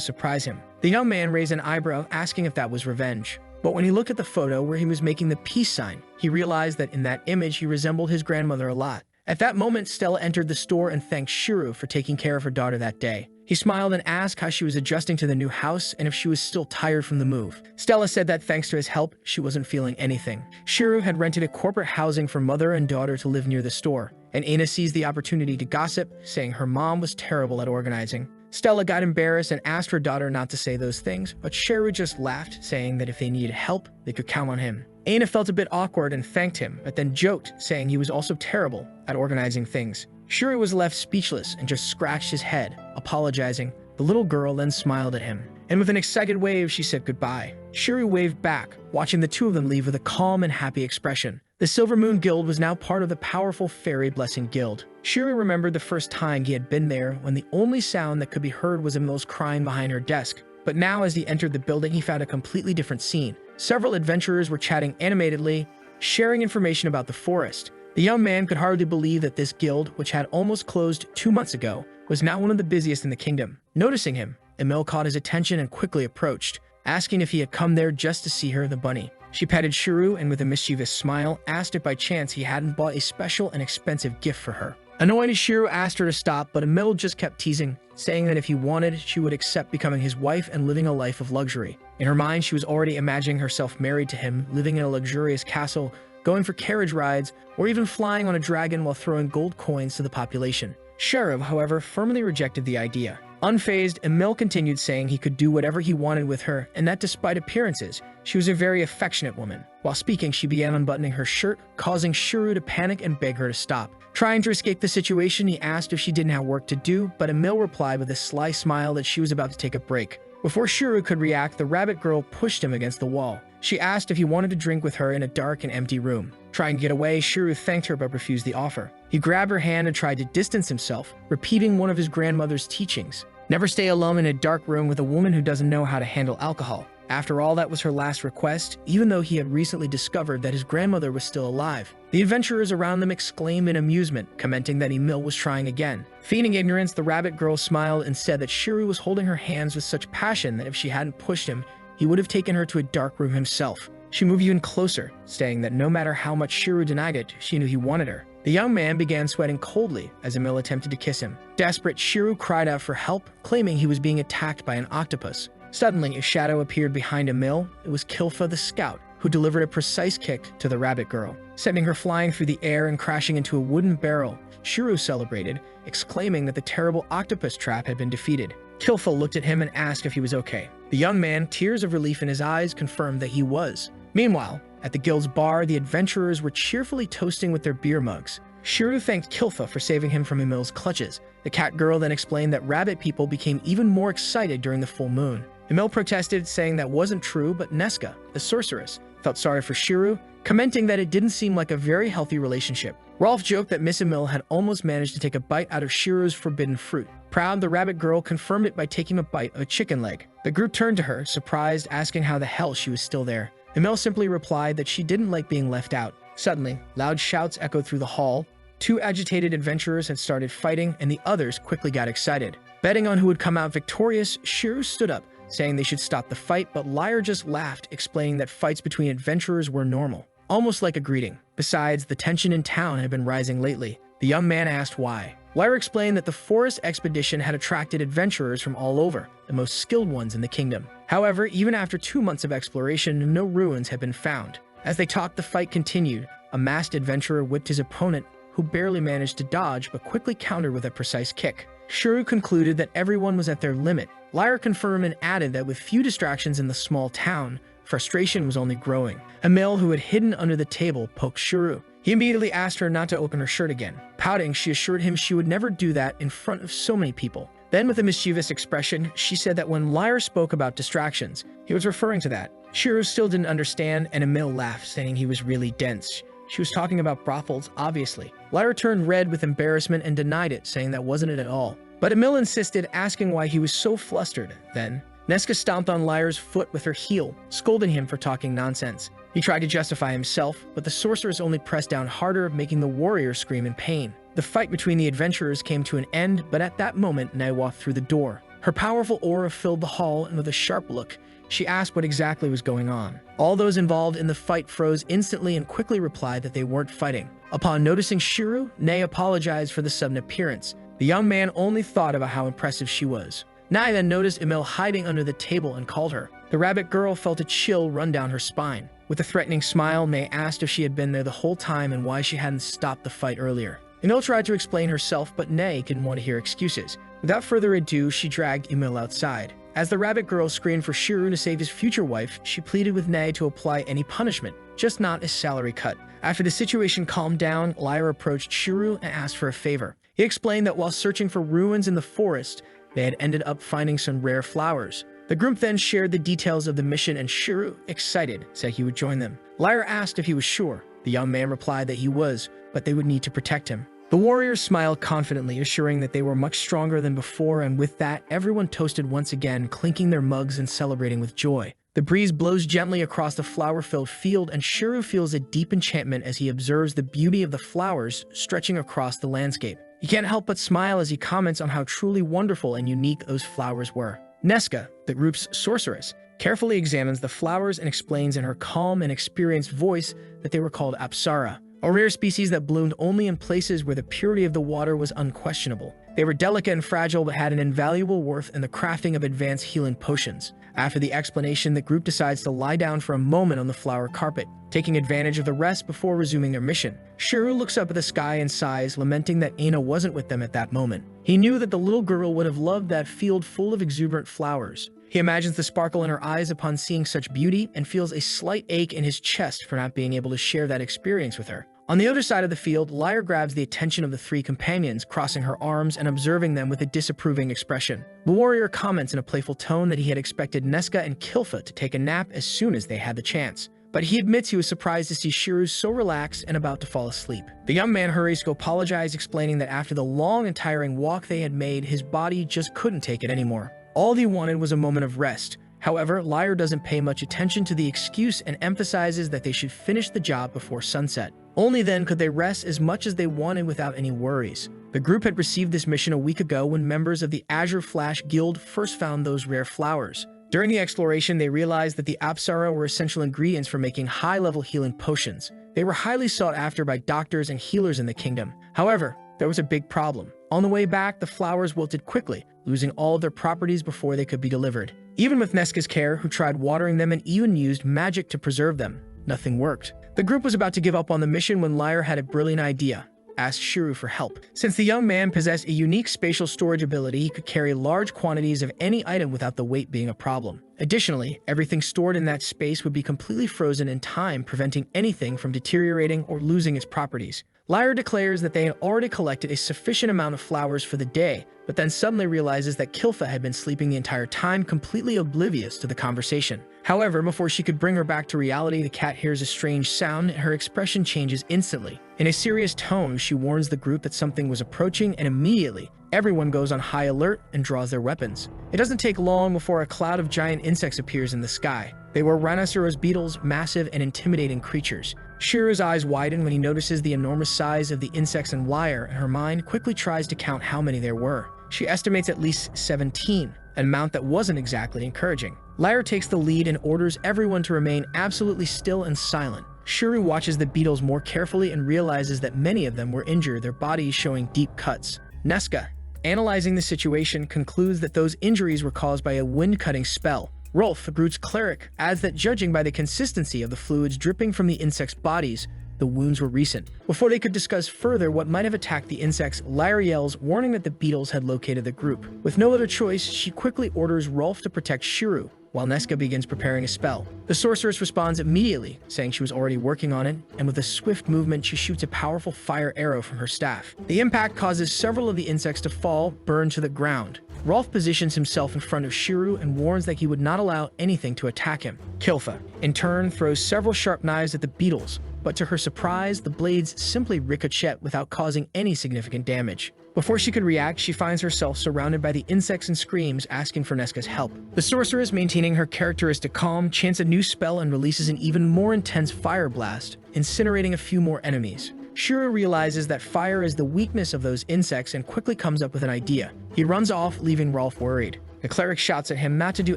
surprise him. The young man raised an eyebrow, asking if that was revenge. But when he looked at the photo where he was making the peace sign, he realized that in that image he resembled his grandmother a lot. At that moment, Stella entered the store and thanked Shuru for taking care of her daughter that day. He smiled and asked how she was adjusting to the new house and if she was still tired from the move. Stella said that thanks to his help, she wasn't feeling anything. Shuru had rented a corporate housing for mother and daughter to live near the store, and Aina seized the opportunity to gossip, saying her mom was terrible at organizing. Stella got embarrassed and asked her daughter not to say those things, but Shuru just laughed, saying that if they needed help, they could count on him. Aina felt a bit awkward and thanked him, but then joked, saying he was also terrible at organizing things. Shuru was left speechless and just scratched his head, apologizing. The little girl then smiled at him, and with an excited wave, she said goodbye. Shuru waved back, watching the two of them leave with a calm and happy expression. The Silver Moon Guild was now part of the powerful Fairy Blessing Guild. Shuru remembered the first time he had been there when the only sound that could be heard was Emil's crying behind her desk. But now as he entered the building, he found a completely different scene. Several adventurers were chatting animatedly, sharing information about the forest. The young man could hardly believe that this guild, which had almost closed 2 months ago, was now one of the busiest in the kingdom. Noticing him, Emil caught his attention and quickly approached, asking if he had come there just to see her, the bunny. She petted Shuru and with a mischievous smile asked if by chance he hadn't bought a special and expensive gift for her. Annoyed, Shuru asked her to stop, but Emil just kept teasing, saying that if he wanted, she would accept becoming his wife and living a life of luxury. In her mind, she was already imagining herself married to him, living in a luxurious castle, going for carriage rides, or even flying on a dragon while throwing gold coins to the population. Shuru, however, firmly rejected the idea. Unfazed, Emil continued, saying he could do whatever he wanted with her, and that despite appearances, she was a very affectionate woman. While speaking, she began unbuttoning her shirt, causing Shuru to panic and beg her to stop. Trying to escape the situation, he asked if she didn't have work to do, but Emil replied with a sly smile that she was about to take a break. Before Shuru could react, the rabbit girl pushed him against the wall. She asked if he wanted to drink with her in a dark and empty room. Trying to get away, Shuru thanked her but refused the offer. He grabbed her hand and tried to distance himself, repeating one of his grandmother's teachings. Never stay alone in a dark room with a woman who doesn't know how to handle alcohol. After all, that was her last request, even though he had recently discovered that his grandmother was still alive. The adventurers around them exclaimed in amusement, commenting that Emil was trying again. Feigning ignorance, the rabbit girl smiled and said that Shuru was holding her hands with such passion that if she hadn't pushed him, he would have taken her to a dark room himself. She moved even closer, saying that no matter how much Shuru denied it, she knew he wanted her. The young man began sweating coldly as Emil attempted to kiss him. Desperate, Shuru cried out for help, claiming he was being attacked by an octopus. Suddenly, a shadow appeared behind Emil. It was Kilfa the scout, who delivered a precise kick to the rabbit girl, sending her flying through the air and crashing into a wooden barrel. Shuru celebrated, exclaiming that the terrible octopus trap had been defeated. Kilfa looked at him and asked if he was okay. The young man, tears of relief in his eyes, confirmed that he was. Meanwhile, at the guild's bar, the adventurers were cheerfully toasting with their beer mugs. Shuru thanked Kilfa for saving him from Emil's clutches. The cat girl then explained that rabbit people became even more excited during the full moon. Emil protested, saying that wasn't true, but Neska, the sorceress, felt sorry for Shuru, commenting that it didn't seem like a very healthy relationship. Rolf joked that Miss Emil had almost managed to take a bite out of Shiru's forbidden fruit. Proud, the rabbit girl confirmed it by taking a bite of a chicken leg. The group turned to her, surprised, asking how the hell she was still there. Emil simply replied that she didn't like being left out. Suddenly, loud shouts echoed through the hall. Two agitated adventurers had started fighting, and the others quickly got excited. Betting on who would come out victorious, Shiru stood up, saying they should stop the fight, but Liar just laughed, explaining that fights between adventurers were normal, almost like a greeting. Besides, the tension in town had been rising lately. The young man asked why. Lyra explained that the forest expedition had attracted adventurers from all over, the most skilled ones in the kingdom. However, even after 2 months of exploration, no ruins had been found. As they talked, the fight continued. A masked adventurer whipped his opponent, who barely managed to dodge but quickly countered with a precise kick. Shuru concluded that everyone was at their limit. Lyra confirmed and added that with few distractions in the small town, frustration was only growing. Emil, who had hidden under the table, poked Shuru. He immediately asked her not to open her shirt again. Pouting, she assured him she would never do that in front of so many people. Then, with a mischievous expression, she said that when Lyra spoke about distractions, he was referring to that. Shuru still didn't understand, and Emil laughed, saying he was really dense. She was talking about brothels, obviously. Lyra turned red with embarrassment and denied it, saying that wasn't it at all. But Emil insisted, asking why he was so flustered. Then, Nesca stomped on Lyra's foot with her heel, scolding him for talking nonsense. He tried to justify himself, but the sorceress only pressed down harder, making the warrior scream in pain. The fight between the adventurers came to an end, but at that moment, Nay walked through the door. Her powerful aura filled the hall, and with a sharp look, she asked what exactly was going on. All those involved in the fight froze instantly and quickly replied that they weren't fighting. Upon noticing Shuru, Nay apologized for the sudden appearance. The young man only thought about how impressive she was. Nay then noticed Emil hiding under the table and called her. The rabbit girl felt a chill run down her spine. With a threatening smile, Nay asked if she had been there the whole time and why she hadn't stopped the fight earlier. Emil tried to explain herself, but Nay didn't want to hear excuses. Without further ado, she dragged Emil outside. As the rabbit girl screamed for Shuru to save his future wife, she pleaded with Nay to apply any punishment, just not a salary cut. After the situation calmed down, Lyra approached Shuru and asked for a favor. He explained that while searching for ruins in the forest, they had ended up finding some rare flowers. The group then shared the details of the mission, and Shuru, excited, said he would join them. Lyra asked if he was sure. The young man replied that he was, but they would need to protect him. The warriors smiled confidently, assuring that they were much stronger than before, and with that, everyone toasted once again, clinking their mugs and celebrating with joy. The breeze blows gently across the flower-filled field, and Shuru feels a deep enchantment as he observes the beauty of the flowers stretching across the landscape. He can't help but smile as he comments on how truly wonderful and unique those flowers were. Nesca, the group's sorceress, carefully examines the flowers and explains in her calm and experienced voice that they were called Asura, a rare species that bloomed only in places where the purity of the water was unquestionable. They were delicate and fragile but had an invaluable worth in the crafting of advanced healing potions. After the explanation, the group decides to lie down for a moment on the flower carpet, taking advantage of the rest before resuming their mission. Shuru looks up at the sky and sighs, lamenting that Aina wasn't with them at that moment. He knew that the little girl would have loved that field full of exuberant flowers. He imagines the sparkle in her eyes upon seeing such beauty and feels a slight ache in his chest for not being able to share that experience with her. On the other side of the field, Lyra grabs the attention of the 3 companions, crossing her arms and observing them with a disapproving expression. The warrior comments in a playful tone that he had expected Nesca and Kilfa to take a nap as soon as they had the chance. But he admits he was surprised to see Shuru so relaxed and about to fall asleep. The young man hurries to apologize, explaining that after the long and tiring walk they had made, his body just couldn't take it anymore. All he wanted was a moment of rest. However, Lyra doesn't pay much attention to the excuse and emphasizes that they should finish the job before sunset. Only then could they rest as much as they wanted without any worries. The group had received this mission a week ago when members of the Azure Flash Guild first found those rare flowers. During the exploration, they realized that the Apsara were essential ingredients for making high-level healing potions. They were highly sought after by doctors and healers in the kingdom. However, there was a big problem. On the way back, the flowers wilted quickly, losing all of their properties before they could be delivered. Even with Nesca's care, who tried watering them and even used magic to preserve them, nothing worked. The group was about to give up on the mission when Lyra had a brilliant idea. Asked Shuru for help. Since the young man possessed a unique spatial storage ability, he could carry large quantities of any item without the weight being a problem. Additionally, everything stored in that space would be completely frozen in time, preventing anything from deteriorating or losing its properties. Lyra declares that they had already collected a sufficient amount of flowers for the day, but then suddenly realizes that Kilfa had been sleeping the entire time, completely oblivious to the conversation. However, before she could bring her back to reality, the cat hears a strange sound and her expression changes instantly. In a serious tone, she warns the group that something was approaching, and immediately, everyone goes on high alert and draws their weapons. It doesn't take long before a cloud of giant insects appears in the sky. They were rhinoceros beetles, massive and intimidating creatures. Shuru's eyes widen when he notices the enormous size of the insects and Lyra, and her mind quickly tries to count how many there were. She estimates at least 17, an amount that wasn't exactly encouraging. Lyra takes the lead and orders everyone to remain absolutely still and silent. Shuru watches the beetles more carefully and realizes that many of them were injured, their bodies showing deep cuts. Nesca, analyzing the situation, concludes that those injuries were caused by a wind-cutting spell. Rolf, the group's cleric, adds that judging by the consistency of the fluids dripping from the insects' bodies, the wounds were recent. Before they could discuss further what might have attacked the insects, Lyra yells, warning that the beetles had located the group. With no other choice, she quickly orders Rolf to protect Shiru, while Nesca begins preparing a spell. The sorceress responds immediately, saying she was already working on it, and with a swift movement, she shoots a powerful fire arrow from her staff. The impact causes several of the insects to fall, burn to the ground. Rolf positions himself in front of Shiru and warns that he would not allow anything to attack him. Kilfa, in turn, throws several sharp knives at the beetles, but to her surprise, the blades simply ricochet without causing any significant damage. Before she could react, she finds herself surrounded by the insects and screams, asking for Nesca's help. The sorceress, maintaining her characteristic calm, chants a new spell and releases an even more intense fire blast, incinerating a few more enemies. Shiru realizes that fire is the weakness of those insects and quickly comes up with an idea. He runs off, leaving Rolf worried. The cleric shouts at him not to do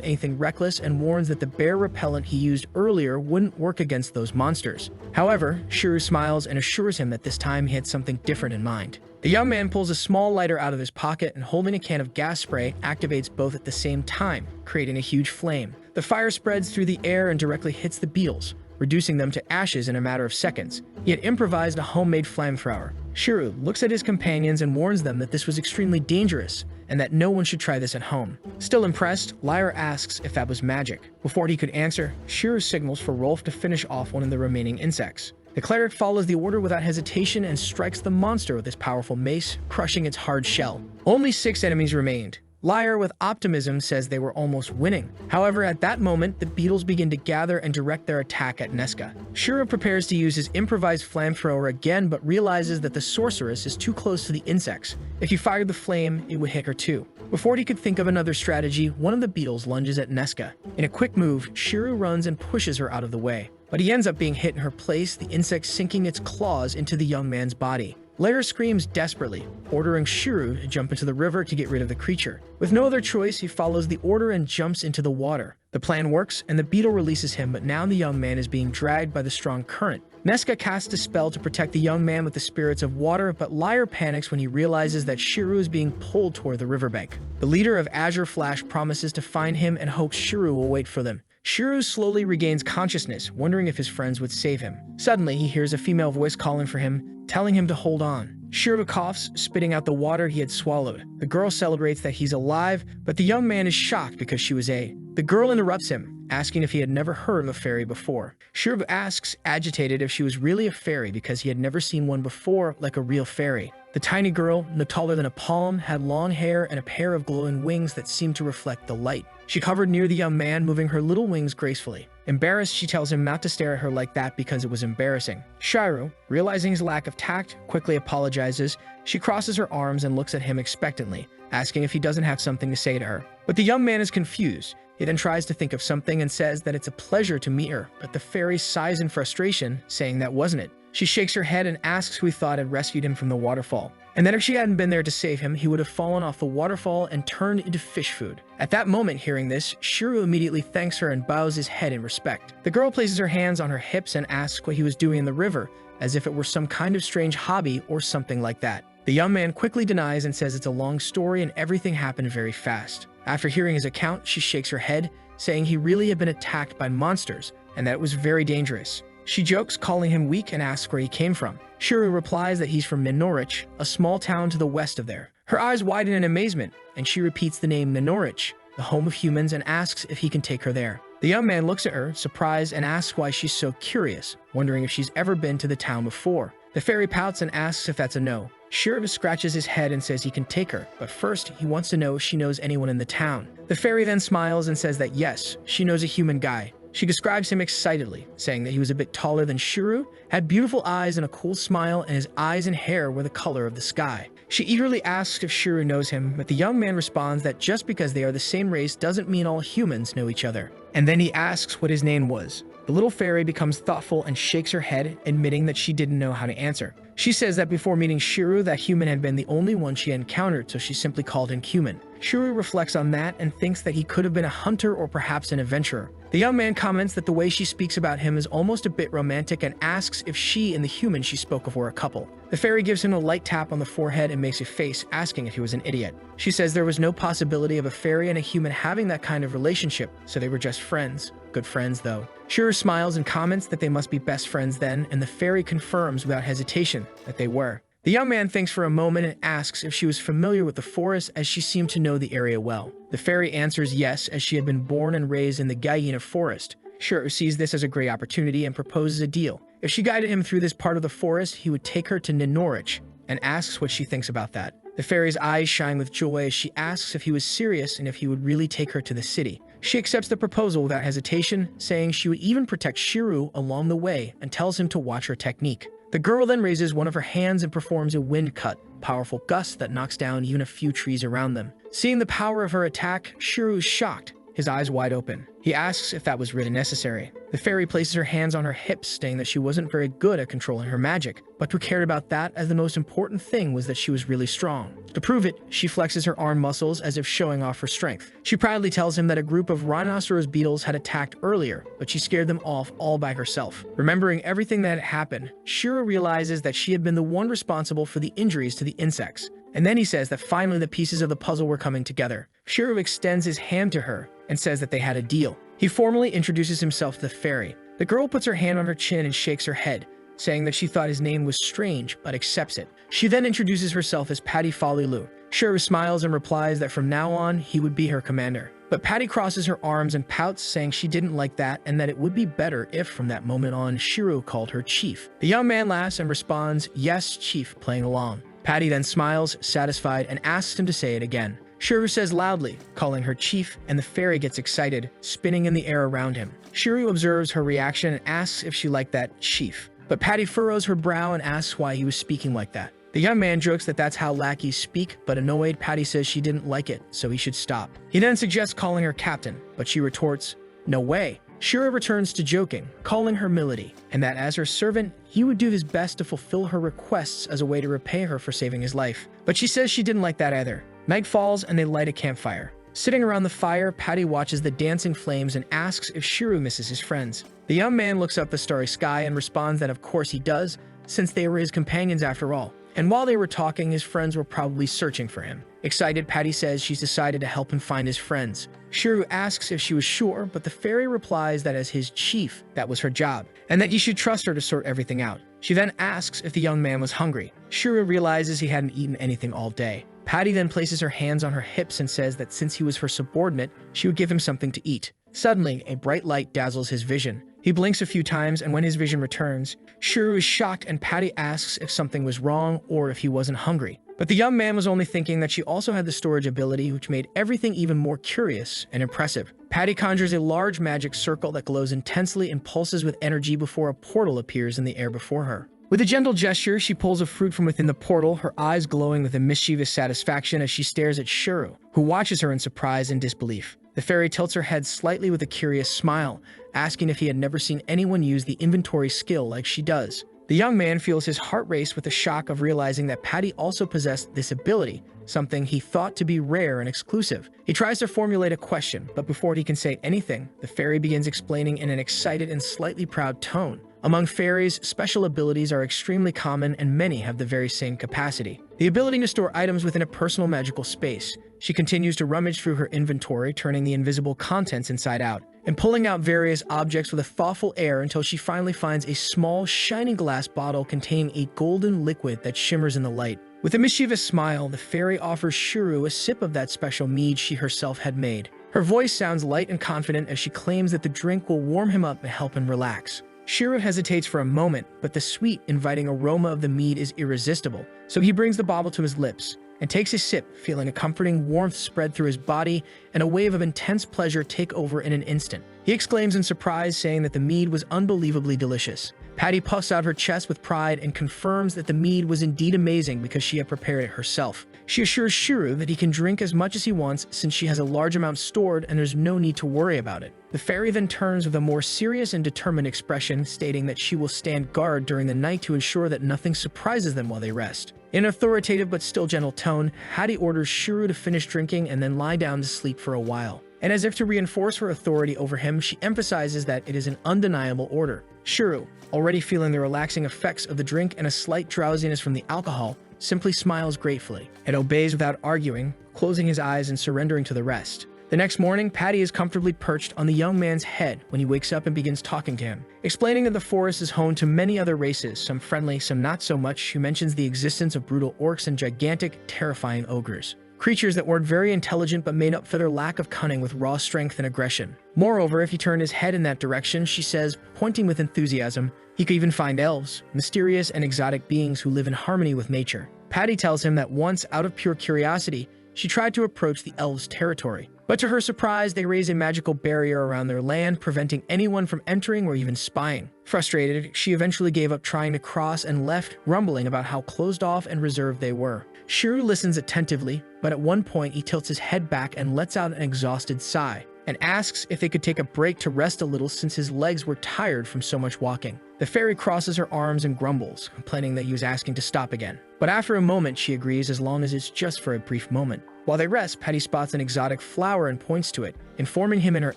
anything reckless and warns that the bear repellent he used earlier wouldn't work against those monsters. However, Shiru smiles and assures him that this time he had something different in mind. The young man pulls a small lighter out of his pocket and, holding a can of gas spray, activates both at the same time, creating a huge flame. The fire spreads through the air and directly hits the beetles, reducing them to ashes in a matter of seconds. He had improvised a homemade flamethrower. Shiru looks at his companions and warns them that this was extremely dangerous and that no one should try this at home. Still impressed, Lyra asks if that was magic. Before he could answer, Shiru signals for Rolf to finish off one of the remaining insects. The cleric follows the order without hesitation and strikes the monster with his powerful mace, crushing its hard shell. Only 6 enemies remained. Lyra, with optimism, says they were almost winning. However, at that moment, the beetles begin to gather and direct their attack at Nesca. Shiru prepares to use his improvised flamethrower again, but realizes that the sorceress is too close to the insects. If he fired the flame, it would hit her too. Before he could think of another strategy, one of the beetles lunges at Nesca. In a quick move, Shiru runs and pushes her out of the way. But he ends up being hit in her place, the insect sinking its claws into the young man's body. Lyra screams desperately, ordering Shiru to jump into the river to get rid of the creature. With no other choice, he follows the order and jumps into the water. The plan works, and the beetle releases him, but now the young man is being dragged by the strong current. Nesca casts a spell to protect the young man with the spirits of water, but Lyra panics when he realizes that Shiru is being pulled toward the riverbank. The leader of Azure Flash promises to find him and hopes Shiru will wait for them. Shiru slowly regains consciousness, wondering if his friends would save him. Suddenly, he hears a female voice calling for him, telling him to hold on. Shiru coughs, spitting out the water he had swallowed. The girl celebrates that he's alive, but the young man is shocked because she was The girl interrupts him, asking if he had never heard of a fairy before. Shiru asks, agitated, if she was really a fairy because he had never seen one before, like a real fairy. The tiny girl, no taller than a palm, had long hair and a pair of glowing wings that seemed to reflect the light. She hovered near the young man, moving her little wings gracefully. Embarrassed, she tells him not to stare at her like that because it was embarrassing. Shiru, realizing his lack of tact, quickly apologizes. She crosses her arms and looks at him expectantly, asking if he doesn't have something to say to her. But the young man is confused. He then tries to think of something and says that it's a pleasure to meet her, but the fairy sighs in frustration, saying that wasn't it. She shakes her head and asks who he thought had rescued him from the waterfall, and that if she hadn't been there to save him, he would have fallen off the waterfall and turned into fish food. At that moment, hearing this, Shiru immediately thanks her and bows his head in respect. The girl places her hands on her hips and asks what he was doing in the river, as if it were some kind of strange hobby or something like that. The young man quickly denies and says it's a long story and everything happened very fast. After hearing his account, she shakes her head, saying he really had been attacked by monsters and that it was very dangerous. She jokes, calling him weak, and asks where he came from. Shiru replies that he's from Minorich, a small town to the west of there. Her eyes widen in amazement, and she repeats the name Minorich, the home of humans, and asks if he can take her there. The young man looks at her, surprised, and asks why she's so curious, wondering if she's ever been to the town before. The fairy pouts and asks if that's a no. Shiru scratches his head and says he can take her, but first he wants to know if she knows anyone in the town. The fairy then smiles and says that yes, she knows a human guy. She describes him excitedly, saying that he was a bit taller than Shiru, had beautiful eyes and a cool smile, and his eyes and hair were the color of the sky. She eagerly asks if Shiru knows him, but the young man responds that just because they are the same race doesn't mean all humans know each other. And then he asks what his name was. The little fairy becomes thoughtful and shakes her head, admitting that she didn't know how to answer. She says that before meeting Shiru, that human had been the only one she had encountered, so she simply called him human. Shiru reflects on that and thinks that he could have been a hunter or perhaps an adventurer. The young man comments that the way she speaks about him is almost a bit romantic and asks if she and the human she spoke of were a couple. The fairy gives him a light tap on the forehead and makes a face, asking if he was an idiot. She says there was no possibility of a fairy and a human having that kind of relationship, so they were just friends. Good friends, though. Shiru smiles and comments that they must be best friends then, and the fairy confirms without hesitation that they were. The young man thinks for a moment and asks if she was familiar with the forest, as she seemed to know the area well. The fairy answers yes, as she had been born and raised in the Hyena forest. Shiru sees this as a great opportunity and proposes a deal. If she guided him through this part of the forest, he would take her to Ninorich, and asks what she thinks about that. The fairy's eyes shine with joy as she asks if he was serious and if he would really take her to the city. She accepts the proposal without hesitation, saying she would even protect Shiru along the way and tells him to watch her technique. The girl then raises one of her hands and performs a wind cut, powerful gust that knocks down even a few trees around them. Seeing the power of her attack, Shiru is shocked, his eyes wide open. He asks if that was really necessary. The fairy places her hands on her hips, saying that she wasn't very good at controlling her magic, but who cared about that, as the most important thing was that she was really strong. To prove it, she flexes her arm muscles as if showing off her strength. She proudly tells him that a group of rhinoceros beetles had attacked earlier, but she scared them off all by herself. Remembering everything that had happened, Shiru realizes that she had been the one responsible for the injuries to the insects. And then he says that finally the pieces of the puzzle were coming together. Shiru extends his hand to her and says that they had a deal. He formally introduces himself to the fairy. The girl puts her hand on her chin and shakes her head, saying that she thought his name was strange, but accepts it. She then introduces herself as Patty Follilu. Shiru smiles and replies that from now on, he would be her commander. But Patty crosses her arms and pouts, saying she didn't like that and that it would be better if, from that moment on, Shiru called her Chief. The young man laughs and responds, "Yes, Chief," playing along. Patty then smiles, satisfied, and asks him to say it again. Shiru says loudly, calling her Chief, and the fairy gets excited, spinning in the air around him. Shiru observes her reaction and asks if she liked that Chief. But Patty furrows her brow and asks why he was speaking like that. The young man jokes that that's how lackeys speak, but annoyed, Patty says she didn't like it, so he should stop. He then suggests calling her Captain, but she retorts, "No way." Shiru returns to joking, calling her Milady, and that as her servant, he would do his best to fulfill her requests as a way to repay her for saving his life. But she says she didn't like that either. Night falls and they light a campfire. Sitting around the fire, Patty watches the dancing flames and asks if Shiru misses his friends. The young man looks up the starry sky and responds that of course he does, since they were his companions after all. And while they were talking, his friends were probably searching for him. Excited, Patty says she's decided to help him find his friends. Shiru asks if she was sure, but the fairy replies that as his chief, that was her job, and that you should trust her to sort everything out. She then asks if the young man was hungry. Shiru realizes he hadn't eaten anything all day. Patty then places her hands on her hips and says that since he was her subordinate, she would give him something to eat. Suddenly, a bright light dazzles his vision. He blinks a few times, and when his vision returns, Shiru is shocked and Patty asks if something was wrong or if he wasn't hungry. But the young man was only thinking that she also had the storage ability, which made everything even more curious and impressive. Patty conjures a large magic circle that glows intensely and pulses with energy before a portal appears in the air before her. With a gentle gesture, she pulls a fruit from within the portal, her eyes glowing with a mischievous satisfaction as she stares at Shiru, who watches her in surprise and disbelief. The fairy tilts her head slightly with a curious smile, asking if he had never seen anyone use the inventory skill like she does. The young man feels his heart race with the shock of realizing that Patty also possessed this ability, something he thought to be rare and exclusive. He tries to formulate a question, but before he can say anything, the fairy begins explaining in an excited and slightly proud tone. Among fairies, special abilities are extremely common and many have the very same capacity. The ability to store items within a personal magical space. She continues to rummage through her inventory, turning the invisible contents inside out, and pulling out various objects with a thoughtful air until she finally finds a small, shining glass bottle containing a golden liquid that shimmers in the light. With a mischievous smile, the fairy offers Shiru a sip of that special mead she herself had made. Her voice sounds light and confident as she claims that the drink will warm him up and help him relax. Shiru hesitates for a moment, but the sweet, inviting aroma of the mead is irresistible, so he brings the bottle to his lips and takes a sip, feeling a comforting warmth spread through his body and a wave of intense pleasure take over in an instant. He exclaims in surprise, saying that the mead was unbelievably delicious. Patty puffs out her chest with pride and confirms that the mead was indeed amazing because she had prepared it herself. She assures Shiro that he can drink as much as he wants since she has a large amount stored and there's no need to worry about it. The fairy then turns with a more serious and determined expression, stating that she will stand guard during the night to ensure that nothing surprises them while they rest. In an authoritative but still gentle tone, Patty orders Shiro to finish drinking and then lie down to sleep for a while. And as if to reinforce her authority over him, she emphasizes that it is an undeniable order. Shiro, already feeling the relaxing effects of the drink and a slight drowsiness from the alcohol, simply smiles gratefully and obeys without arguing, closing his eyes and surrendering to the rest. The next morning, Patty is comfortably perched on the young man's head when he wakes up and begins talking to him, explaining that the forest is home to many other races, some friendly, some not so much, who mentions the existence of brutal orcs and gigantic, terrifying ogres. Creatures that weren't very intelligent but made up for their lack of cunning with raw strength and aggression. Moreover, if he turned his head in that direction, she says, pointing with enthusiasm, he could even find elves, mysterious and exotic beings who live in harmony with nature. Patty tells him that once, out of pure curiosity, she tried to approach the elves' territory. But to her surprise, they raise a magical barrier around their land, preventing anyone from entering or even spying. Frustrated, she eventually gave up trying to cross and left, grumbling about how closed off and reserved they were. Shiro listens attentively, but at one point he tilts his head back and lets out an exhausted sigh, and asks if they could take a break to rest a little since his legs were tired from so much walking. The fairy crosses her arms and grumbles, complaining that he was asking to stop again. But after a moment, she agrees as long as it's just for a brief moment. While they rest, Patty spots an exotic flower and points to it, informing him in her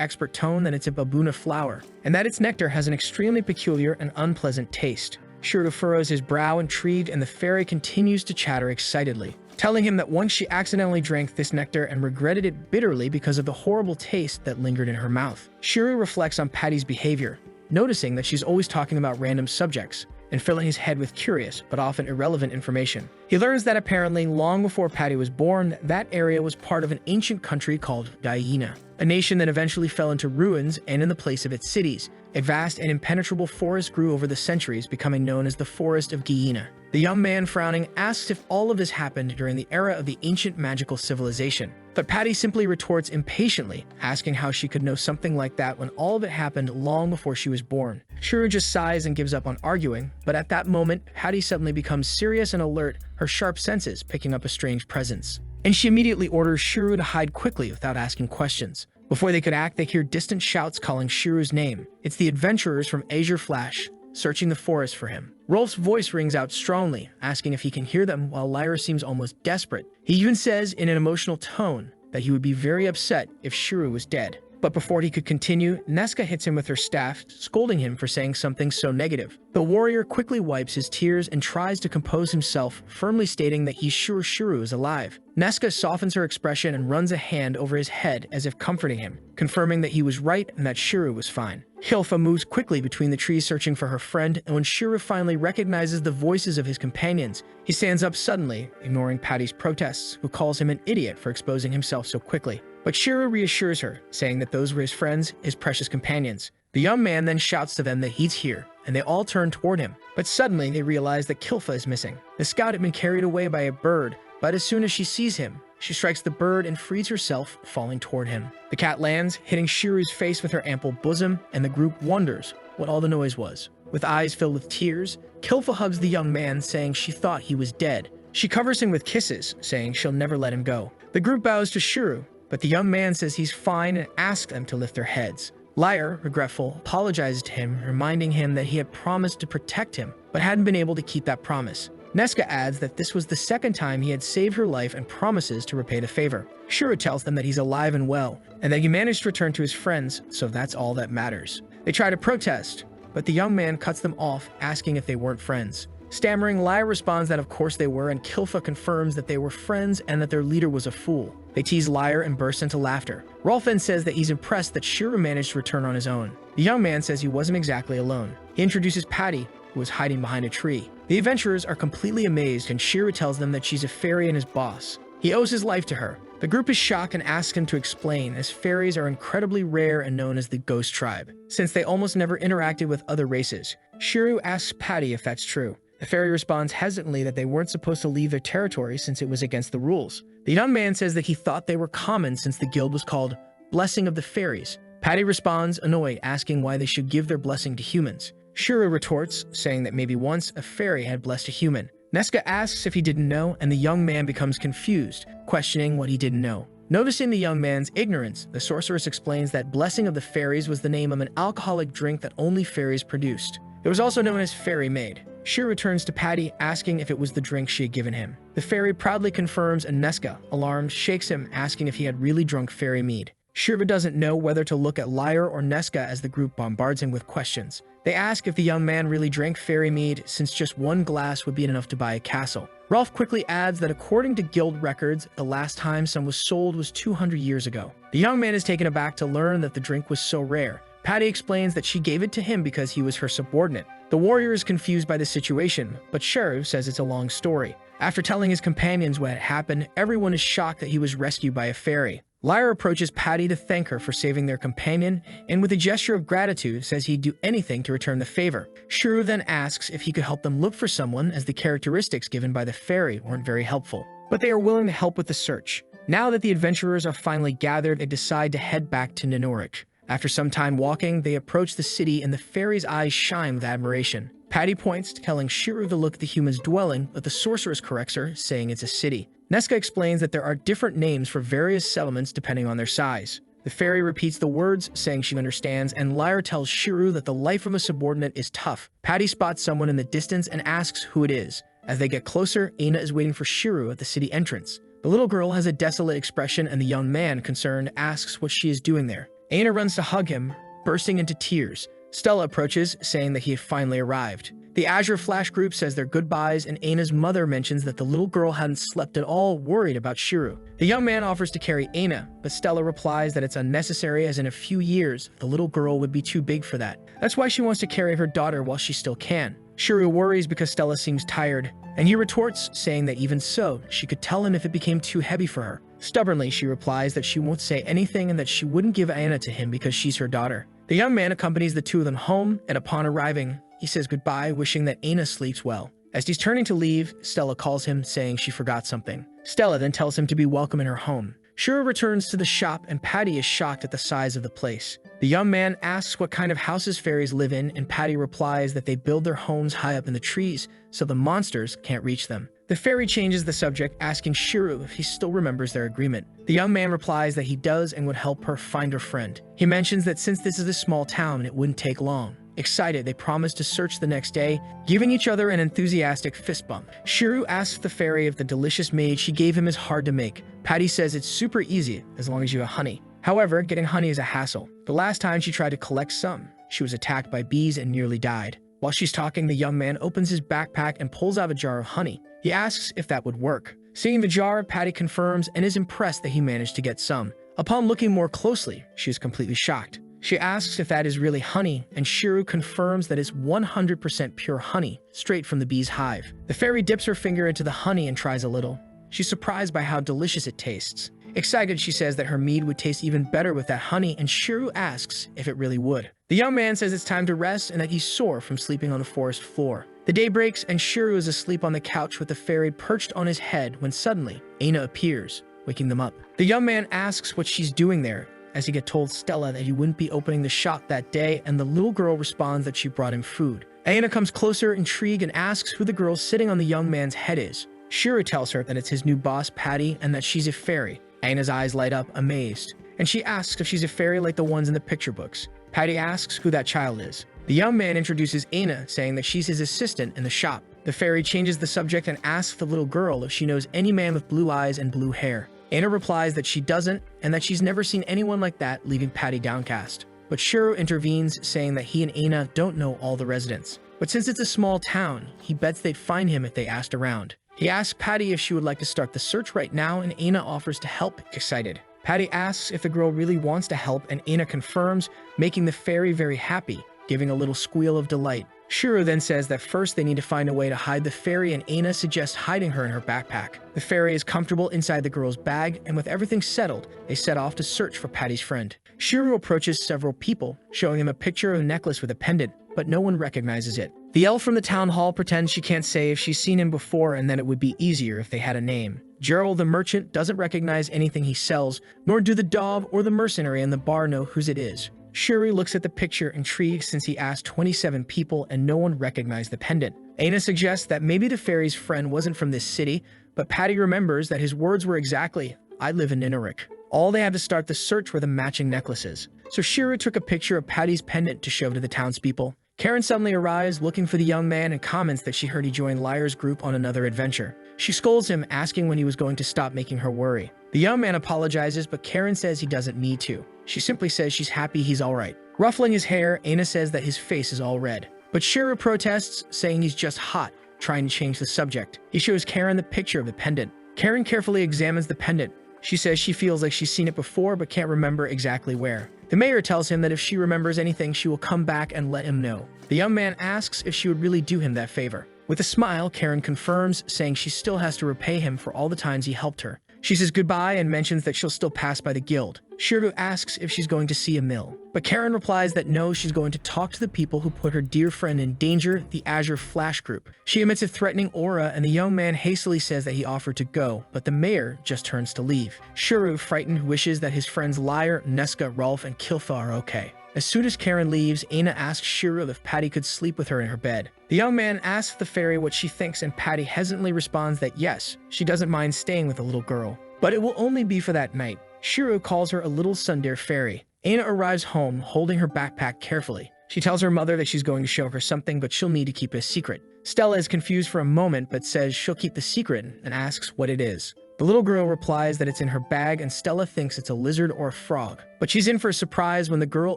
expert tone that it's a babuna flower, and that its nectar has an extremely peculiar and unpleasant taste. Shiro furrows his brow intrigued, and the fairy continues to chatter excitedly, telling him that once she accidentally drank this nectar and regretted it bitterly because of the horrible taste that lingered in her mouth. Shiro reflects on Patty's behavior, noticing that she's always talking about random subjects, and filling his head with curious but often irrelevant information. He learns that apparently long before Patty was born, that area was part of an ancient country called Guyana, a nation that eventually fell into ruins, and in the place of its cities, a vast and impenetrable forest grew over the centuries, becoming known as the Forest of Guyana. The young man, frowning, asks if all of this happened during the era of the ancient magical civilization. But Patty simply retorts impatiently, asking how she could know something like that when all of it happened long before she was born. Shiro just sighs and gives up on arguing, but at that moment, Patty suddenly becomes serious and alert, her sharp senses picking up a strange presence. And she immediately orders Shiro to hide quickly without asking questions. Before they could act, they hear distant shouts calling Shiro's name. It's the adventurers from Azure Flash, searching the forest for him. Rolf's voice rings out strongly, asking if he can hear them, while Lyra seems almost desperate. He even says in an emotional tone that he would be very upset if Shiro was dead. But before he could continue, Nesca hits him with her staff, scolding him for saying something so negative. The warrior quickly wipes his tears and tries to compose himself, firmly stating that he's sure Shiro is alive. Nesca softens her expression and runs a hand over his head as if comforting him, confirming that he was right and that Shiro was fine. Hilfa moves quickly between the trees searching for her friend, and when Shiro finally recognizes the voices of his companions, he stands up suddenly, ignoring Patty's protests, who calls him an idiot for exposing himself so quickly. But Shiro reassures her, saying that those were his friends, his precious companions. The young man then shouts to them that he's here, and they all turn toward him. But suddenly they realize that Kilfa is missing. The scout had been carried away by a bird, but as soon as she sees him, she strikes the bird and frees herself, falling toward him. The cat lands, hitting Shiro's face with her ample bosom, and the group wonders what all the noise was. With eyes filled with tears, Kilfa hugs the young man, saying she thought he was dead. She covers him with kisses, saying she'll never let him go. The group bows to Shiro, but the young man says he's fine and asks them to lift their heads. Lyre, regretful, apologizes to him, reminding him that he had promised to protect him, but hadn't been able to keep that promise. Nesca adds that this was the second time he had saved her life and promises to repay the favor. Shiro tells them that he's alive and well, and that he managed to return to his friends, so that's all that matters. They try to protest, but the young man cuts them off, asking if they weren't friends. Stammering, Lyre responds that of course they were, and Kilfa confirms that they were friends and that their leader was a fool. They tease Lyre and burst into laughter. Rolf then says that he's impressed that Shiro managed to return on his own. The young man says he wasn't exactly alone. He introduces Patty, who was hiding behind a tree. The adventurers are completely amazed, and Shiro tells them that she's a fairy and his boss. He owes his life to her. The group is shocked and asks him to explain, as fairies are incredibly rare and known as the Ghost Tribe, since they almost never interacted with other races. Shiro asks Patty if that's true. The fairy responds hesitantly that they weren't supposed to leave their territory since it was against the rules. The young man says that he thought they were common since the guild was called Blessing of the Fairies. Patty responds, annoyed, asking why they should give their blessing to humans. Shiro retorts, saying that maybe once a fairy had blessed a human. Neska asks if he didn't know, and the young man becomes confused, questioning what he didn't know. Noticing the young man's ignorance, the sorceress explains that Blessing of the Fairies was the name of an alcoholic drink that only fairies produced. It was also known as Fairy Maid. Shiro returns to Patty, asking if it was the drink she had given him. The fairy proudly confirms, and Neska, alarmed, shakes him, asking if he had really drunk fairy mead. Shiro doesn't know whether to look at Lyre or Neska as the group bombards him with questions. They ask if the young man really drank fairy mead, since just one glass would be enough to buy a castle. Rolf quickly adds that according to guild records, the last time some was sold was 200 years ago. The young man is taken aback to learn that the drink was so rare. Patty explains that she gave it to him because he was her subordinate. The warrior is confused by the situation, but Shiro says it's a long story. After telling his companions what had happened, everyone is shocked that he was rescued by a fairy. Lyra approaches Patty to thank her for saving their companion, and with a gesture of gratitude says he'd do anything to return the favor. Shiro then asks if he could help them look for someone, as the characteristics given by the fairy weren't very helpful. But they are willing to help with the search. Now that the adventurers are finally gathered, they decide to head back to Nanorich. After some time walking, they approach the city, and the fairy's eyes shine with admiration. Patty points, telling Shiro to look at the human's dwelling, but the sorceress corrects her, saying it's a city. Neska explains that there are different names for various settlements depending on their size. The fairy repeats the words, saying she understands, and Lyra tells Shiro that the life of a subordinate is tough. Patty spots someone in the distance and asks who it is. As they get closer, Aina is waiting for Shiro at the city entrance. The little girl has a desolate expression, and the young man, concerned, asks what she is doing there. Aina runs to hug him, bursting into tears. Stella approaches, saying that he had finally arrived. The Azure Flash group says their goodbyes, and Aina's mother mentions that the little girl hadn't slept at all, worried about Shiro. The young man offers to carry Aina, but Stella replies that it's unnecessary, as in a few years, the little girl would be too big for that. That's why she wants to carry her daughter while she still can. Shiro worries because Stella seems tired, and he retorts, saying that even so, she could tell him if it became too heavy for her. Stubbornly, she replies that she won't say anything and that she wouldn't give Aina to him because she's her daughter. The young man accompanies the two of them home, and upon arriving, he says goodbye, wishing that Aina sleeps well. As he's turning to leave, Stella calls him, saying she forgot something. Stella then tells him to be welcome in her home. Shiro returns to the shop, and Patty is shocked at the size of the place. The young man asks what kind of houses fairies live in, and Patty replies that they build their homes high up in the trees, so the monsters can't reach them. The fairy changes the subject, asking Shiro if he still remembers their agreement. The young man replies that he does and would help her find her friend. He mentions that since this is a small town, it wouldn't take long. Excited, they promise to search the next day, giving each other an enthusiastic fist bump. Shiro asks the fairy if the delicious maid she gave him is hard to make. Patty says it's super easy as long as you have honey. However, getting honey is a hassle. The last time she tried to collect some, she was attacked by bees and nearly died. While she's talking, the young man opens his backpack and pulls out a jar of honey. He asks if that would work. Seeing the jar, Patty confirms and is impressed that he managed to get some. Upon looking more closely, she is completely shocked. She asks if that is really honey, and Shiro confirms that it's 100% pure honey, straight from the bee's hive. The fairy dips her finger into the honey and tries a little. She's surprised by how delicious it tastes. Excited, she says that her mead would taste even better with that honey, and Shiro asks if it really would. The young man says it's time to rest and that he's sore from sleeping on the forest floor. The day breaks, and Shiro is asleep on the couch with the fairy perched on his head when suddenly Aina appears, waking them up. The young man asks what she's doing there, as he gets told Stella that he wouldn't be opening the shop that day, and the little girl responds that she brought him food. Aina comes closer, intrigued, and asks who the girl sitting on the young man's head is. Shiro tells her that it's his new boss, Patty, and that she's a fairy. Aina's eyes light up, amazed, and she asks if she's a fairy like the ones in the picture books. Patty asks who that child is. The young man introduces Aina, saying that she's his assistant in the shop. The fairy changes the subject and asks the little girl if she knows any man with blue eyes and blue hair. Aina replies that she doesn't, and that she's never seen anyone like that, leaving Patty downcast. But Shiro intervenes, saying that he and Aina don't know all the residents. But since it's a small town, he bets they'd find him if they asked around. He asks Patty if she would like to start the search right now, and Aina offers to help, excited. Patty asks if the girl really wants to help, and Aina confirms, making the fairy very happy, giving a little squeal of delight. Shiro then says that first they need to find a way to hide the fairy, and Aina suggests hiding her in her backpack. The fairy is comfortable inside the girl's bag, and with everything settled, they set off to search for Patty's friend. Shiro approaches several people, showing him a picture of a necklace with a pendant, but no one recognizes it. The elf from the town hall pretends she can't say if she's seen him before, and that it would be easier if they had a name. Gerald the merchant doesn't recognize anything he sells, nor do the dog or the mercenary in the bar know whose it is. Shuri looks at the picture intrigued since he asked 27 people and no one recognized the pendant. Aina suggests that maybe the fairy's friend wasn't from this city, but Patty remembers that his words were exactly, "I live in Nineric." All they had to start the search were the matching necklaces. So Shuri took a picture of Patty's pendant to show to the townspeople. Karen suddenly arrives looking for the young man and comments that she heard he joined Lyra's group on another adventure. She scolds him, asking when he was going to stop making her worry. The young man apologizes, but Karen says he doesn't need to. She simply says she's happy he's alright. Ruffling his hair, Aina says that his face is all red. But Shuri protests, saying he's just hot, trying to change the subject. He shows Karen the picture of the pendant. Karen carefully examines the pendant. She says she feels like she's seen it before but can't remember exactly where. The mayor tells him that if she remembers anything, she will come back and let him know. The young man asks if she would really do him that favor. With a smile, Karen confirms, saying she still has to repay him for all the times he helped her. She says goodbye and mentions that she'll still pass by the guild. Shiro asks if she's going to see a mill, but Karen replies that no, she's going to talk to the people who put her dear friend in danger, the Azure Flash Group. She emits a threatening aura and the young man hastily says that he offered to go, but the mayor just turns to leave. Shiro, frightened, wishes that his friends Lyre, Neska, Rolf, and Kilfa are okay. As soon as Karen leaves, Aina asks Shiro if Patty could sleep with her in her bed. The young man asks the fairy what she thinks and Patty hesitantly responds that yes, she doesn't mind staying with the little girl, but it will only be for that night. Shiro calls her a little tsundere fairy. Aina arrives home, holding her backpack carefully. She tells her mother that she's going to show her something, but she'll need to keep it a secret. Stella is confused for a moment, but says she'll keep the secret and asks what it is. The little girl replies that it's in her bag and Stella thinks it's a lizard or a frog. But she's in for a surprise when the girl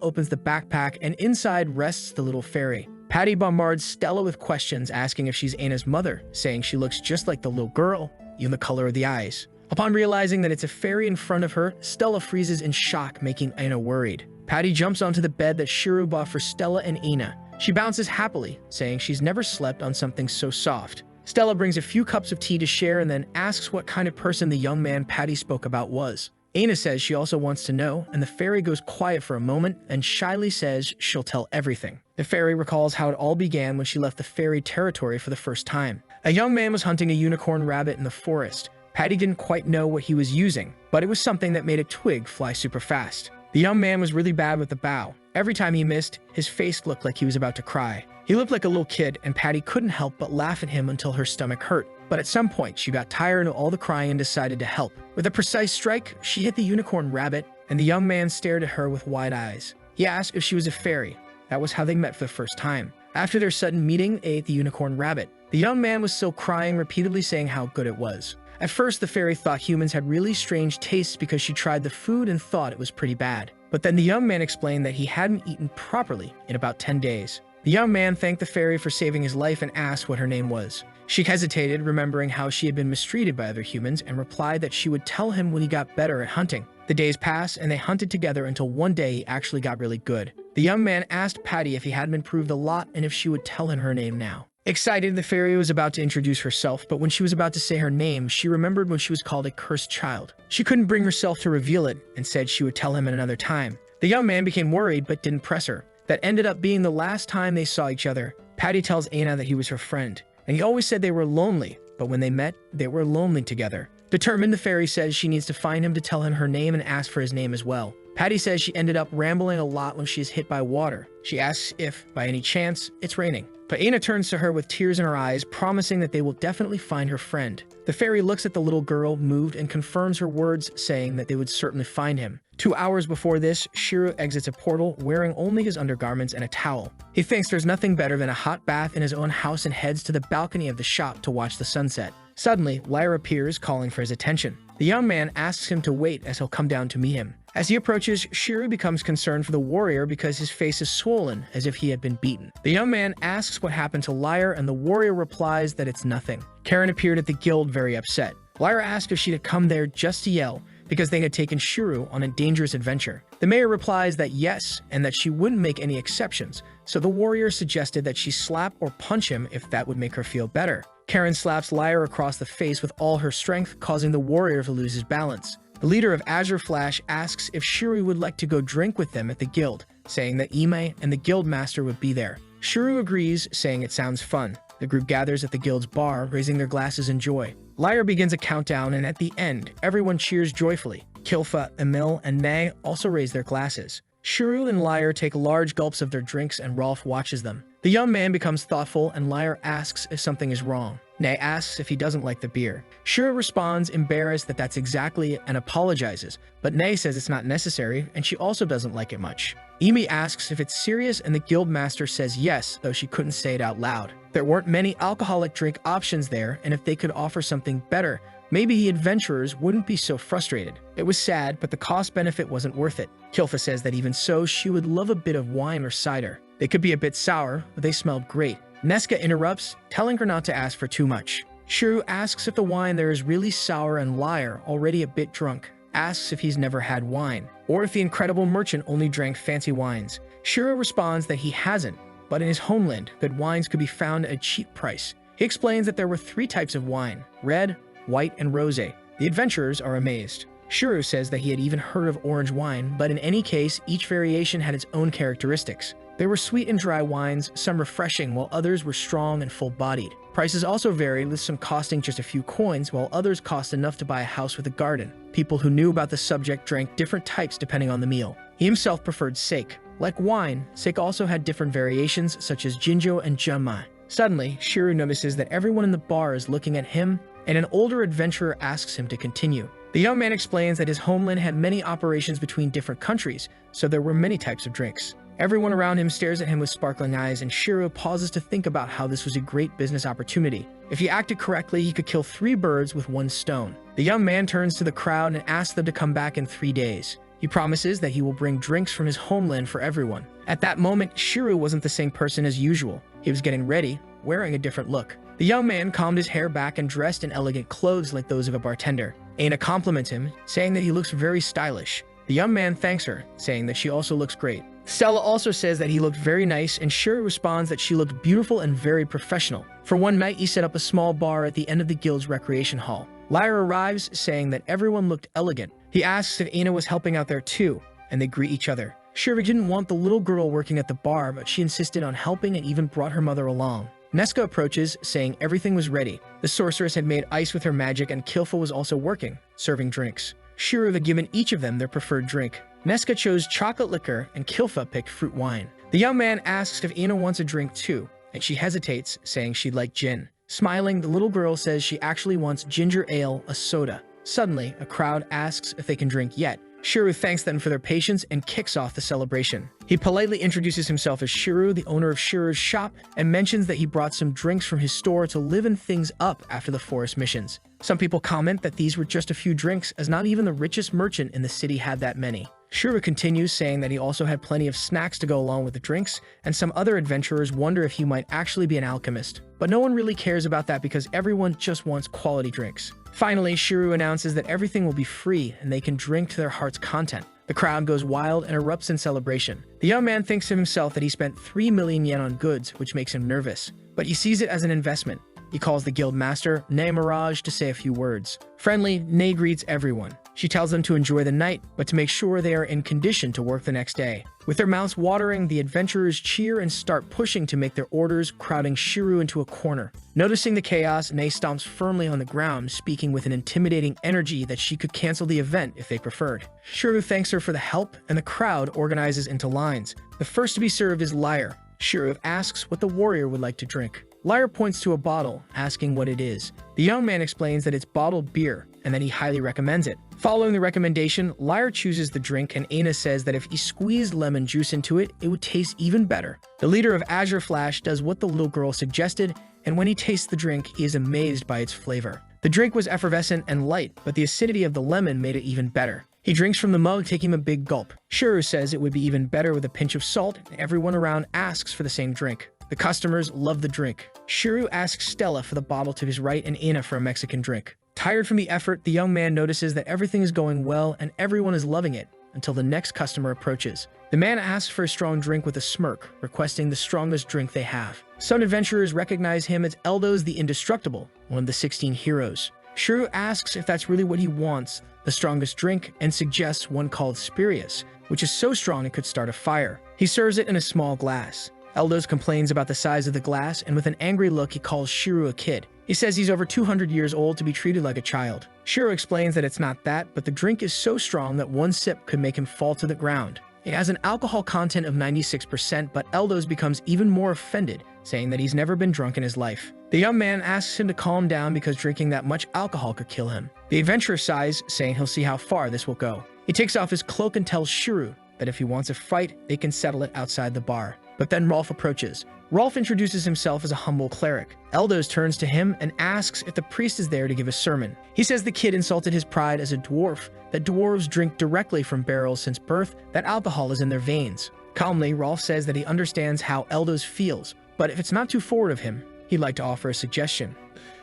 opens the backpack and inside rests the little fairy. Patty bombards Stella with questions, asking if she's Aina's mother, saying she looks just like the little girl, even the color of the eyes. Upon realizing that it's a fairy in front of her, Stella freezes in shock, making Aina worried. Patty jumps onto the bed that Shiro bought for Stella and Aina. She bounces happily, saying she's never slept on something so soft. Stella brings a few cups of tea to share and then asks what kind of person the young man Patty spoke about was. Aina says she also wants to know, and the fairy goes quiet for a moment and shyly says she'll tell everything. The fairy recalls how it all began when she left the fairy territory for the first time. A young man was hunting a unicorn rabbit in the forest. Patty didn't quite know what he was using, but it was something that made a twig fly super fast. The young man was really bad with the bow. Every time he missed, his face looked like he was about to cry. He looked like a little kid, and Patty couldn't help but laugh at him until her stomach hurt. But at some point, she got tired of all the crying and decided to help. With a precise strike, she hit the unicorn rabbit, and the young man stared at her with wide eyes. He asked if she was a fairy. That was how they met for the first time. After their sudden meeting, they ate the unicorn rabbit. The young man was still crying, repeatedly saying how good it was. At first, the fairy thought humans had really strange tastes because she tried the food and thought it was pretty bad. But then the young man explained that he hadn't eaten properly in about 10 days. The young man thanked the fairy for saving his life and asked what her name was. She hesitated, remembering how she had been mistreated by other humans, and replied that she would tell him when he got better at hunting. The days passed, and they hunted together until one day he actually got really good. The young man asked Patty if he hadn't improved a lot and if she would tell him her name now. Excited, the fairy was about to introduce herself, but when she was about to say her name, she remembered when she was called a cursed child. She couldn't bring herself to reveal it and said she would tell him at another time. The young man became worried but didn't press her. That ended up being the last time they saw each other. Patty tells Aina that he was her friend, and he always said they were lonely, but when they met, they were lonely together. Determined, the fairy says she needs to find him to tell him her name and ask for his name as well. Patty says she ended up rambling a lot when she is hit by water. She asks if, by any chance, it's raining. But Aina turns to her with tears in her eyes, promising that they will definitely find her friend. The fairy looks at the little girl, moved, and confirms her words, saying that they would certainly find him. 2 hours before this, Shiro exits a portal, wearing only his undergarments and a towel. He thinks there's nothing better than a hot bath in his own house and heads to the balcony of the shop to watch the sunset. Suddenly, Lyra appears, calling for his attention. The young man asks him to wait as he'll come down to meet him. As he approaches, Shiro becomes concerned for the warrior because his face is swollen, as if he had been beaten. The young man asks what happened to Lyra, and the warrior replies that it's nothing. Karen appeared at the guild very upset. Lyra asked if she'd come there just to yell, because they had taken Shiro on a dangerous adventure. The mayor replies that yes, and that she wouldn't make any exceptions, so the warrior suggested that she slap or punch him if that would make her feel better. Karen slaps Lyra across the face with all her strength, causing the warrior to lose his balance. The leader of Azure Flash asks if Shuri would like to go drink with them at the guild, saying that Ime and the guild master would be there. Shuri agrees, saying it sounds fun. The group gathers at the guild's bar, raising their glasses in joy. Lyra begins a countdown, and at the end, everyone cheers joyfully. Kilfa, Emil, and May also raise their glasses. Shiro and Lyre take large gulps of their drinks and Rolf watches them. The young man becomes thoughtful and Lyre asks if something is wrong. Nay asks if he doesn't like the beer. Shiro responds embarrassed that that's exactly it and apologizes, but Nay says it's not necessary and she also doesn't like it much. Emi asks if it's serious and the guild master says yes, though she couldn't say it out loud. There weren't many alcoholic drink options there, and if they could offer something better, maybe the adventurers wouldn't be so frustrated. It was sad, but the cost-benefit wasn't worth it. Kilfa says that even so, she would love a bit of wine or cider. They could be a bit sour, but they smelled great. Neska interrupts, telling her not to ask for too much. Shiro asks if the wine there is really sour and Lyre, already a bit drunk, asks if he's never had wine, or if the incredible merchant only drank fancy wines. Shiro responds that he hasn't, but in his homeland, good wines could be found at a cheap price. He explains that there were 3 types of wine: red, white, and rosé. The adventurers are amazed. Shiro says that he had even heard of orange wine, but in any case, each variation had its own characteristics. There were sweet and dry wines, some refreshing, while others were strong and full-bodied. Prices also varied, with some costing just a few coins, while others cost enough to buy a house with a garden. People who knew about the subject drank different types depending on the meal. He himself preferred sake. Like wine, sake also had different variations, such as jinjo and janmai. Suddenly, Shiro notices that everyone in the bar is looking at him, and an older adventurer asks him to continue. The young man explains that his homeland had many operations between different countries, so there were many types of drinks. Everyone around him stares at him with sparkling eyes, and Shiro pauses to think about how this was a great business opportunity. If he acted correctly, he could kill 3 birds with 1 stone. The young man turns to the crowd and asks them to come back in 3 days. He promises that he will bring drinks from his homeland for everyone. At that moment, Shiro wasn't the same person as usual. He was getting ready, wearing a different look. The young man combed his hair back and dressed in elegant clothes like those of a bartender. Aina compliments him, saying that he looks very stylish. The young man thanks her, saying that she also looks great. Stella also says that he looked very nice, and Shiro responds that she looked beautiful and very professional. For one night, he set up a small bar at the end of the guild's recreation hall. Lyra arrives, saying that everyone looked elegant. He asks if Aina was helping out there too, and they greet each other. Shiro didn't want the little girl working at the bar, but she insisted on helping and even brought her mother along. Neska approaches, saying everything was ready. The sorceress had made ice with her magic, and Kilfa was also working, serving drinks. Shiro had given each of them their preferred drink. Neska chose chocolate liquor, and Kilfa picked fruit wine. The young man asks if Aina wants a drink too, and she hesitates, saying she'd like gin. Smiling, the little girl says she actually wants ginger ale, a soda. Suddenly, a crowd asks if they can drink yet. Shiro thanks them for their patience and kicks off the celebration. He politely introduces himself as Shiro, the owner of Shiro's shop, and mentions that he brought some drinks from his store to liven things up after the forest missions. Some people comment that these were just a few drinks, as not even the richest merchant in the city had that many. Shiro continues, saying that he also had plenty of snacks to go along with the drinks, and some other adventurers wonder if he might actually be an alchemist. But no one really cares about that because everyone just wants quality drinks. Finally, Shiro announces that everything will be free and they can drink to their heart's content. The crowd goes wild and erupts in celebration. The young man thinks to himself that he spent 3 million yen on goods, which makes him nervous. But he sees it as an investment. He calls the guild master, Nay Mirage, to say a few words. Friendly, Nay greets everyone. She tells them to enjoy the night, but to make sure they are in condition to work the next day. With their mouths watering, the adventurers cheer and start pushing to make their orders, crowding Shiro into a corner. Noticing the chaos, Nay stomps firmly on the ground, speaking with an intimidating energy that she could cancel the event if they preferred. Shiro thanks her for the help, and the crowd organizes into lines. The first to be served is Lyre. Shiro asks what the warrior would like to drink. Lyre points to a bottle, asking what it is. The young man explains that it's bottled beer, and that he highly recommends it. Following the recommendation, Lyre chooses the drink, and Aina says that if he squeezed lemon juice into it, it would taste even better. The leader of Azure Flash does what the little girl suggested, and when he tastes the drink, he is amazed by its flavor. The drink was effervescent and light, but the acidity of the lemon made it even better. He drinks from the mug, taking a big gulp. Shiro says it would be even better with a pinch of salt, and everyone around asks for the same drink. The customers love the drink. Shiro asks Stella for the bottle to his right and Aina for a Mexican drink. Tired from the effort, the young man notices that everything is going well and everyone is loving it, until the next customer approaches. The man asks for a strong drink with a smirk, requesting the strongest drink they have. Some adventurers recognize him as Eldos the Indestructible, one of the 16 heroes. Shiro asks if that's really what he wants, the strongest drink, and suggests one called Spurious, which is so strong it could start a fire. He serves it in a small glass. Eldos complains about the size of the glass, and with an angry look, he calls Shiro a kid. He says he's over 200 years old to be treated like a child. Shiro explains that it's not that, but the drink is so strong that one sip could make him fall to the ground. It has an alcohol content of 96%, but Eldos becomes even more offended, saying that he's never been drunk in his life. The young man asks him to calm down because drinking that much alcohol could kill him. The adventurer sighs, saying he'll see how far this will go. He takes off his cloak and tells Shiro that if he wants a fight, they can settle it outside the bar. But then Rolf approaches. Rolf introduces himself as a humble cleric. Eldos turns to him and asks if the priest is there to give a sermon. He says the kid insulted his pride as a dwarf, that dwarves drink directly from barrels since birth, that alcohol is in their veins. Calmly, Rolf says that he understands how Eldos feels, but if it's not too forward of him, he'd like to offer a suggestion.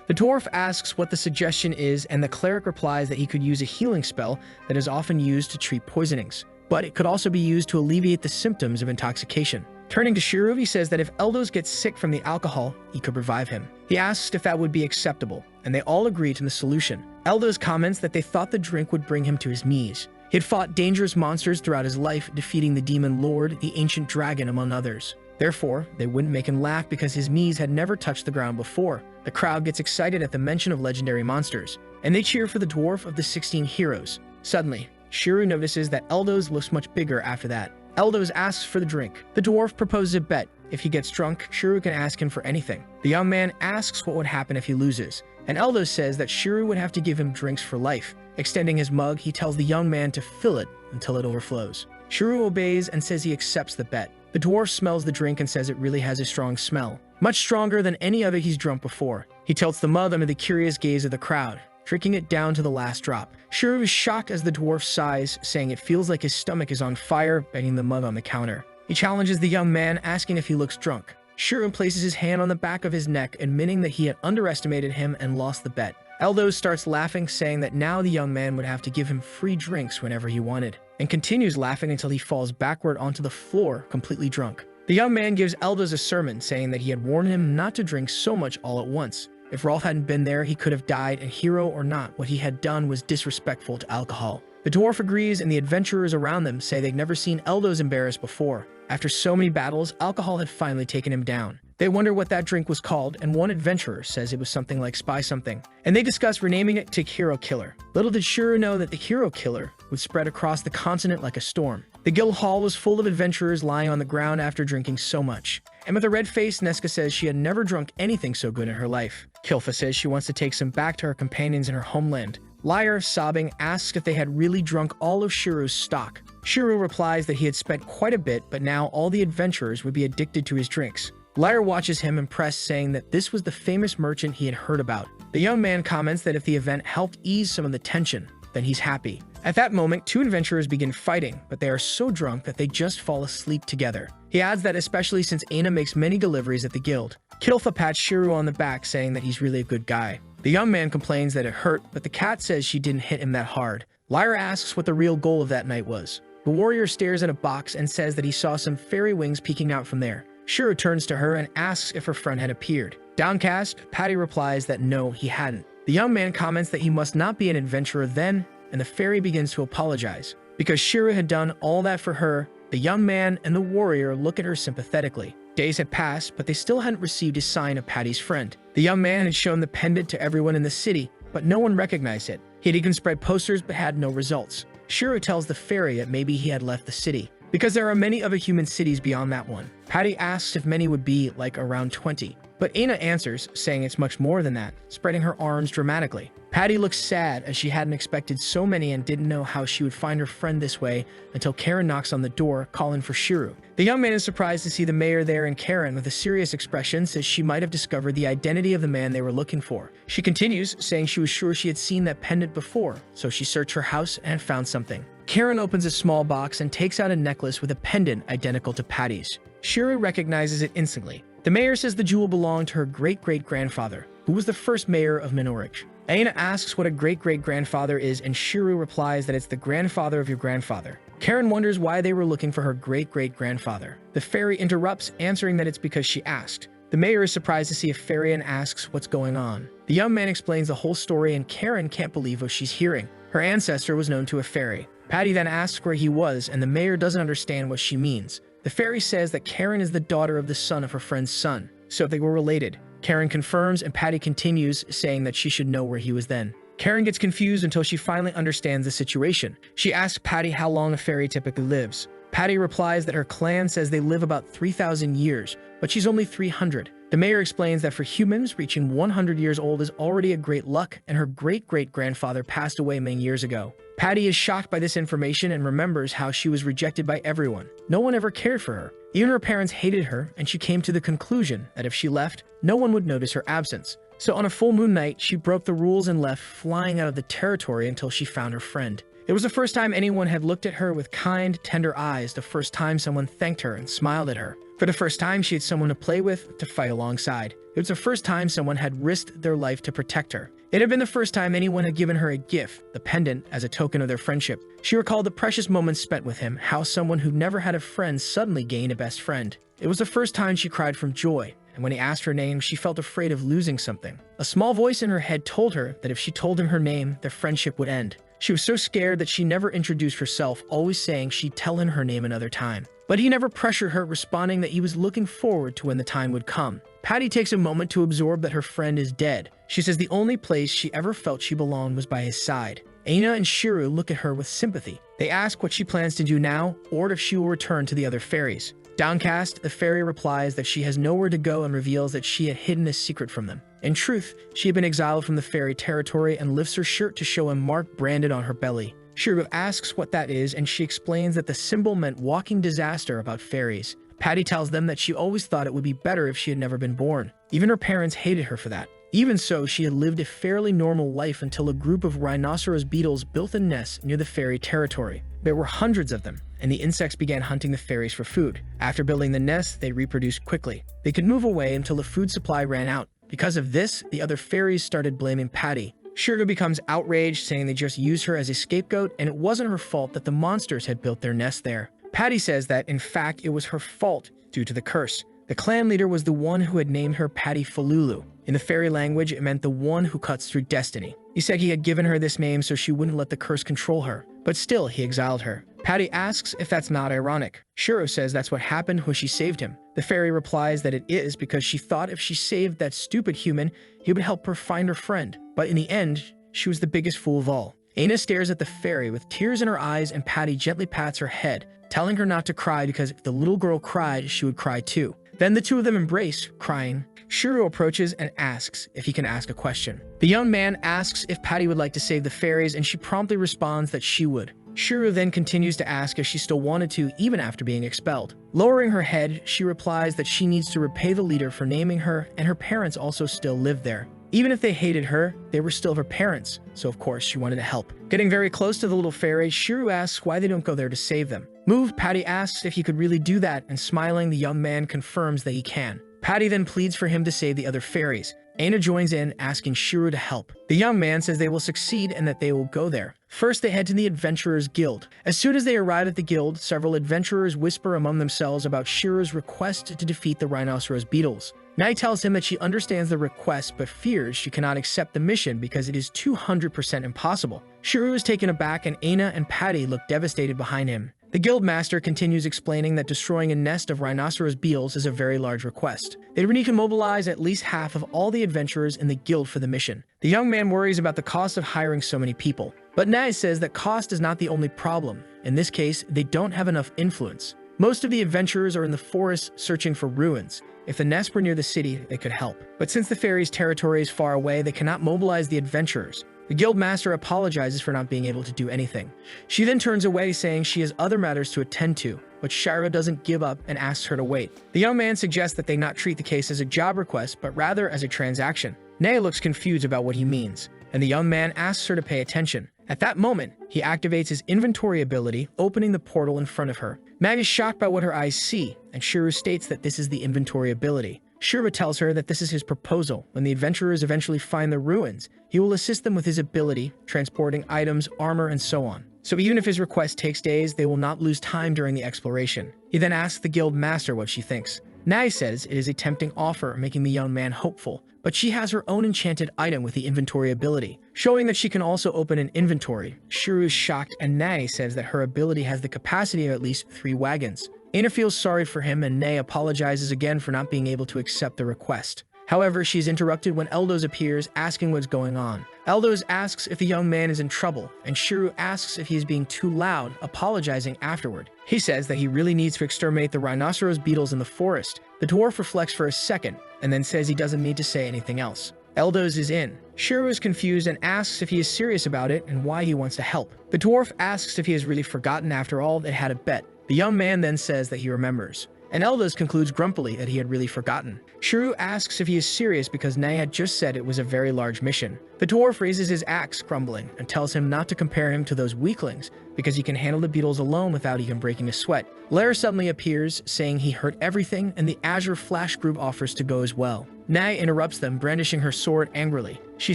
The dwarf asks what the suggestion is, and the cleric replies that he could use a healing spell that is often used to treat poisonings, but it could also be used to alleviate the symptoms of intoxication. Turning to Shiro, he says that if Eldos gets sick from the alcohol, he could revive him. He asks if that would be acceptable, and they all agree to the solution. Eldos comments that they thought the drink would bring him to his knees. He had fought dangerous monsters throughout his life, defeating the demon lord, the ancient dragon, among others. Therefore, they wouldn't make him laugh because his knees had never touched the ground before. The crowd gets excited at the mention of legendary monsters, and they cheer for the dwarf of the 16 heroes. Suddenly, Shiro notices that Eldos looks much bigger after that. Eldos asks for the drink. The dwarf proposes a bet. If he gets drunk, Shiro can ask him for anything. The young man asks what would happen if he loses, and Eldos says that Shiro would have to give him drinks for life. Extending his mug, he tells the young man to fill it until it overflows. Shiro obeys and says he accepts the bet. The dwarf smells the drink and says it really has a strong smell, much stronger than any other he's drunk before. He tilts the mug under the curious gaze of the crowd, drinking it down to the last drop. Shiro is shocked as the dwarf sighs, saying it feels like his stomach is on fire, banging the mug on the counter. He challenges the young man, asking if he looks drunk. Shiro places his hand on the back of his neck, admitting that he had underestimated him and lost the bet. Eldos starts laughing, saying that now the young man would have to give him free drinks whenever he wanted, and continues laughing until he falls backward onto the floor, completely drunk. The young man gives Eldos a sermon, saying that he had warned him not to drink so much all at once. If Rolf hadn't been there, he could have died, and hero or not, what he had done was disrespectful to alcohol. The dwarf agrees, and the adventurers around them say they've never seen Eldos embarrassed before. After so many battles, alcohol had finally taken him down. They wonder what that drink was called, and one adventurer says it was something like Spy Something, and they discuss renaming it to Hero Killer. Little did Shiro know that the Hero Killer would spread across the continent like a storm. The guild hall was full of adventurers lying on the ground after drinking so much. And with a red face, Neska says she had never drunk anything so good in her life. Kilfa says she wants to take some back to her companions in her homeland. Lyre, sobbing, asks if they had really drunk all of Shiro's stock. Shiro replies that he had spent quite a bit, but now all the adventurers would be addicted to his drinks. Lyre watches him impressed, saying that this was the famous merchant he had heard about. The young man comments that if the event helped ease some of the tension, then he's happy. At that moment, two adventurers begin fighting, but they are so drunk that they just fall asleep together. He adds that especially since Aina makes many deliveries at the guild. Kilfa pats Shiro on the back, saying that he's really a good guy. The young man complains that it hurt, but the cat says she didn't hit him that hard. Lyra asks what the real goal of that night was. The warrior stares at a box and says that he saw some fairy wings peeking out from there. Shiro turns to her and asks if her friend had appeared. Downcast, Patty replies that no, he hadn't. The young man comments that he must not be an adventurer then, and the fairy begins to apologize. Because Shiro had done all that for her, the young man and the warrior look at her sympathetically. Days had passed, but they still hadn't received a sign of Patty's friend. The young man had shown the pendant to everyone in the city, but no one recognized it. He had even spread posters but had no results. Shiro tells the fairy that maybe he had left the city, because there are many other human cities beyond that one. Patty asks if many would be, like, around 20. But Aina answers, saying it's much more than that, spreading her arms dramatically. Patty looks sad as she hadn't expected so many and didn't know how she would find her friend this way until Karen knocks on the door, calling for Shiro. The young man is surprised to see the mayor there, and Karen, with a serious expression, says she might have discovered the identity of the man they were looking for. She continues, saying she was sure she had seen that pendant before, so she searched her house and found something. Karen opens a small box and takes out a necklace with a pendant identical to Patty's. Shiro recognizes it instantly. The mayor says the jewel belonged to her great-great-grandfather, who was the first mayor of Minorich. Aina asks what a great-great-grandfather is, and Shiro replies that it's the grandfather of your grandfather. Karen wonders why they were looking for her great-great-grandfather. The fairy interrupts, answering that it's because she asked. The mayor is surprised to see a fairy and asks what's going on. The young man explains the whole story, and Karen can't believe what she's hearing. Her ancestor was known to a fairy. Patty then asks where he was, and the mayor doesn't understand what she means. The fairy says that Karen is the daughter of the son of her friend's son, so they were related. Karen confirms, and Patty continues, saying that she should know where he was then. Karen gets confused until she finally understands the situation. She asks Patty how long a fairy typically lives. Patty replies that her clan says they live about 3,000 years, but she's only 300. The mayor explains that for humans, reaching 100 years old is already a great luck, and her great-great-grandfather passed away many years ago. Patty is shocked by this information and remembers how she was rejected by everyone. No one ever cared for her. Even her parents hated her, and she came to the conclusion that if she left, no one would notice her absence. So on a full moon night, she broke the rules and left, flying out of the territory until she found her friend. It was the first time anyone had looked at her with kind, tender eyes, the first time someone thanked her and smiled at her. For the first time, she had someone to play with, to fight alongside. It was the first time someone had risked their life to protect her. It had been the first time anyone had given her a gift, the pendant, as a token of their friendship. She recalled the precious moments spent with him, how someone who never had a friend suddenly gained a best friend. It was the first time she cried from joy, and when he asked her name, she felt afraid of losing something. A small voice in her head told her that if she told him her name, their friendship would end. She was so scared that she never introduced herself, always saying she'd tell him her name another time. But he never pressured her, responding that he was looking forward to when the time would come. Patty takes a moment to absorb that her friend is dead. She says the only place she ever felt she belonged was by his side. Aina and Shiru look at her with sympathy. They ask what she plans to do now, or if she will return to the other fairies. Downcast, the fairy replies that she has nowhere to go and reveals that she had hidden a secret from them. In truth, she had been exiled from the fairy territory and lifts her shirt to show a mark branded on her belly. Shiru asks what that is, and she explains that the symbol meant walking disaster about fairies. Patty tells them that she always thought it would be better if she had never been born. Even her parents hated her for that. Even so, she had lived a fairly normal life until a group of rhinoceros beetles built a nest near the fairy territory. There were hundreds of them, and the insects began hunting the fairies for food. After building the nest, they reproduced quickly. They could move away until the food supply ran out. Because of this, the other fairies started blaming Patty. Shirgo becomes outraged, saying they just used her as a scapegoat, and it wasn't her fault that the monsters had built their nest there. Patty says that, in fact, it was her fault due to the curse. The clan leader was the one who had named her Patty Falulu. In the fairy language, it meant the one who cuts through destiny. He said he had given her this name so she wouldn't let the curse control her, but still he exiled her. Patty asks if that's not ironic. Shiro says that's what happened when she saved him. The fairy replies that it is because she thought if she saved that stupid human, he would help her find her friend. But in the end, she was the biggest fool of all. Aina stares at the fairy with tears in her eyes, and Patty gently pats her head, telling her not to cry because if the little girl cried, she would cry too. Then the two of them embrace, crying. Shiro approaches and asks if he can ask a question. The young man asks if Patty would like to save the fairies, and she promptly responds that she would. Shiro then continues to ask if she still wanted to, even after being expelled. Lowering her head, she replies that she needs to repay the leader for naming her, and her parents also still live there. Even if they hated her, they were still her parents, so of course she wanted to help. Getting very close to the little fairy, Shiro asks why they don't go there to save them. Moved, Patty asks if he could really do that, and smiling, the young man confirms that he can. Patty then pleads for him to save the other fairies. Aina joins in, asking Shiro to help. The young man says they will succeed and that they will go there. First, they head to the Adventurers Guild. As soon as they arrive at the guild, several adventurers whisper among themselves about Shiro's request to defeat the rhinoceros beetles. Nai tells him that she understands the request but fears she cannot accept the mission because it is 200% impossible. Shiro is taken aback, and Aina and Patty look devastated behind him. The guild master continues explaining that destroying a nest of rhinoceros beetles is a very large request. They would need to mobilize at least half of all the adventurers in the guild for the mission. The young man worries about the cost of hiring so many people. But Nai says that cost is not the only problem. In this case, they don't have enough influence. Most of the adventurers are in the forest searching for ruins. If the nest were near the city, they could help. But since the fairies' territory is far away, they cannot mobilize the adventurers. The guild master apologizes for not being able to do anything. She then turns away, saying she has other matters to attend to, but Shira doesn't give up and asks her to wait. The young man suggests that they not treat the case as a job request, but rather as a transaction. Naya looks confused about what he means, and the young man asks her to pay attention. At that moment, he activates his inventory ability, opening the portal in front of her. Mag is shocked by what her eyes see, and Shiro states that this is the inventory ability. Shiro tells her that this is his proposal. When the adventurers eventually find the ruins, he will assist them with his ability, transporting items, armor, and so on. So even if his request takes days, they will not lose time during the exploration. He then asks the guild master what she thinks. Nai says it is a tempting offer, making the young man hopeful, but she has her own enchanted item with the inventory ability, showing that she can also open an inventory. Shiro is shocked, and Nai says that her ability has the capacity of at least 3 wagons. Aina feels sorry for him, and Nai apologizes again for not being able to accept the request. However, she is interrupted when Eldos appears, asking what's going on. Eldos asks if the young man is in trouble, and Shiro asks if he is being too loud, apologizing afterward. He says that he really needs to exterminate the rhinoceros beetles in the forest. The dwarf reflects for a second, and then says he doesn't need to say anything else. Eldos is in. Shiro is confused and asks if he is serious about it and why he wants to help. The dwarf asks if he has really forgotten after all they had a bet. The young man then says that he remembers, and Eldos concludes grumpily that he had really forgotten. Shiro asks if he is serious because Nae had just said it was a very large mission. The dwarf raises his axe, grumbling, and tells him not to compare him to those weaklings because he can handle the beetles alone without even breaking a sweat. Lair suddenly appears, saying he heard everything, and the Azure Flash group offers to go as well. Nae interrupts them, brandishing her sword angrily. She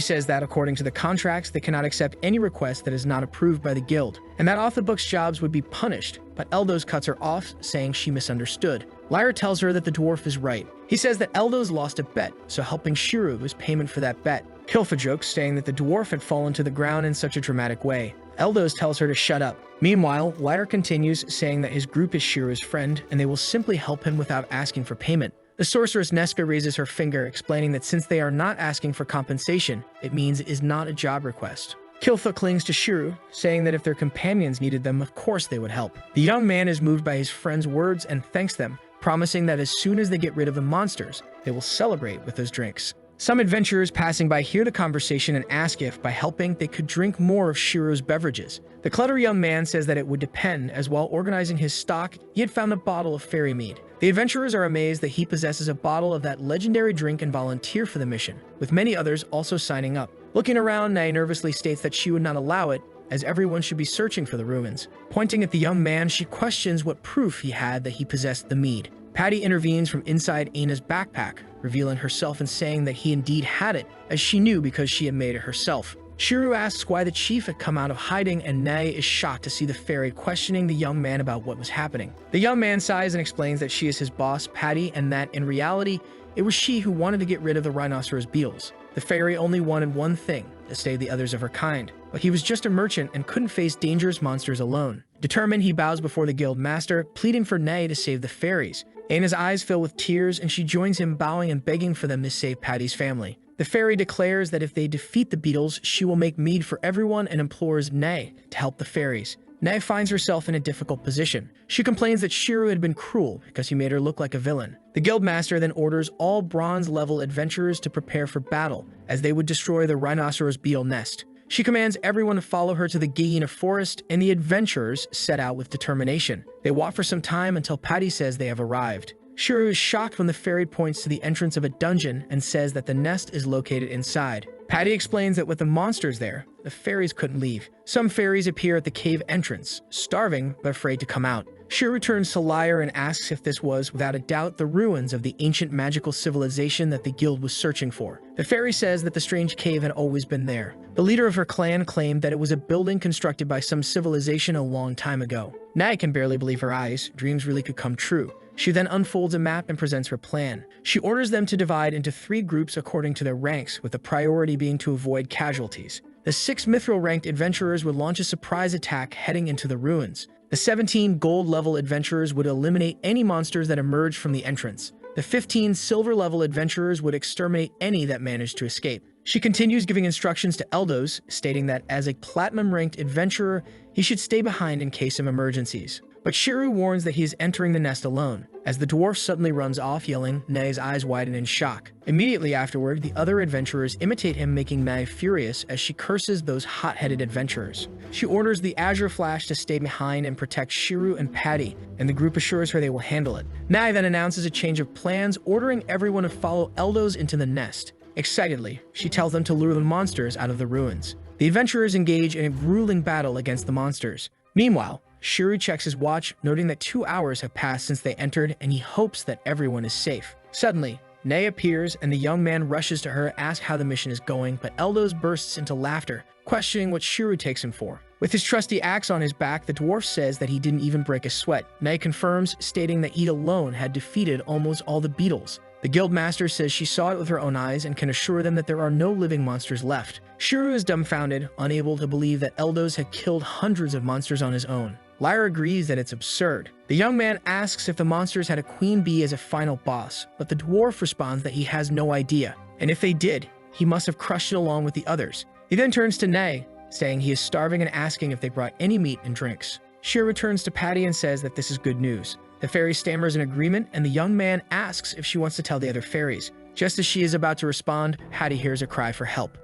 says that according to the contracts, they cannot accept any request that is not approved by the guild, and that off the books jobs would be punished, but Eldos cuts her off, saying she misunderstood. Lyra tells her that the dwarf is right. He says that Eldos lost a bet, so helping Shiro is payment for that bet. Kilfa jokes, saying that the dwarf had fallen to the ground in such a dramatic way. Eldos tells her to shut up. Meanwhile, Lyra continues, saying that his group is Shiro's friend, and they will simply help him without asking for payment. The sorceress Neska raises her finger, explaining that since they are not asking for compensation, it means it is not a job request. Kilfa clings to Shiro, saying that if their companions needed them, of course they would help. The young man is moved by his friend's words and thanks them, promising that as soon as they get rid of the monsters, they will celebrate with those drinks. Some adventurers passing by hear the conversation and ask if, by helping, they could drink more of Shiro's beverages. The clever young man says that it would depend, as while organizing his stock, he had found a bottle of fairy mead. The adventurers are amazed that he possesses a bottle of that legendary drink and volunteer for the mission, with many others also signing up. Looking around, Nae nervously states that she would not allow it, as everyone should be searching for the ruins. Pointing at the young man, she questions what proof he had that he possessed the mead. Patty intervenes from inside Aina's backpack, revealing herself and saying that he indeed had it, as she knew because she had made it herself. Shiro asks why the chief had come out of hiding, and Nae is shocked to see the fairy questioning the young man about what was happening. The young man sighs and explains that she is his boss, Patty, and that, in reality, it was she who wanted to get rid of the rhinoceros beetles. The fairy only wanted one thing, to save the others of her kind, but he was just a merchant and couldn't face dangerous monsters alone. Determined, he bows before the guild master, pleading for Nae to save the fairies. Aina's eyes fill with tears, and she joins him, bowing and begging for them to save Patty's family. The fairy declares that if they defeat the beetles, she will make mead for everyone and implores Nae to help the fairies. Nae finds herself in a difficult position. She complains that Shiro had been cruel because he made her look like a villain. The guildmaster then orders all bronze-level adventurers to prepare for battle, as they would destroy the rhinoceros beetle nest. She commands everyone to follow her to the Guyena forest, and the adventurers set out with determination. They walk for some time until Patty says they have arrived. Shiro is shocked when the fairy points to the entrance of a dungeon and says that the nest is located inside. Patty explains that with the monsters there, the fairies couldn't leave. Some fairies appear at the cave entrance, starving but afraid to come out. Shiro turns to Lyre and asks if this was, without a doubt, the ruins of the ancient magical civilization that the guild was searching for. The fairy says that the strange cave had always been there. The leader of her clan claimed that it was a building constructed by some civilization a long time ago. Nae can barely believe her eyes. Dreams really could come true. She then unfolds a map and presents her plan. She orders them to divide into 3 groups according to their ranks, with the priority being to avoid casualties. The 6 mithril-ranked adventurers would launch a surprise attack heading into the ruins. The 17 gold-level adventurers would eliminate any monsters that emerged from the entrance. The 15 silver-level adventurers would exterminate any that managed to escape. She continues giving instructions to Eldos, stating that as a platinum-ranked adventurer, he should stay behind in case of emergencies. But Shiro warns that he is entering the nest alone, as the dwarf suddenly runs off yelling. Nae's eyes widen in shock. Immediately afterward, the other adventurers imitate him, making Nae furious as she curses those hot-headed adventurers. She orders the Azure Flash to stay behind and protect Shiro and Patty, and the group assures her they will handle it. Nae then announces a change of plans, ordering everyone to follow Eldos into the nest. Excitedly, she tells them to lure the monsters out of the ruins. The adventurers engage in a grueling battle against the monsters. Meanwhile, Shiro checks his watch, noting that 2 hours have passed since they entered, and he hopes that everyone is safe. Suddenly, Nae appears, and the young man rushes to her, asks how the mission is going, but Eldos bursts into laughter, questioning what Shiro takes him for. With his trusty axe on his back, the dwarf says that he didn't even break a sweat. Nae confirms, stating that he alone had defeated almost all the beetles. The guildmaster says she saw it with her own eyes and can assure them that there are no living monsters left. Shiro is dumbfounded, unable to believe that Eldos had killed hundreds of monsters on his own. Lyra agrees that it's absurd. The young man asks if the monsters had a queen bee as a final boss, but the dwarf responds that he has no idea, and if they did, he must have crushed it along with the others. He then turns to Nay, saying he is starving and asking if they brought any meat and drinks. Shira returns to Patty and says that this is good news. The fairy stammers in agreement, and the young man asks if she wants to tell the other fairies. Just as she is about to respond, Patty hears a cry for help.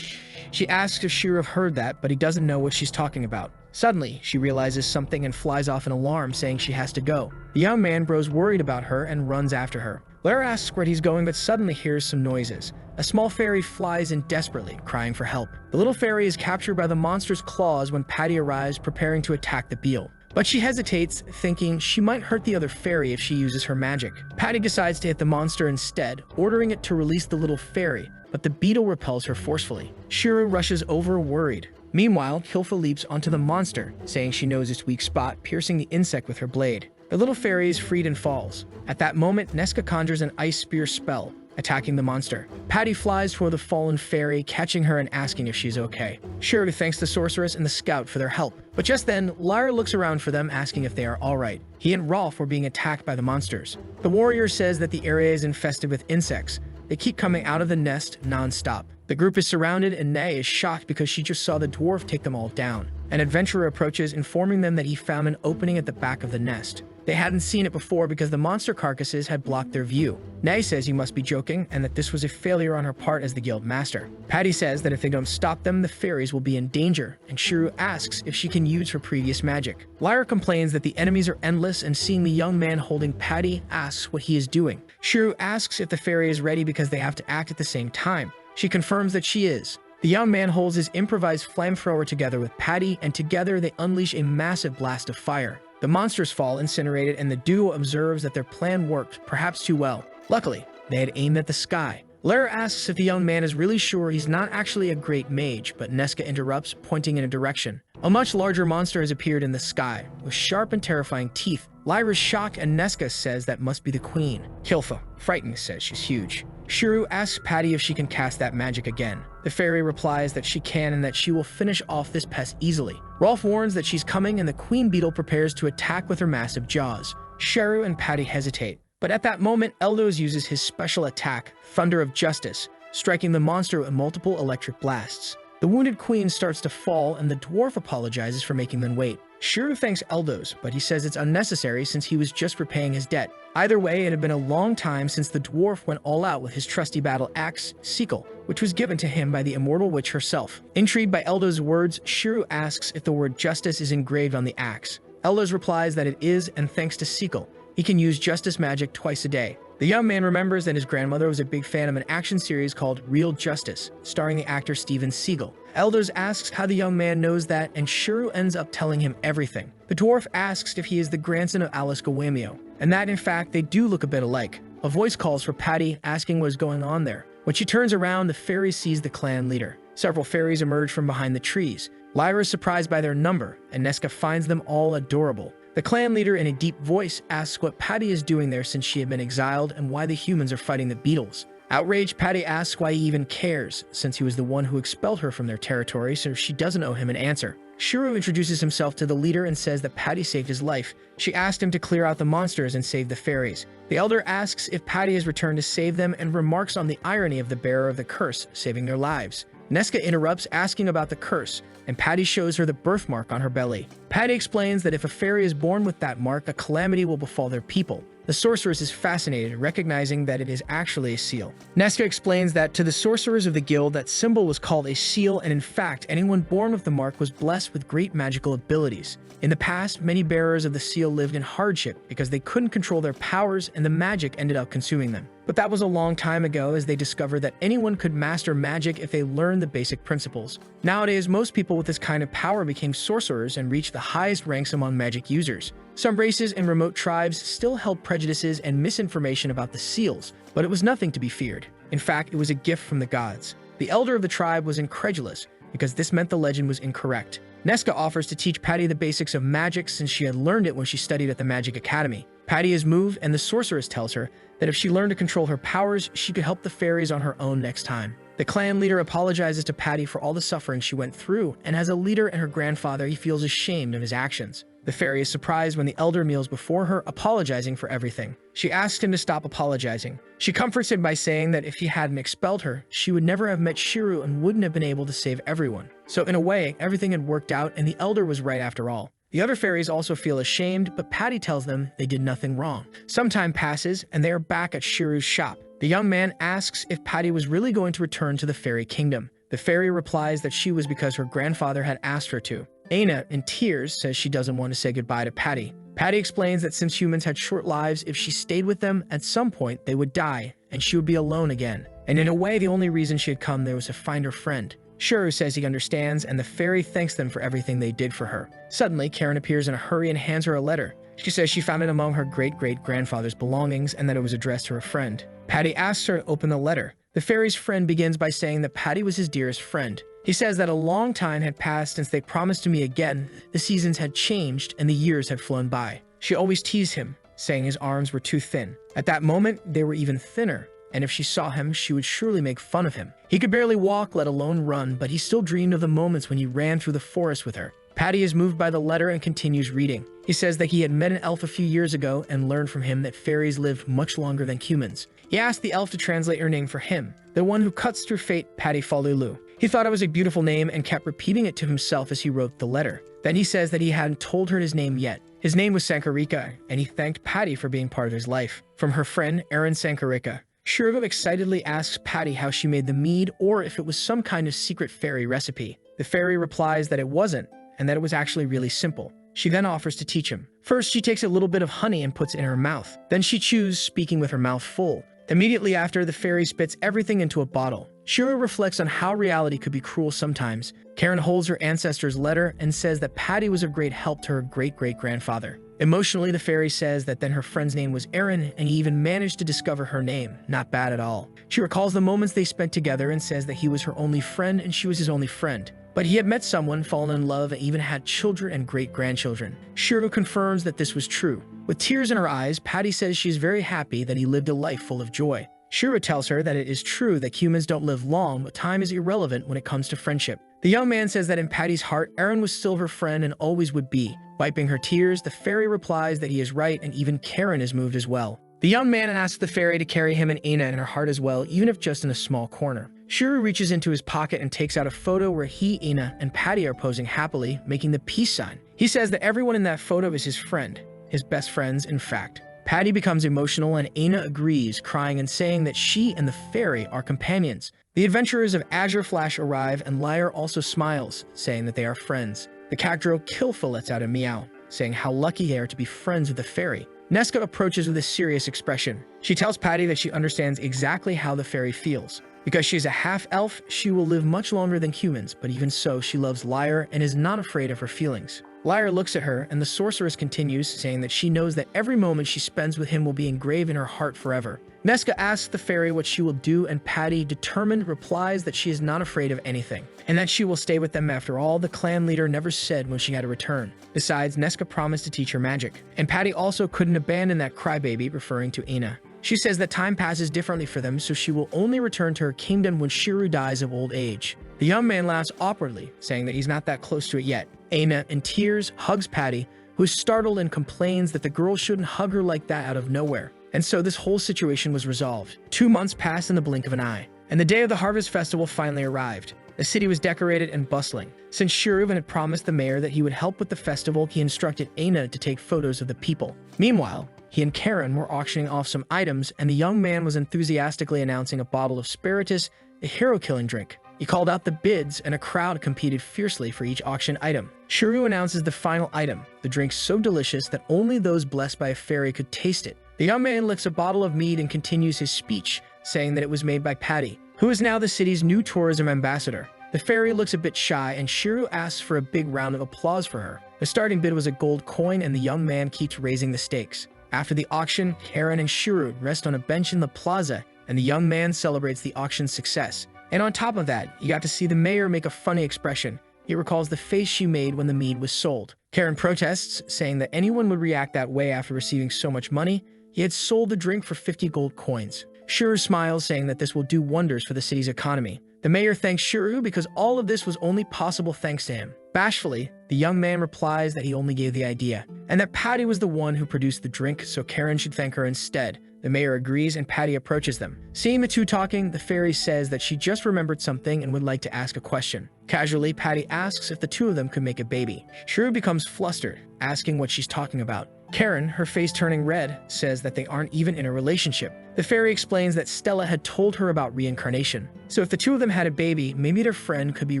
She asks if Shira heard that, but he doesn't know what she's talking about. Suddenly, she realizes something and flies off an alarm saying she has to go. The young man grows worried about her and runs after her. Lara asks where he's going, but suddenly hears some noises. A small fairy flies in desperately, crying for help. The little fairy is captured by the monster's claws when Patty arrives, preparing to attack the beetle. But she hesitates, thinking she might hurt the other fairy if she uses her magic. Patty decides to hit the monster instead, ordering it to release the little fairy, but the beetle repels her forcefully. Shira rushes over, worried. Meanwhile, Hilfa leaps onto the monster, saying she knows its weak spot, piercing the insect with her blade. The little fairy is freed and falls. At that moment, Nesca conjures an ice spear spell, attacking the monster. Patty flies toward the fallen fairy, catching her and asking if she's okay. Shira thanks the sorceress and the scout for their help. But just then, Lyra looks around for them, asking if they are alright. He and Rolf were being attacked by the monsters. The warrior says that the area is infested with insects. They keep coming out of the nest non-stop. The group is surrounded and Nay is shocked because she just saw the dwarf take them all down. An adventurer approaches, informing them that he found an opening at the back of the nest. They hadn't seen it before because the monster carcasses had blocked their view. Nay says he must be joking and that this was a failure on her part as the guild master. Patty says that if they don't stop them, the fairies will be in danger, and Shiru asks if she can use her previous magic. Lyra complains that the enemies are endless, and seeing the young man holding Patty asks what he is doing. Shiru asks if the fairy is ready because they have to act at the same time. She confirms that she is. The young man holds his improvised flamethrower together with Patty, and together they unleash a massive blast of fire. The monsters fall incinerated, and the duo observes that their plan worked, perhaps too well. Luckily, they had aimed at the sky. Lara asks if the young man is really sure he's not actually a great mage, but Nesca interrupts, pointing in a direction. A much larger monster has appeared in the sky, with sharp and terrifying teeth. Lyra's shocked, and Nesca says that must be the queen. Hilfa, frightened, says she's huge. Shiru asks Patty if she can cast that magic again. The fairy replies that she can and that she will finish off this pest easily. Rolf warns that she's coming, and the queen beetle prepares to attack with her massive jaws. Shiru and Patty hesitate. But at that moment, Eldos uses his special attack, Thunder of Justice, striking the monster with multiple electric blasts. The wounded queen starts to fall, and the dwarf apologizes for making them wait. Shiru thanks Eldos, but he says it's unnecessary since he was just repaying his debt. Either way, it had been a long time since the dwarf went all out with his trusty battle axe, Sequel, which was given to him by the immortal witch herself. Intrigued by Eldos' words, Shiru asks if the word justice is engraved on the axe. Eldos replies that it is, and thanks to Sequel, he can use justice magic twice a day. The young man remembers that his grandmother was a big fan of an action series called Real Justice, starring the actor Steven Seagal. Eldos asks how the young man knows that, and Shiru ends up telling him everything. The dwarf asks if he is the grandson of Alice Gawamio, and that in fact they do look a bit alike. A voice calls for Patty, asking what is going on there. When she turns around, the fairy sees the clan leader. Several fairies emerge from behind the trees. Lyra is surprised by their number, and Nesca finds them all adorable. The clan leader, in a deep voice, asks what Patty is doing there since she had been exiled and why the humans are fighting the beetles. Outraged, Patty asks why he even cares, since he was the one who expelled her from their territory, so she doesn't owe him an answer. Shiru introduces himself to the leader and says that Patty saved his life. She asked him to clear out the monsters and save the fairies. The elder asks if Patty has returned to save them and remarks on the irony of the bearer of the curse saving their lives. Nesca interrupts, asking about the curse, and Patty shows her the birthmark on her belly. Patty explains that if a fairy is born with that mark, a calamity will befall their people. The sorceress is fascinated, recognizing that it is actually a seal. Nesca explains that to the sorcerers of the guild, that symbol was called a seal, and in fact, anyone born with the mark was blessed with great magical abilities. In the past, many bearers of the seal lived in hardship because they couldn't control their powers and the magic ended up consuming them. But that was a long time ago, as they discovered that anyone could master magic if they learned the basic principles. Nowadays, most people with this kind of power became sorcerers and reached the highest ranks among magic users. Some races and remote tribes still held prejudices and misinformation about the seals, but it was nothing to be feared. In fact, it was a gift from the gods. The elder of the tribe was incredulous, because this meant the legend was incorrect. Nesca offers to teach Patty the basics of magic since she had learned it when she studied at the Magic Academy. Patty is moved, and the sorceress tells her that if she learned to control her powers, she could help the fairies on her own next time. The clan leader apologizes to Patty for all the suffering she went through, and as a leader and her grandfather, he feels ashamed of his actions. The fairy is surprised when the elder kneels before her, apologizing for everything. She asks him to stop apologizing. She comforts him by saying that if he hadn't expelled her, she would never have met Shiru and wouldn't have been able to save everyone. So in a way, everything had worked out and the elder was right after all. The other fairies also feel ashamed, but Patty tells them they did nothing wrong. Some time passes, and they are back at Shiru's shop. The young man asks if Patty was really going to return to the fairy kingdom. The fairy replies that she was because her grandfather had asked her to. Aina, in tears, says she doesn't want to say goodbye to Patty. Patty explains that since humans had short lives, if she stayed with them, at some point they would die, and she would be alone again. And in a way, the only reason she had come there was to find her friend. Shiru says he understands, and the fairy thanks them for everything they did for her. Suddenly, Karen appears in a hurry and hands her a letter. She says she found it among her great-great-grandfather's belongings and that it was addressed to her friend. Patty asks her to open the letter. The fairy's friend begins by saying that Patty was his dearest friend. He says that a long time had passed since they promised to meet again, the seasons had changed, and the years had flown by. She always teased him, saying his arms were too thin. At that moment, they were even thinner, and if she saw him, she would surely make fun of him. He could barely walk, let alone run, but he still dreamed of the moments when he ran through the forest with her. Patty is moved by the letter and continues reading. He says that he had met an elf a few years ago and learned from him that fairies live much longer than humans. He asked the elf to translate her name for him, the one who cuts through fate, Patty Falulu. He thought it was a beautiful name and kept repeating it to himself as he wrote the letter. Then he says that he hadn't told her his name yet. His name was Sankarika, and he thanked Patty for being part of his life. From her friend, Erin Sankarika. Shiru excitedly asks Patty how she made the mead or if it was some kind of secret fairy recipe. The fairy replies that it wasn't, and that it was actually really simple. She then offers to teach him. First, she takes a little bit of honey and puts it in her mouth. Then she chews, speaking with her mouth full. Immediately after, the fairy spits everything into a bottle. Shiru reflects on how reality could be cruel sometimes. Karen holds her ancestor's letter and says that Patty was of great help to her great-great-grandfather. Emotionally, the fairy says that then her friend's name was Erin, and he even managed to discover her name. Not bad at all. She recalls the moments they spent together and says that he was her only friend and she was his only friend. But he had met someone, fallen in love, and even had children and great-grandchildren. Shiru confirms that this was true. With tears in her eyes, Patty says she is very happy that he lived a life full of joy. Shiru tells her that it is true that humans don't live long, but time is irrelevant when it comes to friendship. The young man says that in Patty's heart, Erin was still her friend and always would be. Wiping her tears, the fairy replies that he is right and even Karen is moved as well. The young man asks the fairy to carry him and Aina in her heart as well, even if just in a small corner. Shiru reaches into his pocket and takes out a photo where he, Aina, and Patty are posing happily, making the peace sign. He says that everyone in that photo is his friend, his best friends, in fact. Patty becomes emotional and Aina agrees, crying and saying that she and the fairy are companions. The adventurers of Azure Flash arrive and Lyre also smiles, saying that they are friends. The Cacdro Kilfa lets out a meow, saying how lucky they are to be friends with the fairy. Nesca approaches with a serious expression. She tells Patty that she understands exactly how the fairy feels. Because she is a half-elf, she will live much longer than humans, but even so, she loves Lyre and is not afraid of her feelings. Lyre looks at her, and the sorceress continues, saying that she knows that every moment she spends with him will be engraved in her heart forever. Nesca asks the fairy what she will do, and Patty, determined, replies that she is not afraid of anything, and that she will stay with them after all the clan leader never said when she had to return. Besides, Nesca promised to teach her magic, and Patty also couldn't abandon that crybaby, referring to Aina. She says that time passes differently for them, so she will only return to her kingdom when Shiru dies of old age. The young man laughs awkwardly, saying that he's not that close to it yet. Aina, in tears, hugs Patty, who is startled and complains that the girl shouldn't hug her like that out of nowhere. And so this whole situation was resolved. 2 months passed in the blink of an eye, and the day of the Harvest Festival finally arrived. The city was decorated and bustling. Since Shiru had promised the mayor that he would help with the festival, he instructed Aina to take photos of the people. Meanwhile, he and Karen were auctioning off some items, and the young man was enthusiastically announcing a bottle of Spiritus, a hero-killing drink. He called out the bids, and a crowd competed fiercely for each auction item. Shiru announces the final item, the drink so delicious that only those blessed by a fairy could taste it. The young man lifts a bottle of mead and continues his speech, saying that it was made by Patty, who is now the city's new tourism ambassador. The fairy looks a bit shy, and Shiru asks for a big round of applause for her. The starting bid was a gold coin, and the young man keeps raising the stakes. After the auction, Karen and Shiru rest on a bench in the plaza, and the young man celebrates the auction's success. And on top of that, you got to see the mayor make a funny expression. He recalls the face she made when the mead was sold. Karen protests, saying that anyone would react that way after receiving so much money. He had sold the drink for 50 gold coins. Shiru smiles, saying that this will do wonders for the city's economy. The mayor thanks Shiru because all of this was only possible thanks to him. Bashfully, the young man replies that he only gave the idea, and that Patty was the one who produced the drink, so Karen should thank her instead. The mayor agrees and Patty approaches them. Seeing the two talking, the fairy says that she just remembered something and would like to ask a question. Casually, Patty asks if the two of them could make a baby. Shrew becomes flustered, asking what she's talking about. Karen, her face turning red, says that they aren't even in a relationship. The fairy explains that Stella had told her about reincarnation. So if the two of them had a baby, maybe their friend could be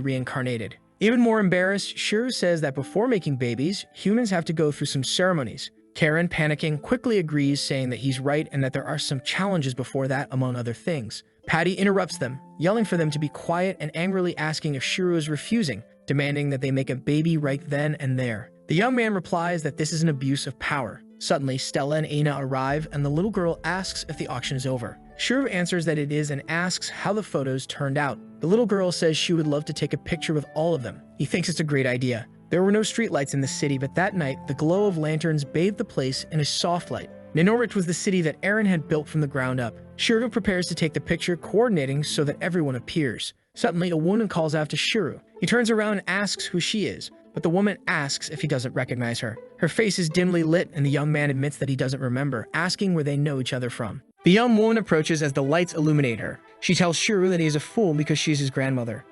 reincarnated. Even more embarrassed, Shrew says that before making babies, humans have to go through some ceremonies. Karen, panicking, quickly agrees, saying that he's right and that there are some challenges before that, among other things. Patty interrupts them, yelling for them to be quiet and angrily asking if Shrew is refusing, demanding that they make a baby right then and there. The young man replies that this is an abuse of power. Suddenly, Stella and Aina arrive, and the little girl asks if the auction is over. Shrew answers that it is and asks how the photos turned out. The little girl says she would love to take a picture with all of them. He thinks it's a great idea. There were no streetlights in the city, but that night, the glow of lanterns bathed the place in a soft light. Ninnorich was the city that Aaron had built from the ground up. Shrew prepares to take the picture, coordinating so that everyone appears. Suddenly, a woman calls out to Shrew. He turns around and asks who she is, but the woman asks if he doesn't recognize her. Her face is dimly lit, and the young man admits that he doesn't remember, asking where they know each other from. The young woman approaches as the lights illuminate her. She tells Shrew that he is a fool because she is his grandmother.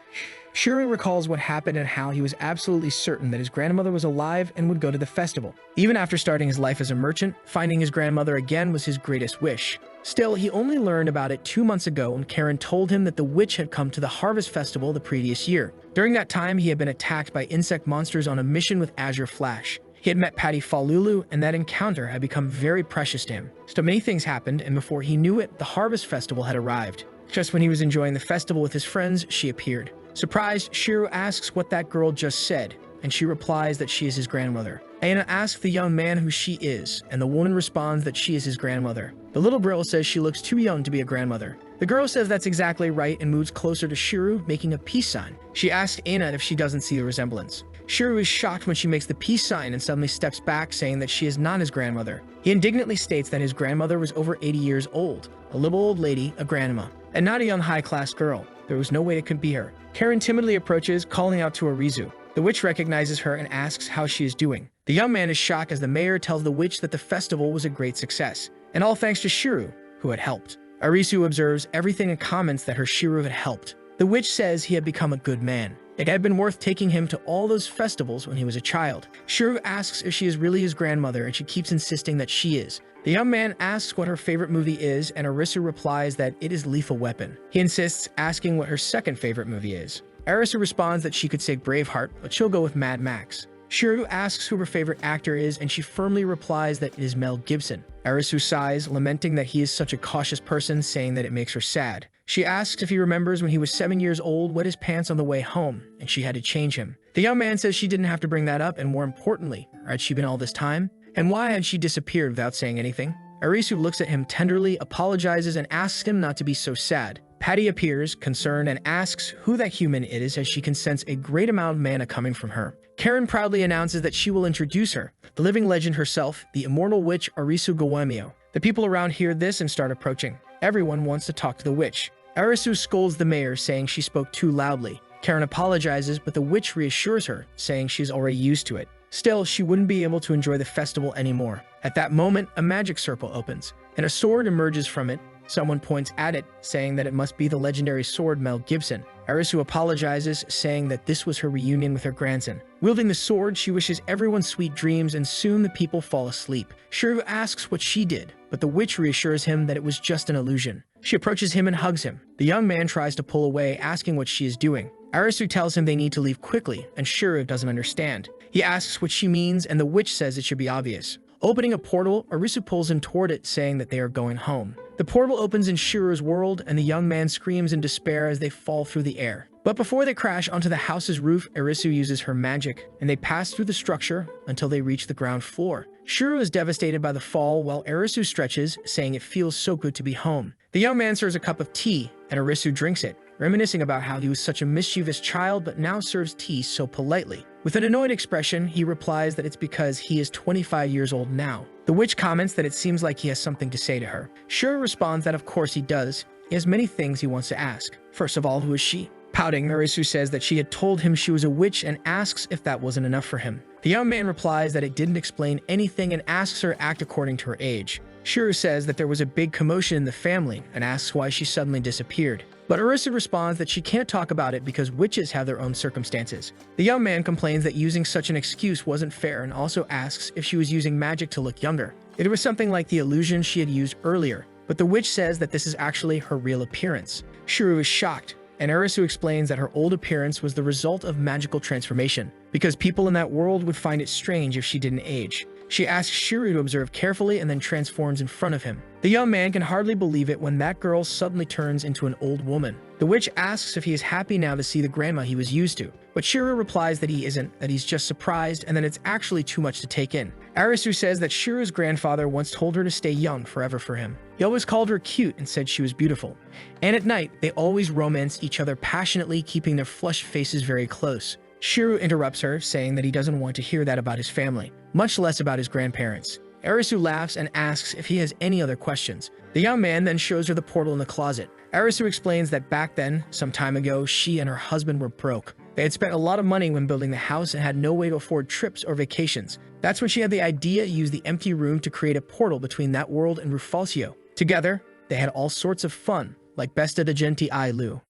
Shrew recalls what happened and how he was absolutely certain that his grandmother was alive and would go to the festival. Even after starting his life as a merchant, finding his grandmother again was his greatest wish. Still, he only learned about it 2 months ago when Karen told him that the witch had come to the harvest festival the previous year. During that time, he had been attacked by insect monsters on a mission with Azure Flash. He had met Patty Falulu, and that encounter had become very precious to him. So many things happened, and before he knew it, the harvest festival had arrived. Just when he was enjoying the festival with his friends, she appeared. Surprised, Shrew asks what that girl just said, and she replies that she is his grandmother. Aina asks the young man who she is, and the woman responds that she is his grandmother. The little girl says she looks too young to be a grandmother. The girl says that's exactly right and moves closer to Shrew, making a peace sign. She asks Aina if she doesn't see the resemblance. Shrew is shocked when she makes the peace sign and suddenly steps back, saying that she is not his grandmother. He indignantly states that his grandmother was over 80 years old, a little old lady, a grandma, and not a young high-class girl. There was no way it could be her. Karen timidly approaches, calling out to Arizu. The witch recognizes her and asks how she is doing. The young man is shocked as the mayor tells the witch that the festival was a great success, and all thanks to Shrew, who had helped. Arizu observes everything and comments that her Shrew had helped. The witch says he had become a good man. It had been worth taking him to all those festivals when he was a child. Shrew asks if she is really his grandmother, and she keeps insisting that she is. The young man asks what her favorite movie is, and Arisu replies that it is Lethal Weapon. He insists, asking what her second favorite movie is. Arisu responds that she could say Braveheart, but she'll go with Mad Max. Shrew asks who her favorite actor is, and she firmly replies that it is Mel Gibson. Arisu sighs, lamenting that he is such a cautious person, saying that it makes her sad. She asks if he remembers when he was 7 years old, wet his pants on the way home, and she had to change him. The young man says she didn't have to bring that up, and more importantly, where had she been all this time? And why had she disappeared without saying anything? Arisu looks at him tenderly, apologizes, and asks him not to be so sad. Patty appears, concerned, and asks who that human is, as she can sense a great amount of mana coming from her. Karen proudly announces that she will introduce her, the living legend herself, the immortal witch Arisu Gowemio. The people around hear this and start approaching. Everyone wants to talk to the witch. Arisu scolds the mayor, saying she spoke too loudly. Karen apologizes, but the witch reassures her, saying she's already used to it. Still, she wouldn't be able to enjoy the festival anymore. At that moment, a magic circle opens, and a sword emerges from it. Someone points at it, saying that it must be the legendary sword Mel Gibson. Arisu apologizes, saying that this was her reunion with her grandson. Wielding the sword, she wishes everyone sweet dreams, and soon the people fall asleep. Shrew asks what she did, but the witch reassures him that it was just an illusion. She approaches him and hugs him. The young man tries to pull away, asking what she is doing. Arisu tells him they need to leave quickly, and Shrew doesn't understand. He asks what she means, and the witch says it should be obvious. Opening a portal, Arisu pulls him toward it, saying that they are going home. The portal opens in Shiro's world, and the young man screams in despair as they fall through the air. But before they crash onto the house's roof, Arisu uses her magic, and they pass through the structure until they reach the ground floor. Shiro is devastated by the fall, while Arisu stretches, saying it feels so good to be home. The young man serves a cup of tea, and Arisu drinks it, reminiscing about how he was such a mischievous child but now serves tea so politely. With an annoyed expression, he replies that it's because he is 25 years old now. The witch comments that it seems like he has something to say to her. Shiro responds that of course he does. He has many things he wants to ask. First of all, who is she? Pouting, Arisu says that she had told him she was a witch and asks if that wasn't enough for him. The young man replies that it didn't explain anything and asks her to act according to her age. Shiro says that there was a big commotion in the family and asks why she suddenly disappeared. But Arisu responds that she can't talk about it because witches have their own circumstances. The young man complains that using such an excuse wasn't fair and also asks if she was using magic to look younger. It was something like the illusion she had used earlier, but the witch says that this is actually her real appearance. Shiro is shocked, and Arisu explains that her old appearance was the result of magical transformation, because people in that world would find it strange if she didn't age. She asks Shiro to observe carefully and then transforms in front of him. The young man can hardly believe it when that girl suddenly turns into an old woman. The witch asks if he is happy now to see the grandma he was used to, but Shiro replies that he isn't, that he's just surprised and that it's actually too much to take in. Arisu says that Shiro's grandfather once told her to stay young forever for him. He always called her cute and said she was beautiful. And at night, they always romanced each other passionately, keeping their flushed faces very close. Shiro interrupts her, saying that he doesn't want to hear that about his family, much less about his grandparents. Arisu laughs and asks if he has any other questions. The young man then shows her the portal in the closet. Arisu explains that back then, some time ago, she and her husband were broke. They had spent a lot of money when building the house and had no way to afford trips or vacations. That's when she had the idea to use the empty room to create a portal between that world and Rufalcio. Together, they had all sorts of fun, like Besta de Genti I Lu.